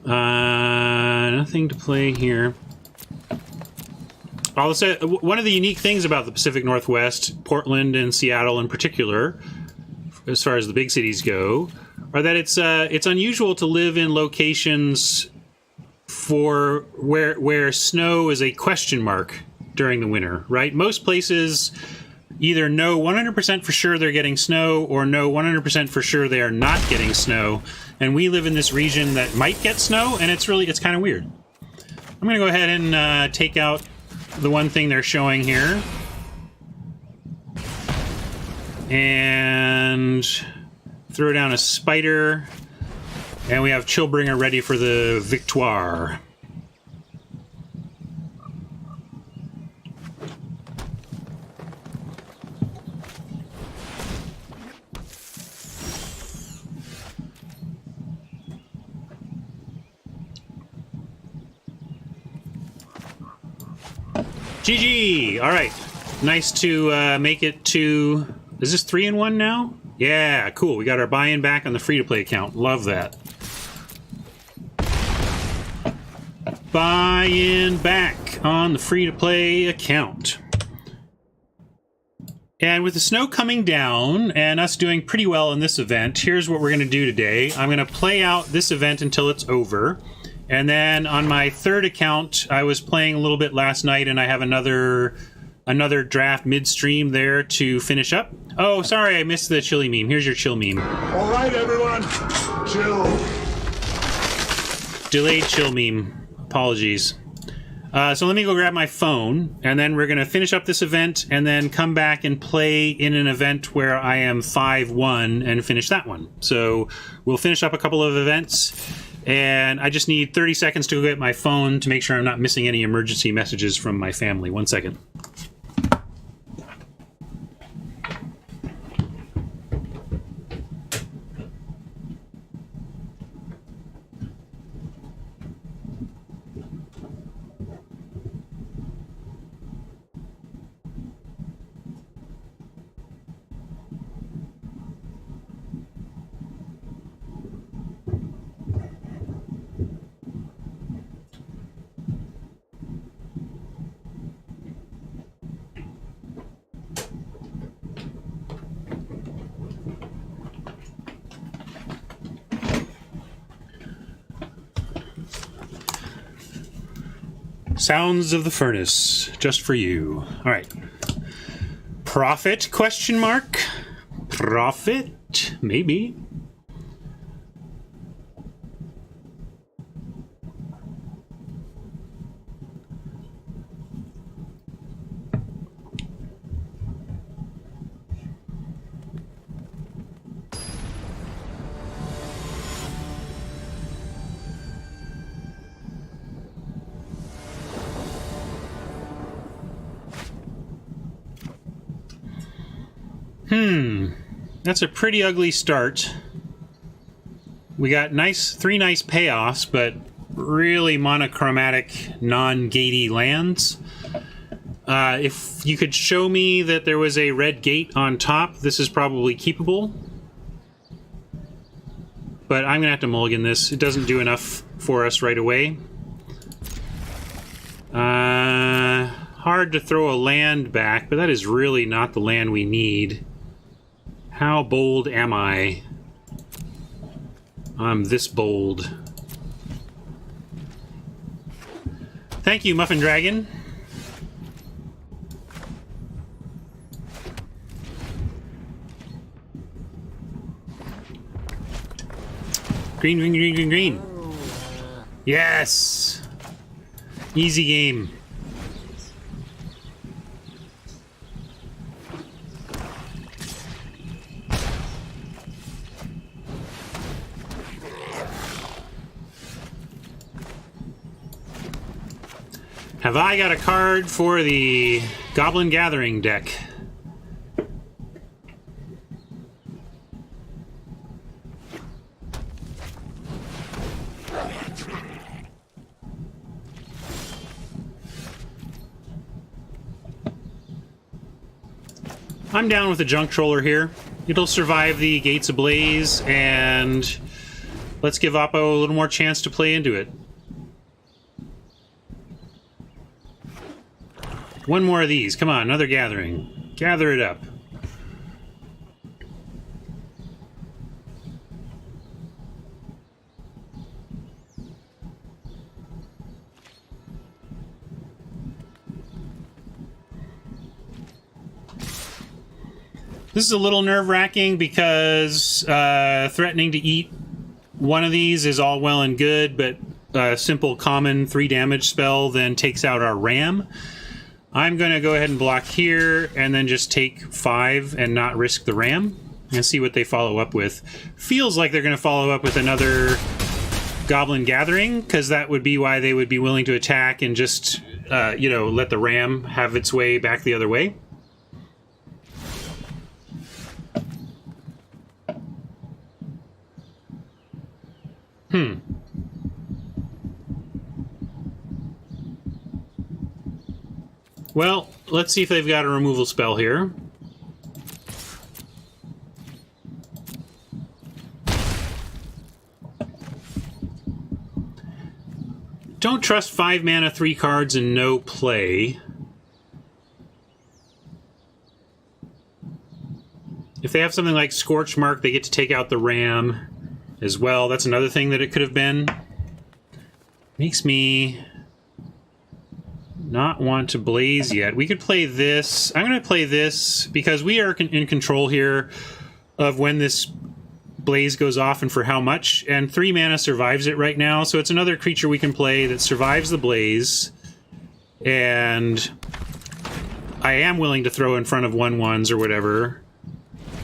S1: Nothing to play here. Also, one of the unique things about the Pacific Northwest, Portland and Seattle in particular, as far as the big cities go, are that it's unusual to live in locations for where snow is a question mark during the winter, right? Most places either know 100% for sure they're getting snow or know 100% for sure they are not getting snow. And we live in this region that might get snow, and it's kind of weird. I'm going to go ahead and take out the one thing they're showing here. And throw down a spider. And we have Chillbringer ready for the Victoire. GG! Alright. Nice to make it to... Is this 3-in-1 now? Yeah, cool. We got our buy-in back on the free-to-play account. Love that. Buy-in back on the free-to-play account. And with the snow coming down and us doing pretty well in this event, here's what we're going to do today. I'm going to play out this event until it's over. And then on my third account, I was playing a little bit last night, and I have another draft midstream there to finish up. Oh, sorry, I missed the chili meme. Here's your chill meme.
S2: All right, everyone, chill.
S1: Delayed chill meme. Apologies. So let me go grab my phone, and then we're going to finish up this event, and then come back and play in an event where I am 5-1 and finish that one. So we'll finish up a couple of events. And I just need 30 seconds to go get my phone to make sure I'm not missing any emergency messages from my family. 1 second. Sounds of the furnace, just for you. All right. Profit, question mark? Profit? Maybe. That's a pretty ugly start. We got three nice payoffs, but really monochromatic, non-gatey lands. If you could show me that there was a red gate on top, this is probably keepable. But I'm going to have to mulligan this. It doesn't do enough for us right away. Hard to throw a land back, but that is really not the land we need. How bold am I? I'm this bold. Thank you, Muffin Dragon. Green, green, green, green, green. Yes! Easy game. Have I got a card for the Goblin Gathering deck? I'm down with the Junk Troller here. It'll survive the Gates Ablaze, and let's give Oppo a little more chance to play into it. One more of these. Come on, another gathering. Gather it up. This is a little nerve-wracking because threatening to eat one of these is all well and good, but a simple common 3 damage spell then takes out our RAM. I'm going to go ahead and block here and then just take 5 and not risk the RAM and see what they follow up with. Feels like they're going to follow up with another Goblin Gathering, because that would be why they would be willing to attack and just, you know, let the RAM have its way back the other way. Well, let's see if they've got a removal spell here. Don't trust 5 mana, 3 cards, and no play. If they have something like Scorch Mark, they get to take out the RAM as well. That's another thing that it could have been. Makes me not want to blaze yet. We could play this. I'm going to play this because we are in control here of when this blaze goes off and for how much. And 3 mana survives it right now, so it's another creature we can play that survives the blaze. And I am willing to throw in front of 1/1s or whatever.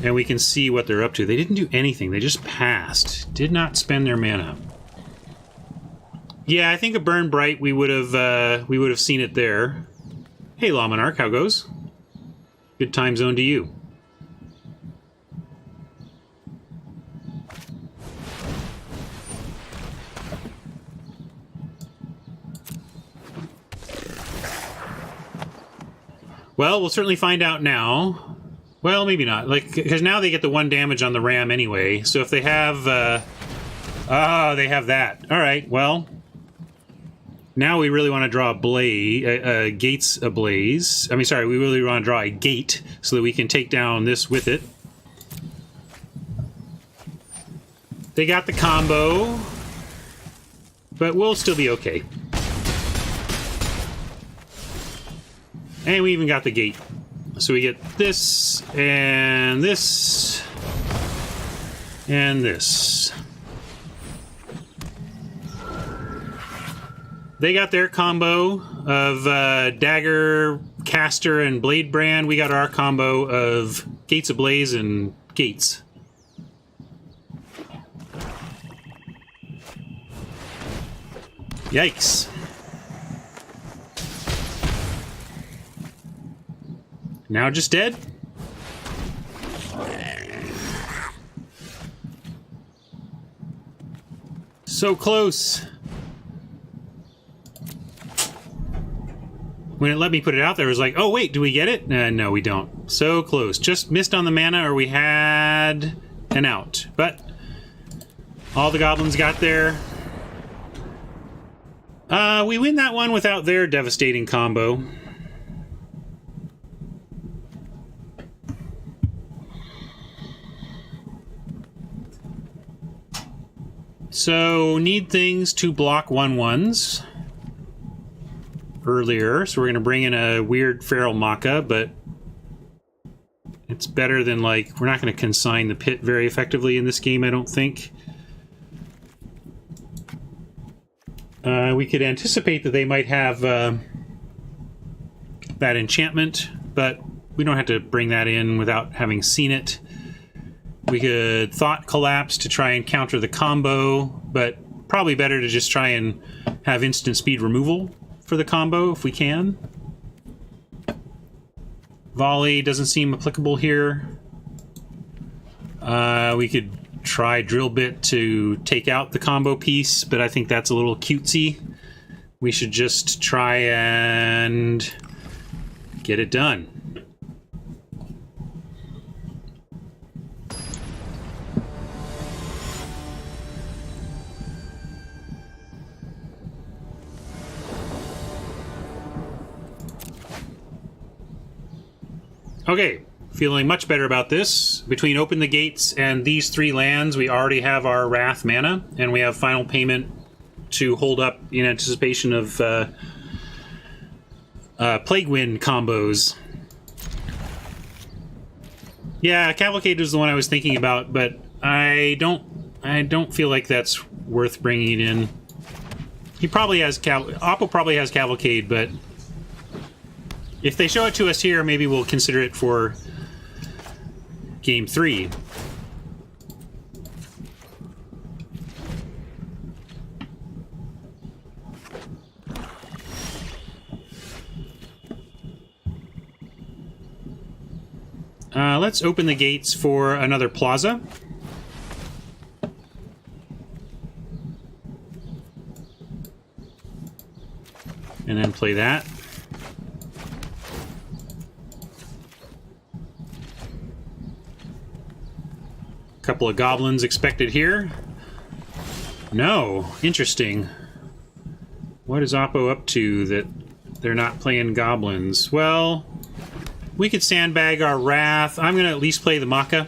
S1: And we can see what they're up to. They didn't do anything. They just passed. Did not spend their mana. Yeah, I think a Burn Bright, we would have seen it there. Hey, Law Monarch, how goes? Good time zone to you. Well, we'll certainly find out now. Well, maybe not. Like, because now they get the 1 damage on the RAM anyway. So if they have, oh, they have that. All right. Well. Now we really want to draw a blaze, gates ablaze. I mean, sorry, we really want to draw a gate so that we can take down this with it. They got the combo, but we'll still be okay. And we even got the gate. So we get this, and this, and this. They got their combo of Dagger, Caster, and Blade Brand. We got our combo of Gates Ablaze and Gates. Yikes. Now just dead? So close. when it let me put it out there, it was like, oh wait, do we get it? No, we don't. So close. Just missed on the mana, or we had an out. But all the goblins got there. We win that one without their devastating combo. So, need things to block 1/1s earlier. So we're going to bring in a weird Feral Maca, but it's better than, like, we're not going to consign the pit very effectively in this game, I don't think. We could anticipate that they might have that enchantment, but we don't have to bring that in without having seen it. We could Thought Collapse to try and counter the combo, but probably better to just try and have instant speed removal for the combo if we can. Volley doesn't seem applicable here. We could try Drill Bit to take out the combo piece, but I think that's a little cutesy. We should just try and get it done. Okay, feeling much better about this. Between Open the Gates and these 3 lands, we already have our Wrath mana, and we have final payment to hold up in anticipation of Plague Wind combos. Yeah, Cavalcade was the one I was thinking about, but I don't feel like that's worth bringing it in. He probably has Oppo probably has Cavalcade, but if they show it to us here, maybe we'll consider it for Game 3. Let's open the gates for another Plaza. And then play that. Couple of goblins expected here. No. Interesting. What is Oppo up to that they're not playing goblins? Well, we could sandbag our Wrath. I'm going to at least play the Maca.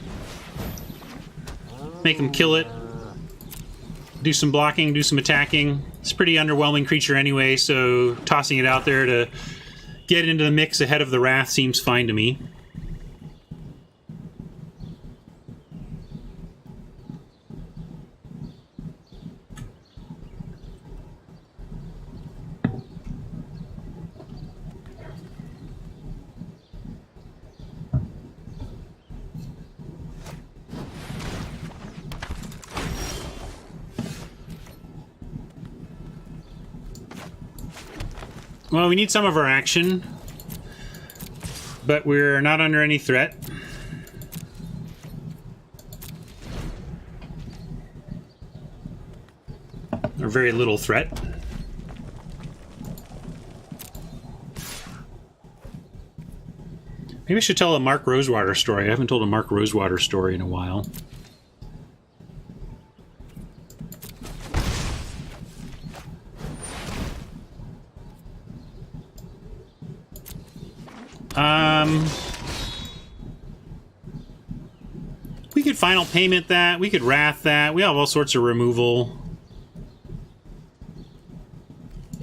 S1: Make them kill it. Do some blocking, do some attacking. It's a pretty underwhelming creature anyway, so tossing it out there to get into the mix ahead of the Wrath seems fine to me. Well, we need some of our action, but we're not under any threat. Or very little threat. Maybe I should tell a Mark Rosewater story. I haven't told a Mark Rosewater story in a while. We could final payment that. We could Wrath that. We have all sorts of removal.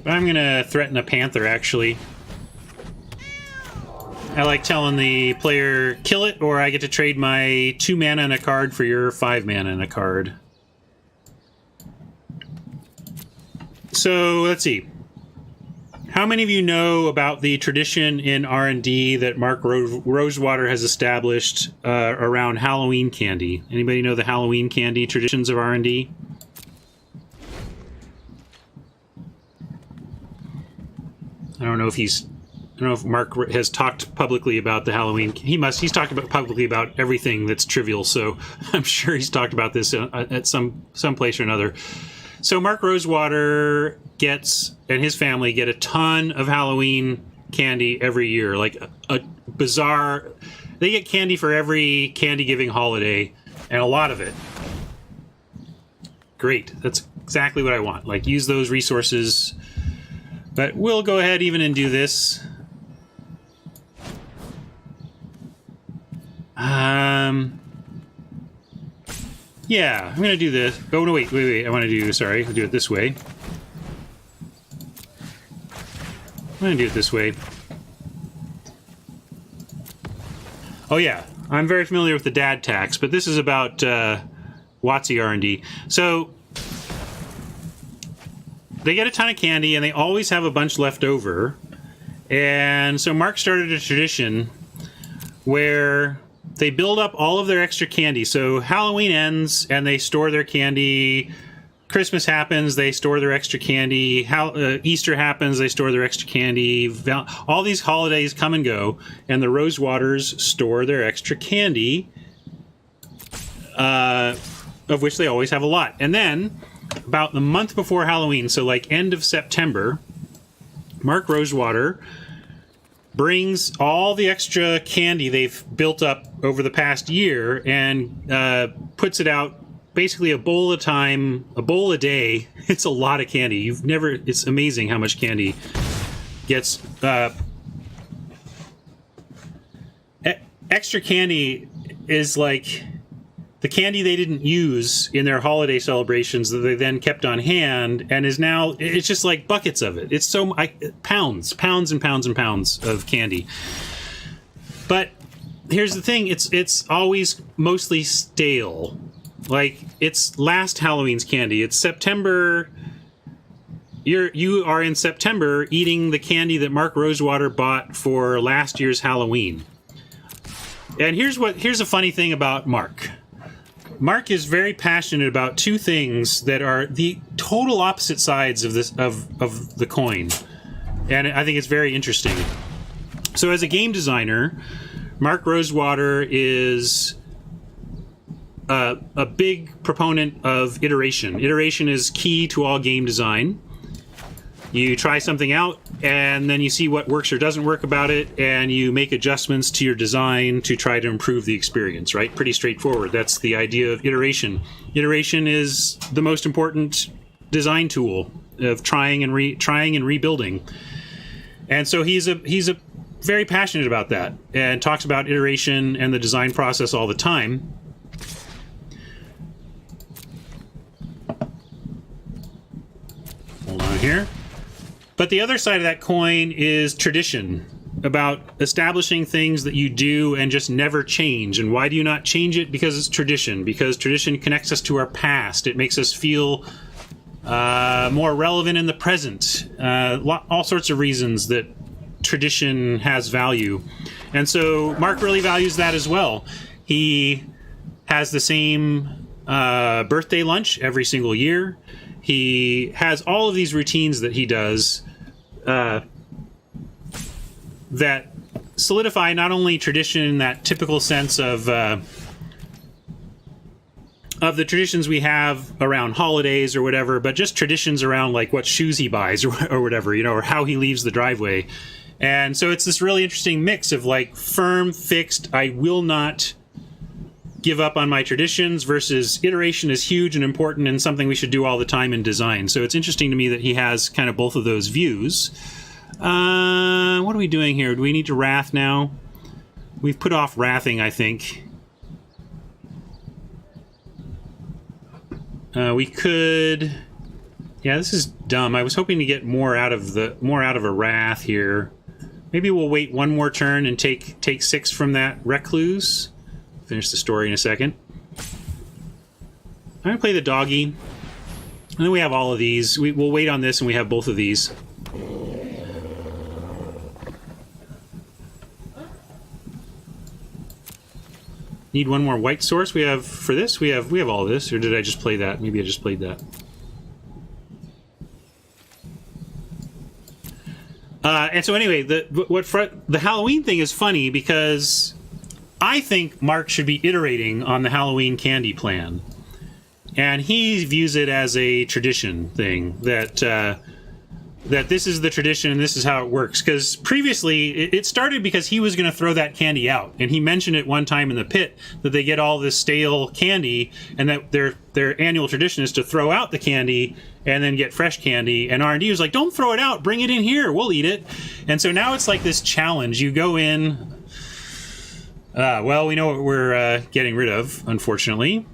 S1: But I'm gonna threaten a Panther, actually. I like telling the player, kill it, or I get to trade my 2 mana and a card for your 5 mana and a card. So, let's see. How many of you know about the tradition in R&D that Mark Rosewater has established around Halloween candy? Anybody know the Halloween candy traditions of R&D? I don't know if Mark has talked publicly about the Halloween. He's talked about publicly about everything that's trivial, so I'm sure he's talked about this at some place or another. So Mark Rosewater and his family get a ton of Halloween candy every year, like a bizarre. They get candy for every candy-giving holiday, and a lot of it. Great. That's exactly what I want. Like, use those resources. But we'll go ahead even and do this. Yeah, I'm going to do this. Oh, no, wait. I want to do, sorry, I'll do it this way. I'm going to do it this way. Oh, yeah. I'm very familiar with the dad tax, but this is about WotC R&D. So they get a ton of candy, and they always have a bunch left over. And so Mark started a tradition where they build up all of their extra candy. So Halloween ends, and they store their candy. Christmas happens, they store their extra candy. Easter happens, they store their extra candy. All these holidays come and go, and the Rosewaters store their extra candy, of which they always have a lot. And then, about the month before Halloween, so like end of September, Mark Rosewater brings all the extra candy they've built up over the past year and puts it out basically a bowl at a time, a bowl a day. It's a lot of candy. It's amazing how much candy gets. Extra candy is like the candy they didn't use in their holiday celebrations that they then kept on hand, and is now, it's just like buckets of it. It's pounds and pounds and pounds of candy. But here's the thing, it's always mostly stale. Like, it's last Halloween's candy. It's September. You are in September eating the candy that Mark Rosewater bought for last year's Halloween. And here's a funny thing about Mark. Mark is very passionate about two things that are the total opposite sides of the coin. And I think it's very interesting. So as a game designer, Mark Rosewater is a big proponent of iteration. Iteration is key to all game design. You try something out, and then you see what works or doesn't work about it, and you make adjustments to your design to try to improve the experience, right? Pretty straightforward. That's the idea of iteration. Iteration is the most important design tool of trying and rebuilding. And so he's a very passionate about that, and talks about iteration and the design process all the time. Hold on here. But the other side of that coin is tradition, about establishing things that you do and just never change. And why do you not change it? Because it's tradition. Because tradition connects us to our past. It makes us feel more relevant in the present. All sorts of reasons that tradition has value. And so Mark really values that as well. He has the same birthday lunch every single year. He has all of these routines that he does that solidify not only tradition in that typical sense of the traditions we have around holidays or whatever, but just traditions around like what shoes he buys or whatever, or how he leaves the driveway. And so it's this really interesting mix of like firm, fixed, I will not give up on my traditions, versus iteration is huge and important and something we should do all the time in design. So it's interesting to me that he has kind of both of those views. What are we doing here? Do we need to wrath now? We've put off wrathing, I think. We could... Yeah, this is dumb. I was hoping to get more out of a wrath here. Maybe we'll wait one more turn and take 6 from that recluse. Finish the story in a second. I'm going to play the doggy. And then we have all of these. We'll wait on this and we have both of these. Need one more white source. We have, for this, we have all of this. Or did I just play that? Maybe I just played that. And so anyway, the Halloween thing is funny because I think Mark should be iterating on the Halloween candy plan. And he views it as a tradition thing that that this is the tradition and this is how it works. Because previously, it started because he was going to throw that candy out, and he mentioned it one time in the pit that they get all this stale candy, and that their annual tradition is to throw out the candy and then get fresh candy. And R&D was like, "Don't throw it out, bring it in here, we'll eat it." And so now it's like this challenge. You go in. Well, we know what we're getting rid of, unfortunately.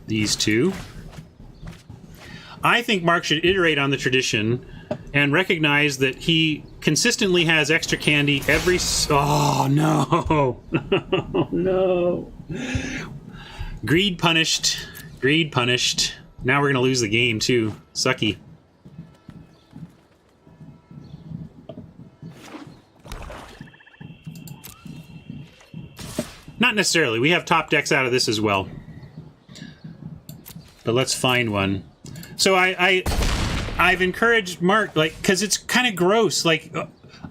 S1: These two. I think Mark should iterate on the tradition and recognize that he consistently has extra candy every... Oh, no. No. Greed punished. Greed punished. Now we're going to lose the game, too. Sucky. Not necessarily. We have top decks out of this as well. But let's find one. So I've encouraged Mark, like, because it's kind of gross. Like,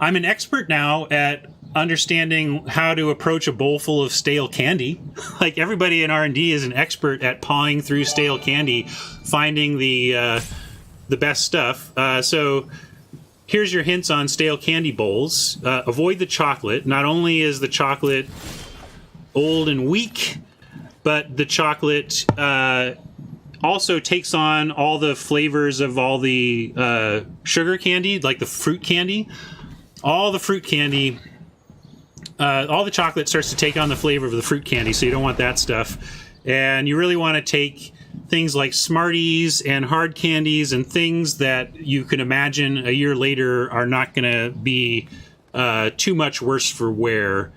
S1: I'm an expert now at understanding how to approach a bowl full of stale candy. Like, everybody in R&D is an expert at pawing through stale candy, finding the best stuff. So here's your hints on stale candy bowls. Avoid the chocolate. Not only is the chocolate old and weak, but the chocolate also takes on all the flavors of all the sugar candy, like the fruit candy. All the fruit candy, all the chocolate starts to take on the flavor of the fruit candy, so you don't want that stuff. And you really want to take things like Smarties and hard candies and things that you can imagine a year later are not going to be too much worse for wear.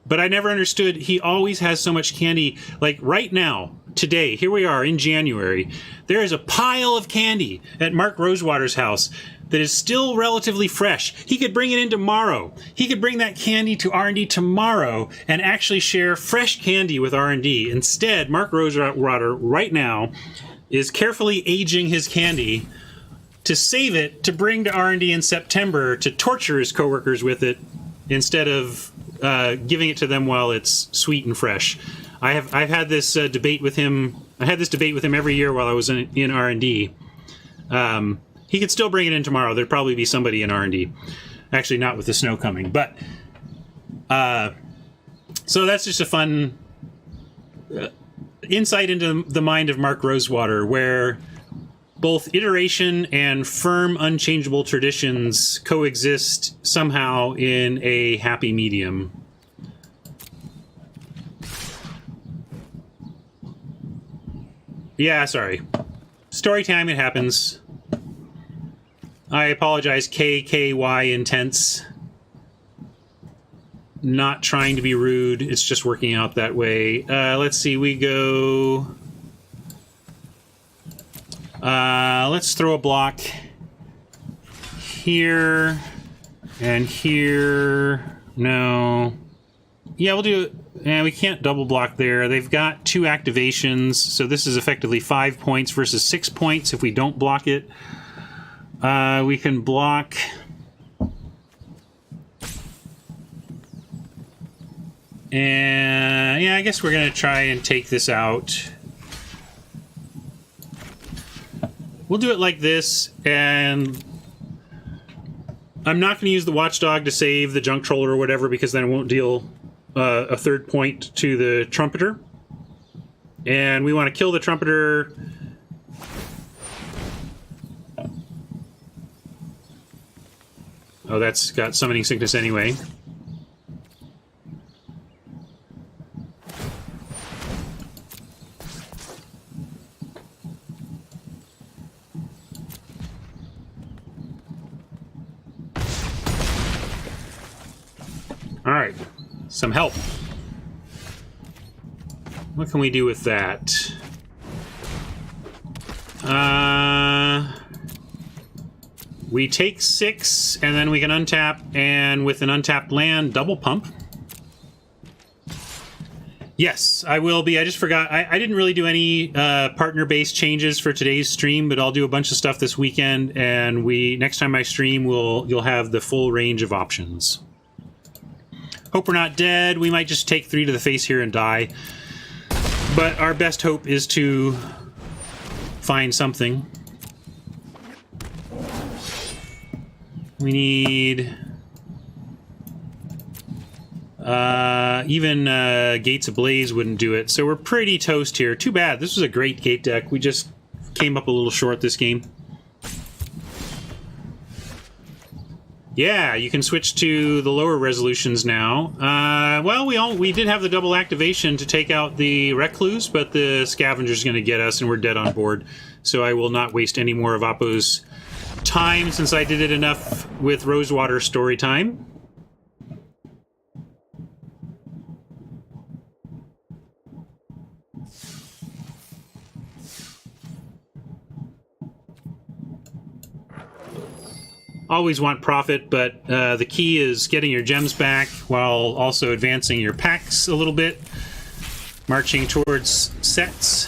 S1: But I never understood, he always has so much candy. Like right now, today, here we are in January, there is a pile of candy at Mark Rosewater's house that is still relatively fresh. He could bring it in tomorrow. He could bring that candy to R&D tomorrow and actually share fresh candy with R&D. Instead, Mark Rosewater right now is carefully aging his candy to save it to bring to R&D in September to torture his coworkers with it instead of giving it to them while it's sweet and fresh. I've had this debate with him. I had this debate with him every year while I was in R&D. He could still bring it in tomorrow. There'd probably be somebody in R&D. Actually, not with the snow coming. But so that's just a fun insight into the mind of Mark Rosewater, where both iteration and firm, unchangeable traditions coexist somehow in a happy medium. Yeah, sorry. Story time, it happens. I apologize, KKY Intense. Not trying to be rude, it's just working out that way. Let's see, we go... let's throw a block here and here. No. Yeah, we'll do it. Yeah, we can't double block there. They've got 2 activations, so this is effectively 5 points versus 6 points if we don't block it. We can block... And yeah, I guess we're going to try and take this out. We'll do it like this, and I'm not going to use the Watchdog to save the Junk Troller or whatever, because then it won't deal a 3rd point to the Trumpeter. And we want to kill the Trumpeter. Oh, that's got Summoning Sickness anyway. Alright, some help. What can we do with that? We take 6, and then we can untap, and with an untapped land, double pump. Yes, I will be. I just forgot. I didn't really do any partner-based changes for today's stream, but I'll do a bunch of stuff this weekend, and next time I stream, you'll have the full range of options. Hope we're not dead. We might just take 3 to the face here and die. But our best hope is to find something. We need... even Gates Ablaze wouldn't do it, so we're pretty toast here. Too bad. This was a great gate deck. We just came up a little short this game. Yeah, you can switch to the lower resolutions now. Well, we did have the double activation to take out the Recluse, but the Scavenger's going to get us, and we're dead on board. So I will not waste any more of Oppo's time, since I did it enough with Rosewater story time. Always want profit, but the key is getting your gems back while also advancing your packs a little bit, marching towards sets.